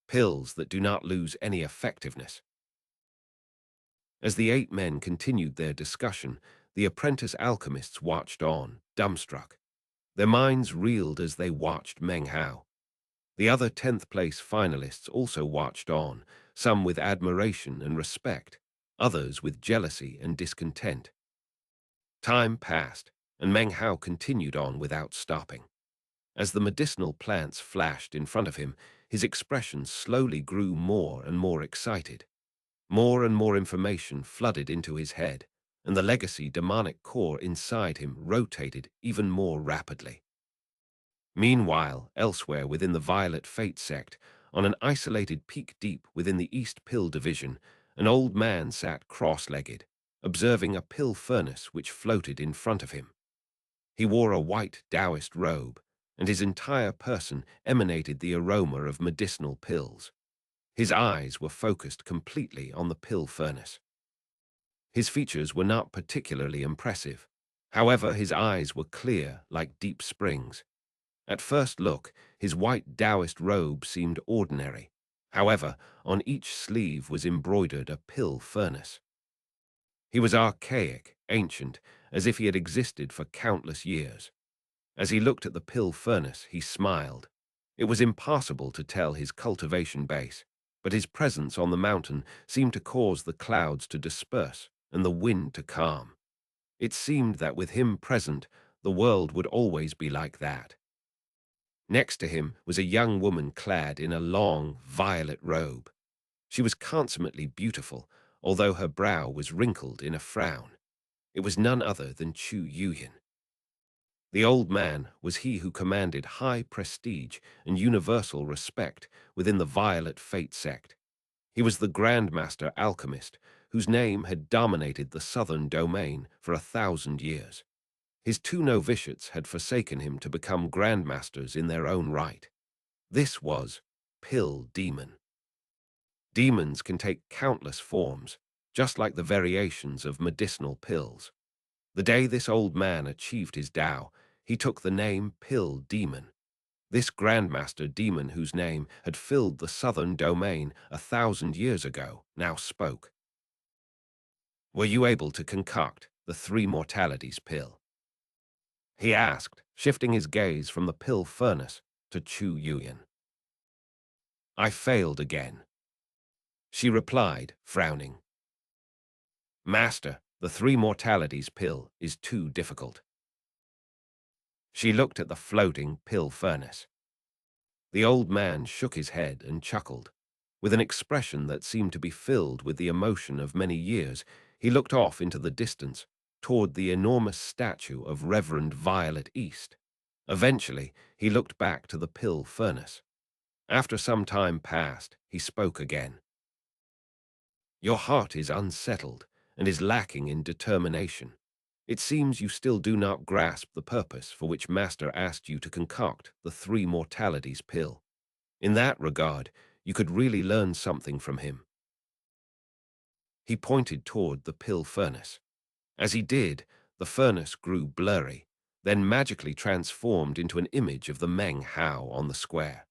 pills that do not lose any effectiveness. As the 8 men continued their discussion, the apprentice alchemists watched on, dumbstruck. Their minds reeled as they watched Meng Hao. The other 10th place finalists also watched on, some with admiration and respect, others with jealousy and discontent. Time passed, and Meng Hao continued on without stopping. As the medicinal plants flashed in front of him, his expression slowly grew more and more excited. More and more information flooded into his head, and the legacy demonic core inside him rotated even more rapidly. Meanwhile, elsewhere within the Violet Fate sect, on an isolated peak deep within the East Pill Division, an old man sat cross-legged, observing a pill furnace which floated in front of him. He wore a white Taoist robe, and his entire person emanated the aroma of medicinal pills. His eyes were focused completely on the pill furnace. His features were not particularly impressive. However, his eyes were clear like deep springs. At first look, his white Taoist robe seemed ordinary. However, on each sleeve was embroidered a pill furnace. He was archaic, ancient, as if he had existed for countless years. As he looked at the pill furnace, he smiled. It was impossible to tell his cultivation base, but his presence on the mountain seemed to cause the clouds to disperse and the wind to calm. It seemed that with him present, the world would always be like that. Next to him was a young woman clad in a long, violet robe. She was consummately beautiful, although her brow was wrinkled in a frown. It was none other than Chu Yuyan. The old man was he who commanded high prestige and universal respect within the Violet Fate sect. He was the Grandmaster Alchemist, whose name had dominated the southern domain for 1,000 years. His two novitiates had forsaken him to become Grandmasters in their own right. This was Pill Demon. Demons can take countless forms, just like the variations of medicinal pills. The day this old man achieved his Tao, he took the name Pill Demon. This Grandmaster Demon, whose name had filled the southern domain 1,000 years ago, now spoke. "Were you able to concoct the three mortalities pill?" he asked, shifting his gaze from the pill furnace to Chu Yuyan. "I failed again," she replied, frowning. "Master, the three mortalities pill is too difficult." She looked at the floating pill furnace. The old man shook his head and chuckled. With an expression that seemed to be filled with the emotion of many years, he looked off into the distance, toward the enormous statue of Reverend Violet East. Eventually, he looked back to the pill furnace. After some time passed, he spoke again. "Your heart is unsettled and is lacking in determination. It seems you still do not grasp the purpose for which Master asked you to concoct the three mortalities pill. In that regard, you could really learn something from him." He pointed toward the pill furnace. As he did, the furnace grew blurry, then magically transformed into an image of the Meng Hao on the square.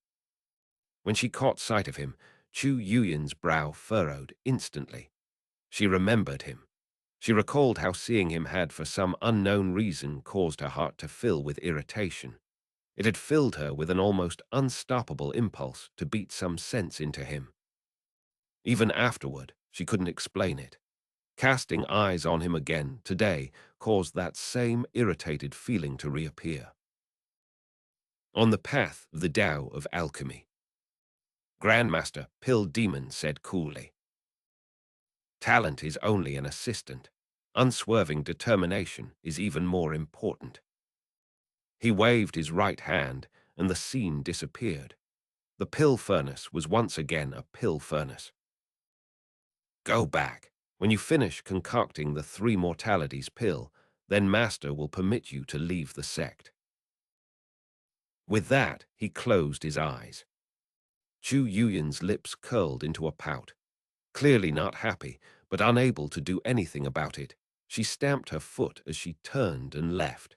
When she caught sight of him, Chu Yuyan's brow furrowed instantly. She remembered him. She recalled how seeing him had for some unknown reason caused her heart to fill with irritation. It had filled her with an almost unstoppable impulse to beat some sense into him. Even afterward, she couldn't explain it. Casting eyes on him again today caused that same irritated feeling to reappear. On the path of the Tao of alchemy, Grandmaster Pill Demon said coolly, "Talent is only an assistant. Unswerving determination is even more important." He waved his right hand, and the scene disappeared. The pill furnace was once again a pill furnace. "Go back. When you finish concocting the three mortalities pill, then Master will permit you to leave the sect." With that, he closed his eyes. Chu Yuyan's lips curled into a pout. Clearly not happy, but unable to do anything about it, she stamped her foot as she turned and left.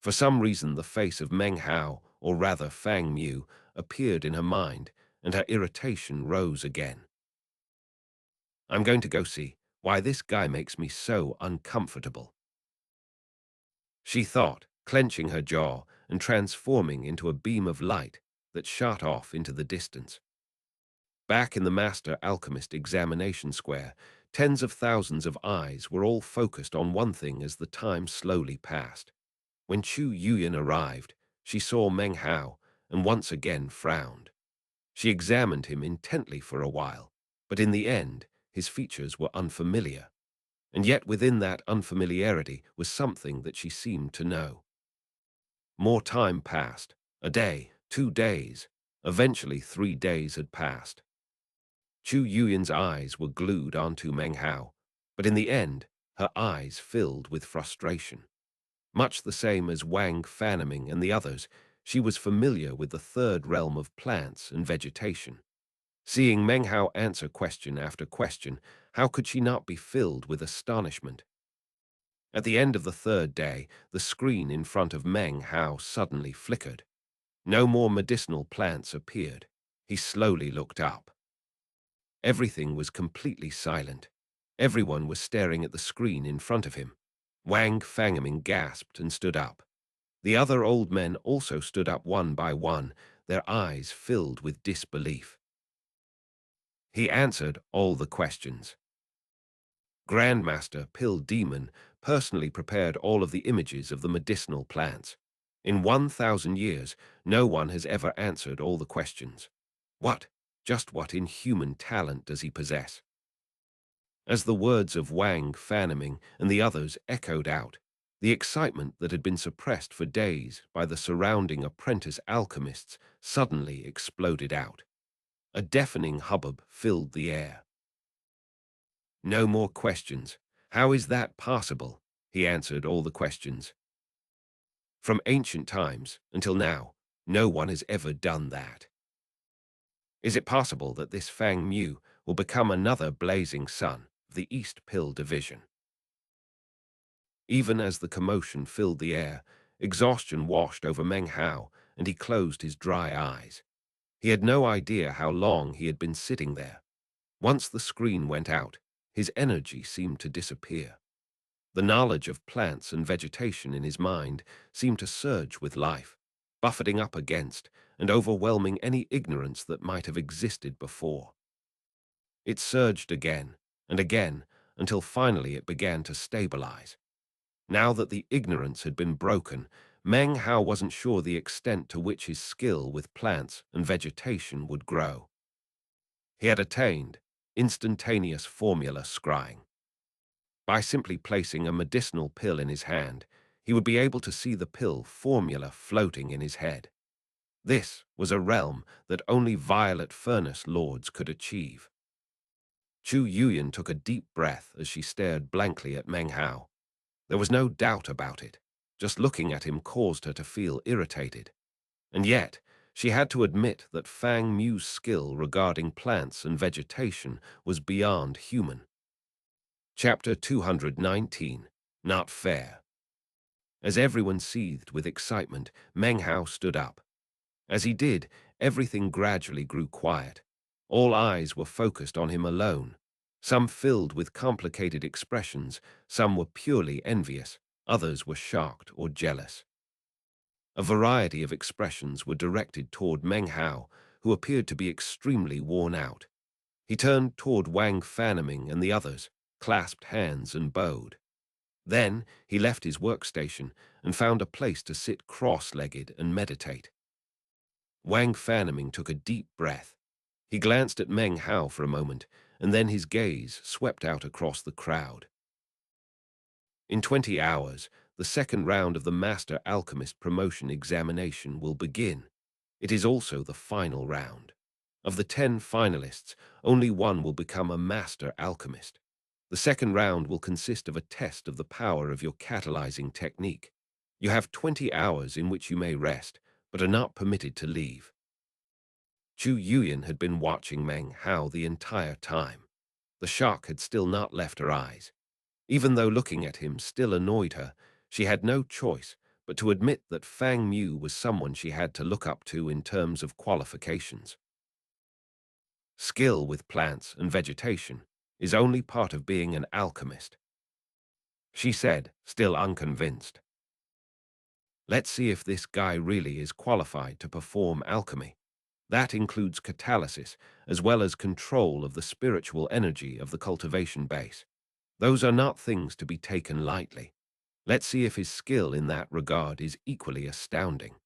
For some reason, the face of Meng Hao, or rather Fang Mu, appeared in her mind, and her irritation rose again. "I'm going to go see why this guy makes me so uncomfortable," she thought, clenching her jaw and transforming into a beam of light that shot off into the distance. Back in the Master Alchemist examination square, tens of thousands of eyes were all focused on one thing as the time slowly passed. When Chu Yuyan arrived, she saw Meng Hao and once again frowned. She examined him intently for a while, but in the end, his features were unfamiliar. And yet within that unfamiliarity was something that she seemed to know. More time passed. A day, 2 days. Eventually 3 days had passed. Chu Yuyan's eyes were glued onto Meng Hao, but in the end, her eyes filled with frustration. Much the same as Wang Fanaming and the others, she was familiar with the third realm of plants and vegetation. Seeing Meng Hao answer question after question, how could she not be filled with astonishment? At the end of the third day, the screen in front of Meng Hao suddenly flickered. No more medicinal plants appeared. He slowly looked up. Everything was completely silent. Everyone was staring at the screen in front of him. Wang Fangaming gasped and stood up. The other old men also stood up one by one, their eyes filled with disbelief. He answered all the questions. Grandmaster Pill Demon personally prepared all of the images of the medicinal plants. In 1,000 years, no one has ever answered all the questions. Just what inhuman talent does he possess? As the words of Wang Fanaming and the others echoed out, the excitement that had been suppressed for days by the surrounding apprentice alchemists suddenly exploded out. A deafening hubbub filled the air. No more questions. How is that possible? He answered all the questions. From ancient times until now, no one has ever done that. Is it possible that this Fang Mu will become another blazing sun of the East Pill Division? Even as the commotion filled the air, exhaustion washed over Meng Hao, and he closed his dry eyes. He had no idea how long he had been sitting there. Once the screen went out, his energy seemed to disappear. The knowledge of plants and vegetation in his mind seemed to surge with life, buffeting up against and overwhelming any ignorance that might have existed before. It surged again and again until finally it began to stabilize. Now that the ignorance had been broken, Meng Hao wasn't sure the extent to which his skill with plants and vegetation would grow. He had attained instantaneous formula scrying. By simply placing a medicinal pill in his hand, he would be able to see the pill formula floating in his head. This was a realm that only Violet Furnace Lords could achieve. Chu Yuyan took a deep breath as she stared blankly at Meng Hao. There was no doubt about it. Just looking at him caused her to feel irritated. And yet, she had to admit that Fang Mu's skill regarding plants and vegetation was beyond human. Chapter 219. Not Fair. As everyone seethed with excitement, Meng Hao stood up. As he did, everything gradually grew quiet. All eyes were focused on him alone. Some filled with complicated expressions, some were purely envious, others were shocked or jealous. A variety of expressions were directed toward Meng Hao, who appeared to be extremely worn out. He turned toward Wang Fanaming and the others, clasped hands and bowed. Then he left his workstation and found a place to sit cross-legged and meditate. Wang Fanaming took a deep breath. He glanced at Meng Hao for a moment, and then his gaze swept out across the crowd. In 20 hours, the second round of the Master Alchemist promotion examination will begin. It is also the final round. Of the 10 finalists, only one will become a Master Alchemist. The second round will consist of a test of the power of your catalyzing technique. You have 20 hours in which you may rest, but are not permitted to leave. Chu Yuyan had been watching Meng Hao the entire time. The shock had still not left her eyes. Even though looking at him still annoyed her, she had no choice but to admit that Fang Mu was someone she had to look up to in terms of qualifications. Skill with plants and vegetation is only part of being an alchemist, she said, still unconvinced. Let's see if this guy really is qualified to perform alchemy. That includes catalysis, as well as control of the spiritual energy of the cultivation base. Those are not things to be taken lightly. Let's see if his skill in that regard is equally astounding.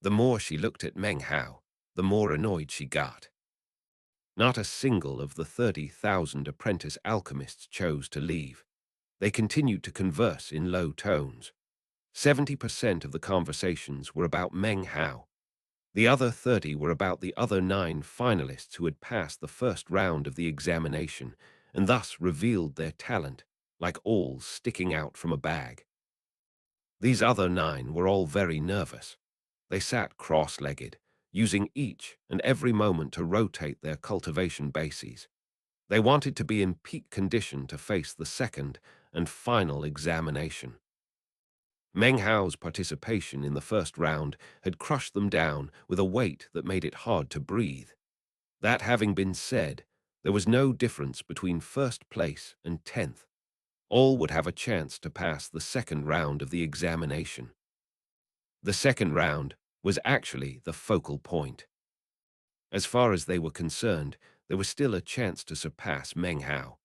The more she looked at Meng Hao, the more annoyed she got. Not a single of the 30,000 apprentice alchemists chose to leave. They continued to converse in low tones. 70% of the conversations were about Meng Hao. The other 30 were about the other 9 finalists who had passed the first round of the examination and thus revealed their talent, like owls sticking out from a bag. These other 9 were all very nervous. They sat cross-legged, using each and every moment to rotate their cultivation bases. They wanted to be in peak condition to face the second and final examination. Meng Hao's participation in the first round had crushed them down with a weight that made it hard to breathe. That having been said, there was no difference between first place and 10th. All would have a chance to pass the second round of the examination. The second round was actually the focal point. As far as they were concerned, there was still a chance to surpass Meng Hao.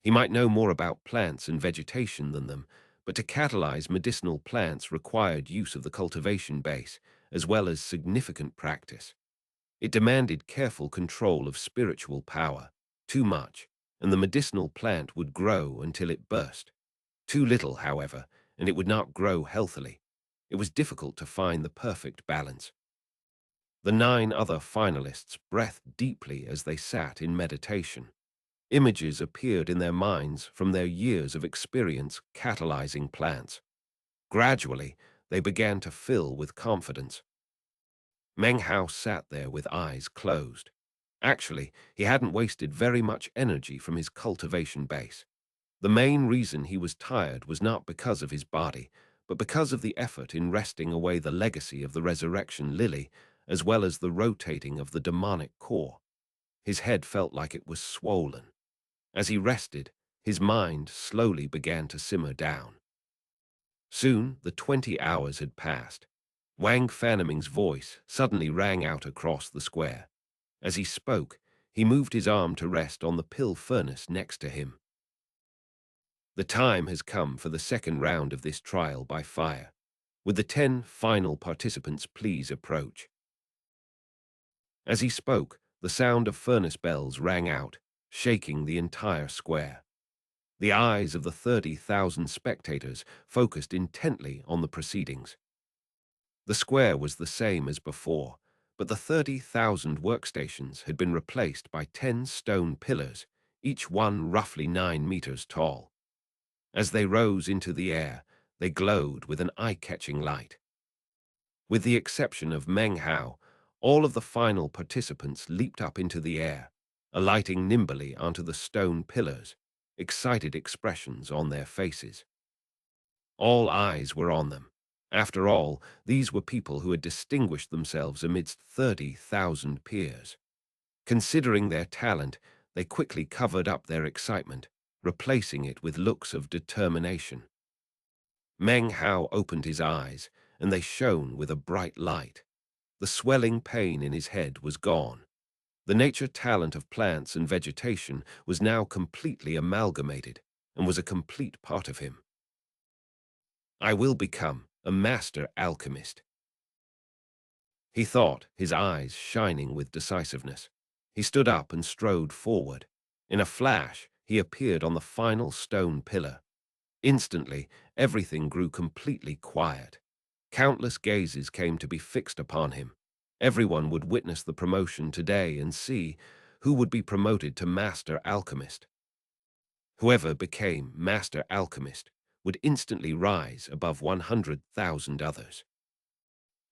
He might know more about plants and vegetation than them, but to catalyze medicinal plants required use of the cultivation base, as well as significant practice. It demanded careful control of spiritual power. Too much, and the medicinal plant would grow until it burst. Too little, however, and it would not grow healthily. It was difficult to find the perfect balance. The 9 other finalists breathed deeply as they sat in meditation. Images appeared in their minds from their years of experience catalyzing plants. Gradually, they began to fill with confidence. Meng Hao sat there with eyes closed. Actually, he hadn't wasted very much energy from his cultivation base. The main reason he was tired was not because of his body, but because of the effort in wresting away the legacy of the resurrection lily, as well as the rotating of the demonic core. His head felt like it was swollen. As he rested, his mind slowly began to simmer down. Soon, the 20 hours had passed. Wang Fanaming's voice suddenly rang out across the square. As he spoke, he moved his arm to rest on the pill furnace next to him. The time has come for the second round of this trial by fire. Would the 10 final participants please approach? As he spoke, the sound of furnace bells rang out, shaking the entire square. The eyes of the 30,000 spectators focused intently on the proceedings. The square was the same as before, but the 30,000 workstations had been replaced by 10 stone pillars, each one roughly 9 meters tall. As they rose into the air, they glowed with an eye-catching light. With the exception of Meng Hao, all of the final participants leaped up into the air, alighting nimbly onto the stone pillars, excited expressions on their faces. All eyes were on them. After all, these were people who had distinguished themselves amidst 30,000 peers. Considering their talent, they quickly covered up their excitement, replacing it with looks of determination. Meng Hao opened his eyes, and they shone with a bright light. The swelling pain in his head was gone. The nature talent of plants and vegetation was now completely amalgamated and was a complete part of him. I will become a master alchemist, he thought, his eyes shining with decisiveness. He stood up and strode forward. In a flash, he appeared on the final stone pillar. Instantly, everything grew completely quiet. Countless gazes came to be fixed upon him. Everyone would witness the promotion today and see who would be promoted to Master Alchemist. Whoever became Master Alchemist would instantly rise above 100,000 others.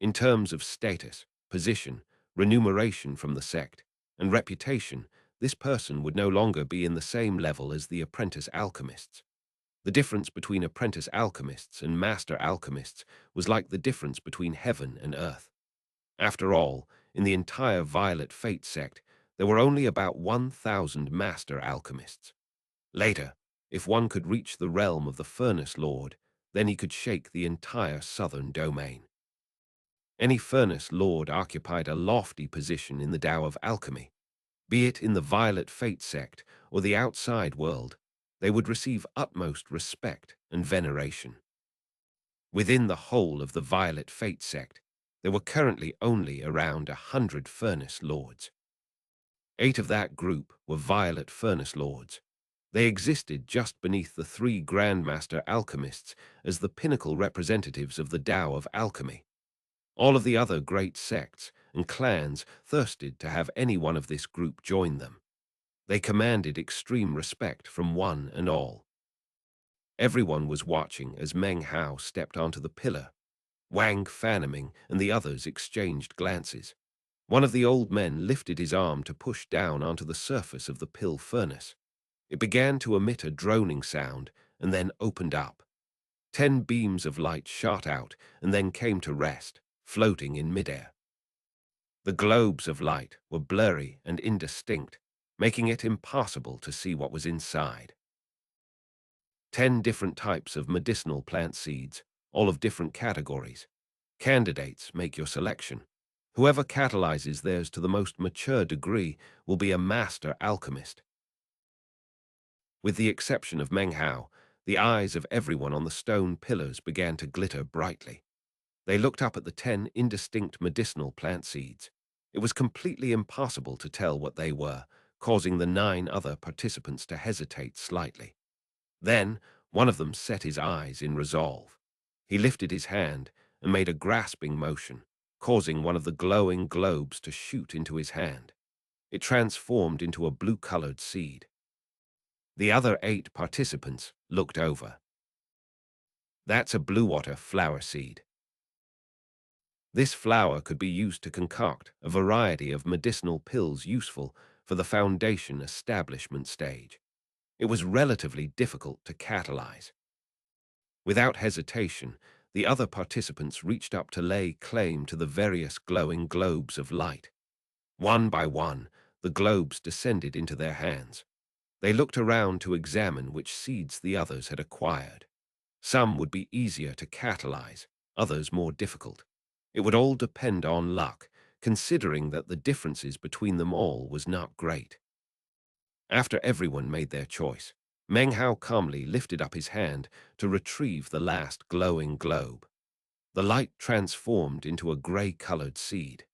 In terms of status, position, remuneration from the sect, and reputation, this person would no longer be in the same level as the apprentice alchemists. The difference between apprentice alchemists and master alchemists was like the difference between heaven and earth. After all, in the entire Violet Fate sect, there were only about 1,000 master alchemists. Later, if one could reach the realm of the Furnace Lord, then he could shake the entire southern domain. Any Furnace Lord occupied a lofty position in the Tao of alchemy. Be it in the Violet Fate sect or the outside world, they would receive utmost respect and veneration. Within the whole of the Violet Fate sect, there were currently only around 100 Furnace Lords. 8 of that group were Violet Furnace Lords. They existed just beneath the 3 Grandmaster Alchemists as the pinnacle representatives of the Tao of alchemy. All of the other great sects and clans thirsted to have any one of this group join them. They commanded extreme respect from one and all. Everyone was watching as Meng Hao stepped onto the pillar. Wang Fanaming and the others exchanged glances. One of the old men lifted his arm to push down onto the surface of the pill furnace. It began to emit a droning sound and then opened up. 10 beams of light shot out and then came to rest, floating in midair. The globes of light were blurry and indistinct, making it impossible to see what was inside. 10 different types of medicinal plant seeds, all of different categories. Candidates, make your selection. Whoever catalyzes theirs to the most mature degree will be a master alchemist. With the exception of Meng Hao, the eyes of everyone on the stone pillars began to glitter brightly. They looked up at the 10 indistinct medicinal plant seeds. It was completely impossible to tell what they were, causing the 9 other participants to hesitate slightly. Then, one of them set his eyes in resolve. He lifted his hand and made a grasping motion, causing one of the glowing globes to shoot into his hand. It transformed into a blue-colored seed. The other 8 participants looked over. That's a blue water flower seed. This flower could be used to concoct a variety of medicinal pills useful for the foundation establishment stage. It was relatively difficult to catalyze. Without hesitation, the other participants reached up to lay claim to the various glowing globes of light. One by one, the globes descended into their hands. They looked around to examine which seeds the others had acquired. Some would be easier to catalyze, others more difficult. It would all depend on luck, considering that the differences between them all was not great. After everyone made their choice, Meng Hao calmly lifted up his hand to retrieve the last glowing globe. The light transformed into a gray-colored seed.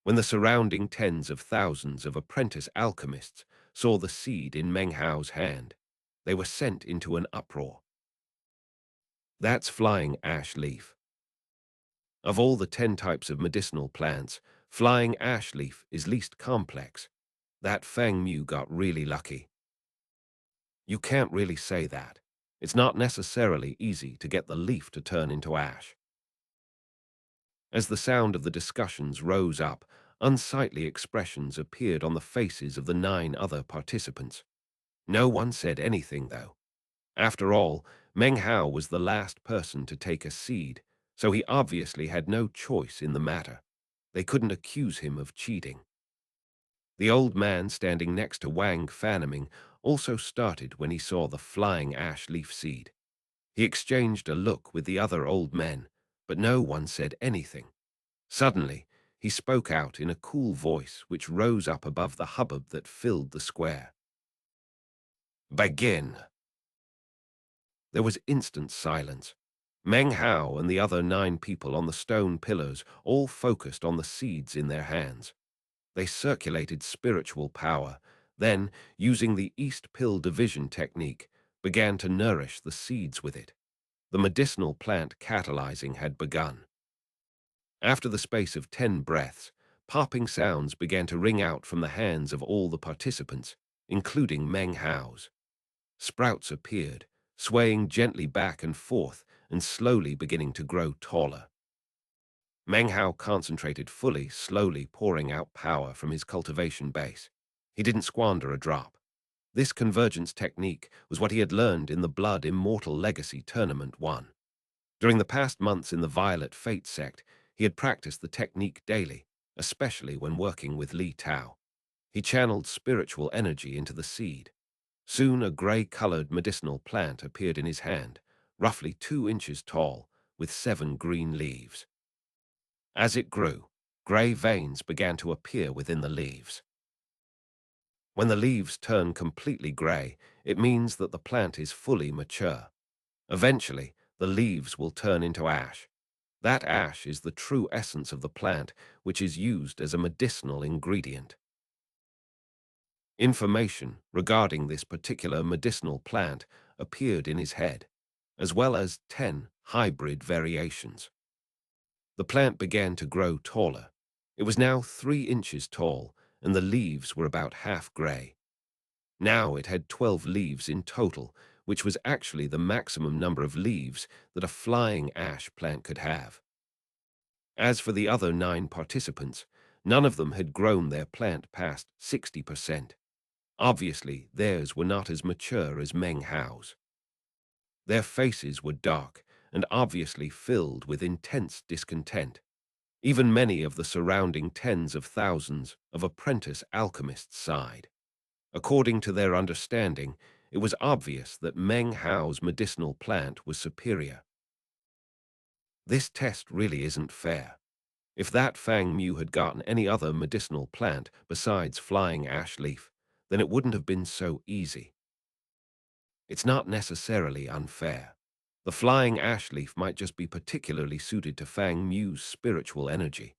When the surrounding tens of thousands of apprentice alchemists saw the seed in Meng Hao's hand, they were sent into an uproar. That's flying ash leaf. Of all the 10 types of medicinal plants, flying ash leaf is least complex. That Fang Mu got really lucky. You can't really say that. It's not necessarily easy to get the leaf to turn into ash. As the sound of the discussions rose up, unsightly expressions appeared on the faces of the 9 other participants. No one said anything, though. After all, Meng Hao was the last person to take a seed, so he obviously had no choice in the matter. They couldn't accuse him of cheating. The old man standing next to Wang Fanaming also started when he saw the flying ash leaf seed. He exchanged a look with the other old men, but no one said anything. Suddenly, he spoke out in a cool voice which rose up above the hubbub that filled the square. "Begin." There was instant silence. Meng Hao and the other 9 people on the stone pillars all focused on the seeds in their hands. They circulated spiritual power, then, using the East Pill division technique, began to nourish the seeds with it. The medicinal plant catalyzing had begun. After the space of 10 breaths, popping sounds began to ring out from the hands of all the participants, including Meng Hao's. Sprouts appeared, swaying gently back and forth and slowly beginning to grow taller. Meng Hao concentrated fully, slowly pouring out power from his cultivation base. He didn't squander a drop. This convergence technique was what he had learned in the Blood Immortal Legacy Tournament 1. During the past months in the Violet Fate sect, he had practiced the technique daily, especially when working with Li Tao. He channeled spiritual energy into the seed. Soon a gray-colored medicinal plant appeared in his hand, roughly 2 inches tall, with 7 green leaves. As it grew, gray veins began to appear within the leaves. When the leaves turn completely gray, it means that the plant is fully mature. Eventually, the leaves will turn into ash. That ash is the true essence of the plant, which is used as a medicinal ingredient. Information regarding this particular medicinal plant appeared in his head, as well as 10 hybrid variations. The plant began to grow taller. It was now 3 inches tall, and the leaves were about half gray. Now it had 12 leaves in total, which was actually the maximum number of leaves that a flying ash plant could have. As for the other 9 participants, none of them had grown their plant past 60%. Obviously, theirs were not as mature as Meng Hao's. Their faces were dark and obviously filled with intense discontent. Even many of the surrounding tens of thousands of apprentice alchemists sighed. According to their understanding, it was obvious that Meng Hao's medicinal plant was superior. This test really isn't fair. If that Fang Mu had gotten any other medicinal plant besides flying ash leaf, then it wouldn't have been so easy. It's not necessarily unfair. The flying ash leaf might just be particularly suited to Fang Mu's spiritual energy.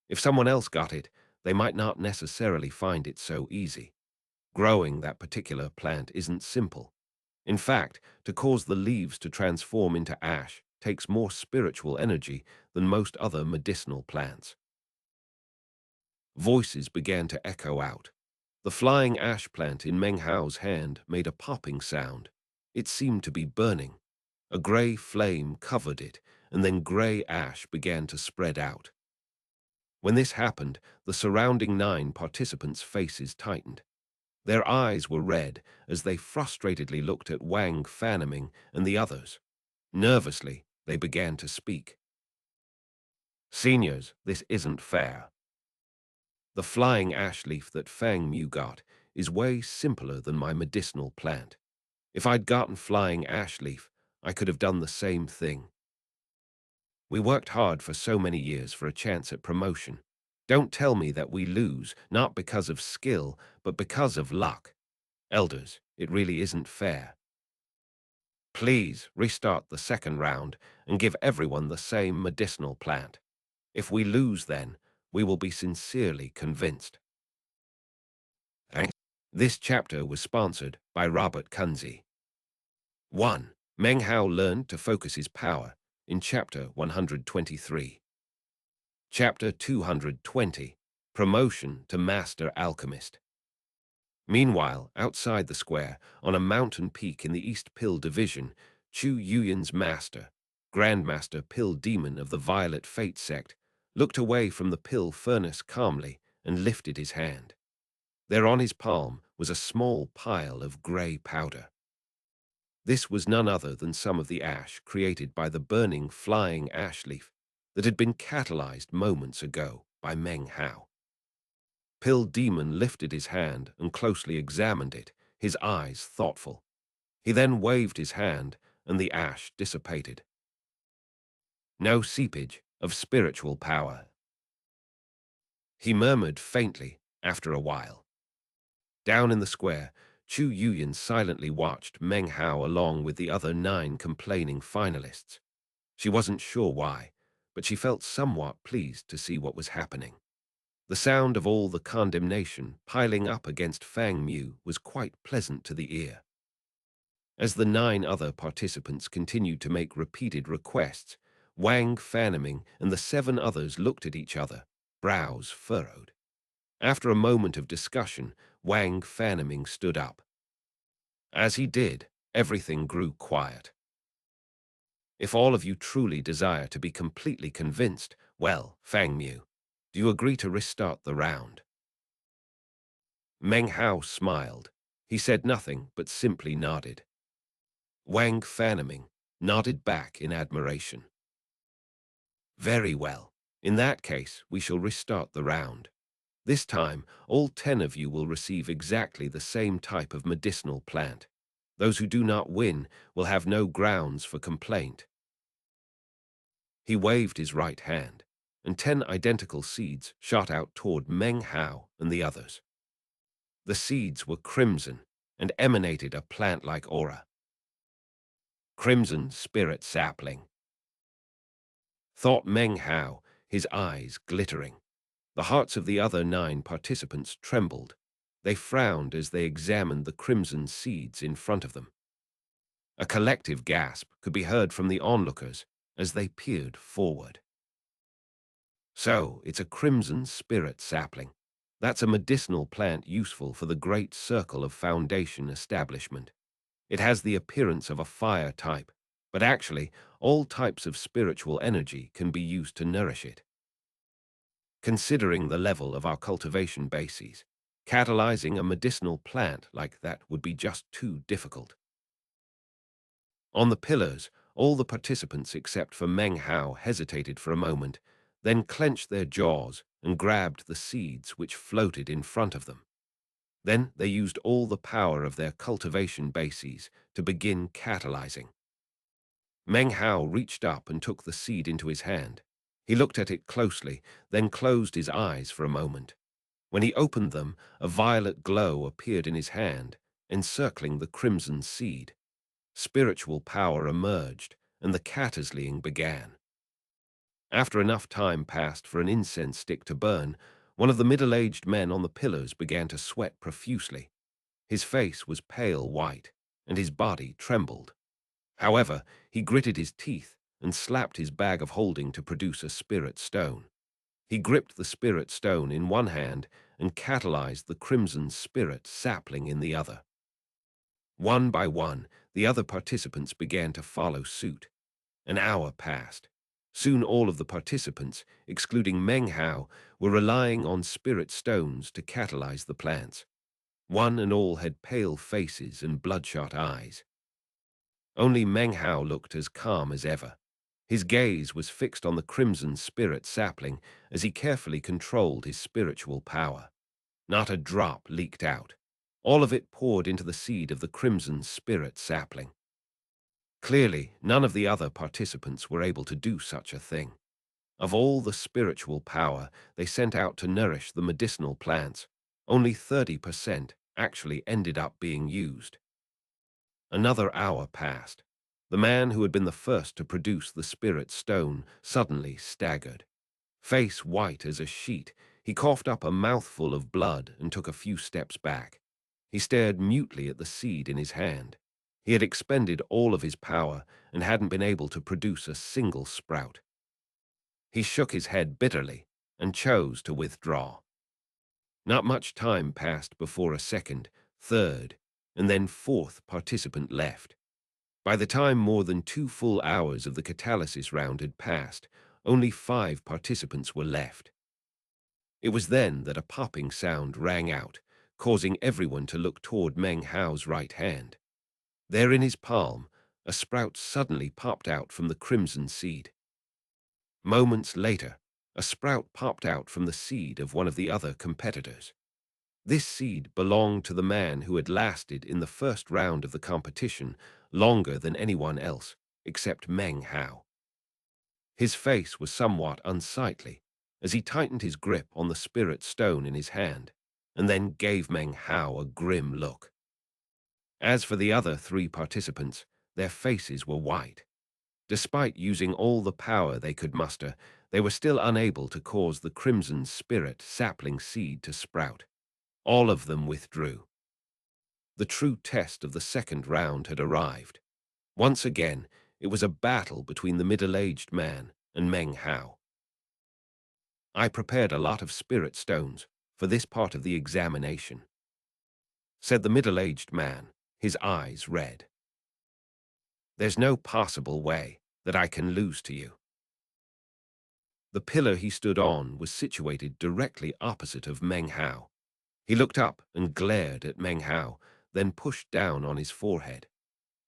If someone else got it, they might not necessarily find it so easy. Growing that particular plant isn't simple. In fact, to cause the leaves to transform into ash takes more spiritual energy than most other medicinal plants. Voices began to echo out. The flying ash plant in Meng Hao's hand made a popping sound. It seemed to be burning. A grey flame covered it, and then grey ash began to spread out. When this happened, the surrounding 9 participants' faces tightened. Their eyes were red as they frustratedly looked at Wang Fanaming and the others. Nervously, they began to speak. "Seniors, this isn't fair. The flying ash leaf that Fang Mu got is way simpler than my medicinal plant. If I'd gotten flying ash leaf, I could have done the same thing. We worked hard for so many years for a chance at promotion. Don't tell me that we lose, not because of skill, but because of luck. Elders, it really isn't fair. Please restart the second round and give everyone the same medicinal plant. If we lose then, we will be sincerely convinced." Thanks. This chapter was sponsored by Robert Kunze. 1. Meng Hao learned to focus his power in Chapter 123. Chapter 220. Promotion to Master Alchemist. Meanwhile, outside the square, on a mountain peak in the East Pill Division, Chu Yuyan's master, Grandmaster Pill Demon of the Violet Fate sect, looked away from the pill furnace calmly and lifted his hand. There on his palm was a small pile of grey powder. This was none other than some of the ash created by the burning flying ash leaf that had been catalyzed moments ago by Meng Hao. Pill Demon lifted his hand and closely examined it, his eyes thoughtful. He then waved his hand, and the ash dissipated. No seepage of spiritual power. He murmured faintly after a while. Down in the square, Chu Yuyan silently watched Meng Hao along with the other 9 complaining finalists. She wasn't sure why, but she felt somewhat pleased to see what was happening. The sound of all the condemnation piling up against Fang Mu was quite pleasant to the ear. As the 9 other participants continued to make repeated requests, Wang Fanaming and the 7 others looked at each other, brows furrowed. After a moment of discussion, Wang Fanaming stood up. As he did, everything grew quiet. "If all of you truly desire to be completely convinced, well, Fang Mu, do you agree to restart the round?" Meng Hao smiled. He said nothing, but simply nodded. Wang Fanaming nodded back in admiration. "Very well. In that case, we shall restart the round. This time, all 10 of you will receive exactly the same type of medicinal plant. Those who do not win will have no grounds for complaint." He waved his right hand, and 10 identical seeds shot out toward Meng Hao and the others. The seeds were crimson and emanated a plant-like aura. "Crimson spirit sapling," thought Meng Hao, his eyes glittering. The hearts of the other 9 participants trembled. They frowned as they examined the crimson seeds in front of them. A collective gasp could be heard from the onlookers as they peered forward. "So, it's a crimson spirit sapling. That's a medicinal plant useful for the great circle of Foundation establishment. It has the appearance of a fire type, but actually, all types of spiritual energy can be used to nourish it. Considering the level of our cultivation bases, catalyzing a medicinal plant like that would be just too difficult." On the pillars, all the participants except for Meng Hao hesitated for a moment, then clenched their jaws and grabbed the seeds which floated in front of them. Then they used all the power of their cultivation bases to begin catalyzing. Meng Hao reached up and took the seed into his hand. He looked at it closely, then closed his eyes for a moment. When he opened them, a violet glow appeared in his hand, encircling the crimson seed. Spiritual power emerged, and the catalyzing began. After enough time passed for an incense stick to burn, one of the middle-aged men on the pillars began to sweat profusely. His face was pale white, and his body trembled. However, he gritted his teeth and slapped his bag of holding to produce a spirit stone. He gripped the spirit stone in one hand and catalyzed the crimson spirit sapling in the other. One by one, the other participants began to follow suit. An hour passed. Soon all of the participants, excluding Meng Hao, were relying on spirit stones to catalyze the plants. One and all had pale faces and bloodshot eyes. Only Meng Hao looked as calm as ever. His gaze was fixed on the crimson spirit sapling as he carefully controlled his spiritual power. Not a drop leaked out. All of it poured into the seed of the crimson spirit sapling. Clearly, none of the other participants were able to do such a thing. Of all the spiritual power they sent out to nourish the medicinal plants, only 30% actually ended up being used. Another hour passed. The man who had been the first to produce the spirit stone suddenly staggered. Face white as a sheet, he coughed up a mouthful of blood and took a few steps back. He stared mutely at the seed in his hand. He had expended all of his power and hadn't been able to produce a single sprout. He shook his head bitterly and chose to withdraw. Not much time passed before a second, third, and then fourth participant left. By the time more than 2 full hours of the catalysis round had passed, only 5 participants were left. It was then that a popping sound rang out, causing everyone to look toward Meng Hao's right hand. There in his palm, a sprout suddenly popped out from the crimson seed. Moments later, a sprout popped out from the seed of one of the other competitors. This seed belonged to the man who had lasted in the first round of the competition longer than anyone else, except Meng Hao. His face was somewhat unsightly as he tightened his grip on the spirit stone in his hand, and then gave Meng Hao a grim look. As for the other 3 participants, their faces were white. Despite using all the power they could muster, they were still unable to cause the crimson spirit sapling seed to sprout. All of them withdrew. The true test of the second round had arrived. Once again, it was a battle between the middle-aged man and Meng Hao. "I prepared a lot of spirit stones for this part of the examination," said the middle-aged man, his eyes red. "There's no possible way that I can lose to you." The pillar he stood on was situated directly opposite of Meng Hao. He looked up and glared at Meng Hao, then pushed down on his forehead.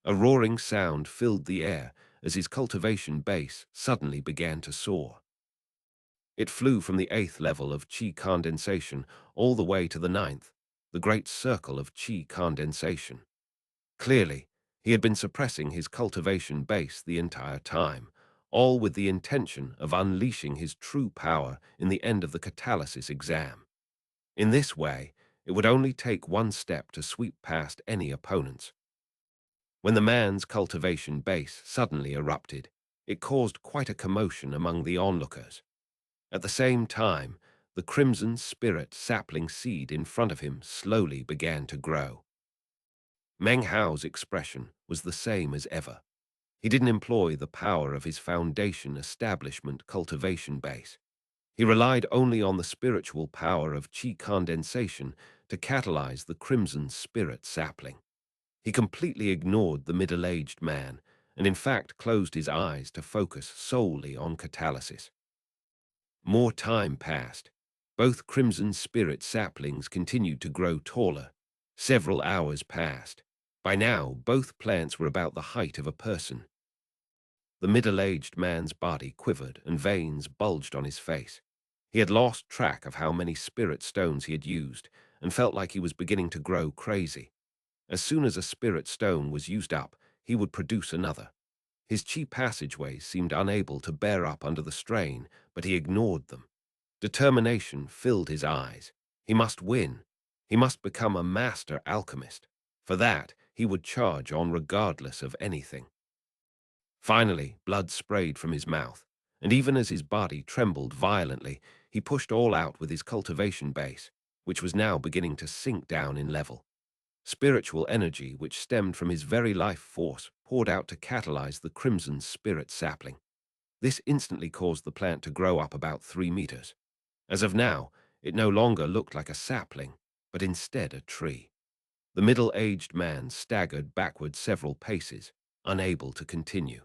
A roaring sound filled the air as his cultivation base suddenly began to soar. It flew from the 8th level of qi condensation all the way to the 9th, the great circle of qi condensation. Clearly, he had been suppressing his cultivation base the entire time, all with the intention of unleashing his true power in the end of the catalysis exam. In this way, it would only take one step to sweep past any opponents. When the man's cultivation base suddenly erupted, it caused quite a commotion among the onlookers. At the same time, the crimson spirit sapling seed in front of him slowly began to grow. Meng Hao's expression was the same as ever. He didn't employ the power of his foundation establishment cultivation base. He relied only on the spiritual power of qi condensation to catalyze the crimson spirit sapling. He completely ignored the middle-aged man and in fact closed his eyes to focus solely on catalysis. More time passed. Both crimson spirit saplings continued to grow taller. Several hours passed. By now, both plants were about the height of a person. The middle-aged man's body quivered and veins bulged on his face. He had lost track of how many spirit stones he had used and felt like he was beginning to grow crazy. As soon as a spirit stone was used up, he would produce another. His qi passageways seemed unable to bear up under the strain, but he ignored them. Determination filled his eyes. He must win. He must become a master alchemist. For that, he would charge on regardless of anything. Finally, blood sprayed from his mouth, and even as his body trembled violently, he pushed all out with his cultivation base, which was now beginning to sink down in level. Spiritual energy, which stemmed from his very life force, poured out to catalyze the crimson spirit sapling. This instantly caused the plant to grow up about 3 meters. As of now, it no longer looked like a sapling, but instead a tree. The middle-aged man staggered backward several paces, unable to continue.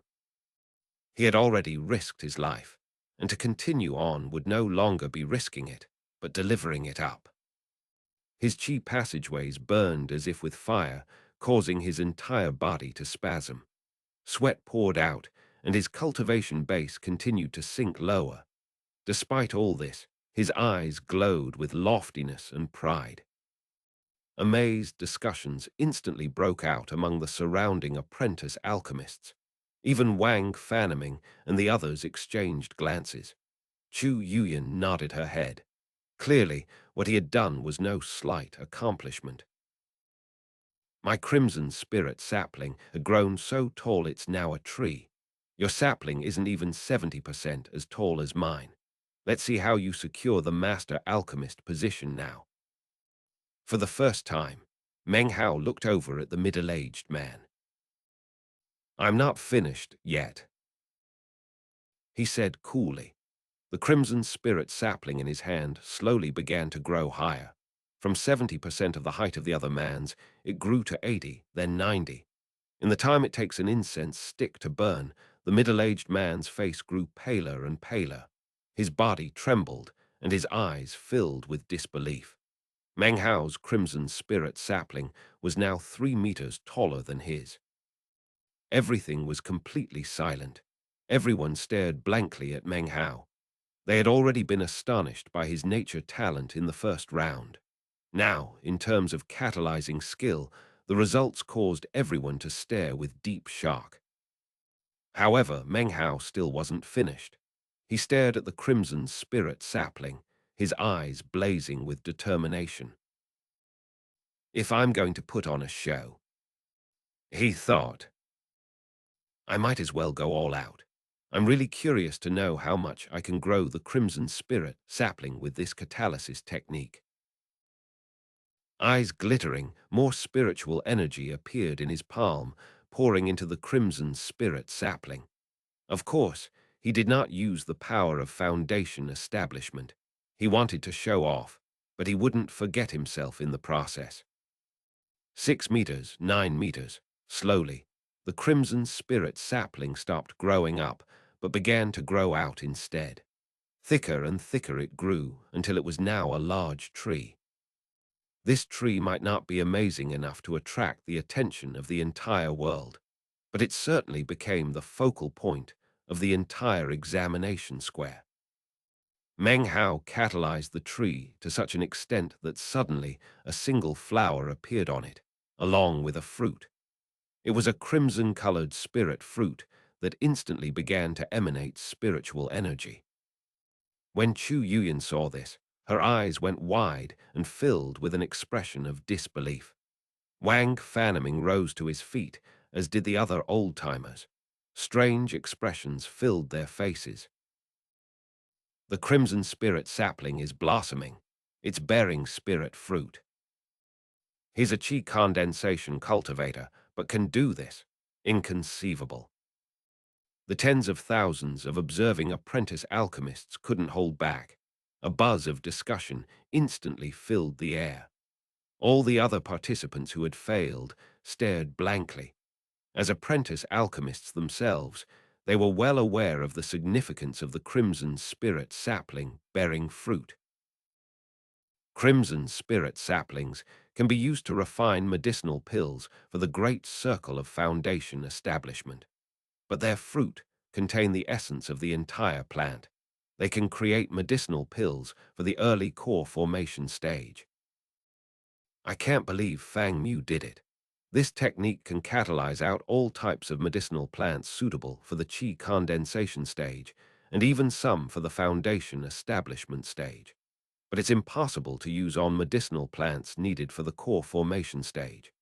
He had already risked his life, and to continue on would no longer be risking it, but delivering it up. His chi passageways burned as if with fire, causing his entire body to spasm. Sweat poured out, and his cultivation base continued to sink lower. Despite all this, his eyes glowed with loftiness and pride. Amazed discussions instantly broke out among the surrounding apprentice alchemists. Even Wang Fanaming and the others exchanged glances. Chu Yuyan nodded her head. Clearly, what he had done was no slight accomplishment. My crimson spirit sapling had grown so tall it's now a tree. Your sapling isn't even 70% as tall as mine. Let's see how you secure the master alchemist position now. For the first time, Meng Hao looked over at the middle-aged man. I'm not finished yet, he said coolly. The crimson spirit sapling in his hand slowly began to grow higher. From 70% of the height of the other man's, it grew to 80, then 90. In the time it takes an incense stick to burn, the middle-aged man's face grew paler and paler. His body trembled, and his eyes filled with disbelief. Meng Hao's crimson spirit sapling was now 3 meters taller than his. Everything was completely silent. Everyone stared blankly at Meng Hao. They had already been astonished by his nature talent in the first round. Now, in terms of catalyzing skill, the results caused everyone to stare with deep shock. However, Meng Hao still wasn't finished. He stared at the crimson spirit sapling, his eyes blazing with determination. If I'm going to put on a show, he thought, I might as well go all out. I'm really curious to know how much I can grow the crimson spirit sapling with this catalysis technique. Eyes glittering, more spiritual energy appeared in his palm, pouring into the crimson spirit sapling. Of course, he did not use the power of foundation establishment. He wanted to show off, but he wouldn't forget himself in the process. 6 meters, 9 meters, slowly, the crimson spirit sapling stopped growing up, but began to grow out instead. Thicker and thicker it grew until it was now a large tree. This tree might not be amazing enough to attract the attention of the entire world, but it certainly became the focal point of the entire examination square. Meng Hao catalyzed the tree to such an extent that suddenly a single flower appeared on it, along with a fruit. It was a crimson-colored spirit fruit that instantly began to emanate spiritual energy. When Chu Yuyan saw this, her eyes went wide and filled with an expression of disbelief. Wang Fanaming rose to his feet, as did the other old-timers. Strange expressions filled their faces. The crimson spirit sapling is blossoming. It's bearing spirit fruit. He's a chi condensation cultivator, but can do this. Inconceivable. The tens of thousands of observing apprentice alchemists couldn't hold back. A buzz of discussion instantly filled the air. All the other participants who had failed stared blankly. As apprentice alchemists themselves, they were well aware of the significance of the crimson spirit sapling bearing fruit. Crimson spirit saplings can be used to refine medicinal pills for the great circle of foundation establishment. But their fruit contain the essence of the entire plant. They can create medicinal pills for the early core formation stage. I can't believe Fang Mu did it. This technique can catalyze out all types of medicinal plants suitable for the qi condensation stage, and even some for the foundation establishment stage. But it's impossible to use on medicinal plants needed for the core formation stage.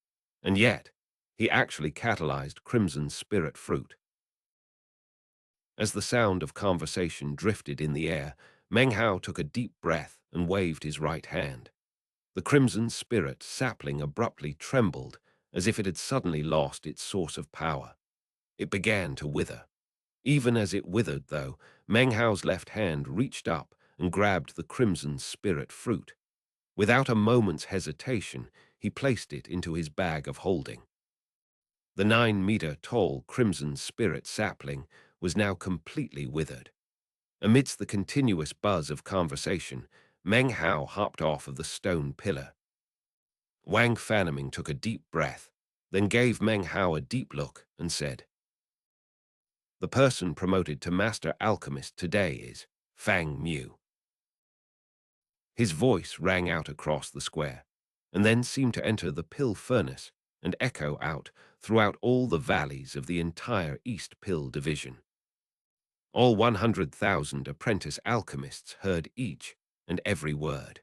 And yet, he actually catalyzed crimson spirit fruit. As the sound of conversation drifted in the air, Meng Hao took a deep breath and waved his right hand. The crimson spirit sapling abruptly trembled as if it had suddenly lost its source of power. It began to wither. Even as it withered, though, Meng Hao's left hand reached up and grabbed the crimson spirit fruit. Without a moment's hesitation, he placed it into his bag of holding. The 9-meter-tall crimson spirit sapling was now completely withered. Amidst the continuous buzz of conversation, Meng Hao hopped off of the stone pillar. Wang Fanaming took a deep breath, then gave Meng Hao a deep look and said, "The person promoted to Master Alchemist today is Fang Mu." His voice rang out across the square, and then seemed to enter the pill furnace and echo out throughout all the valleys of the entire East Pill Division. All 100,000 apprentice alchemists heard each and every word.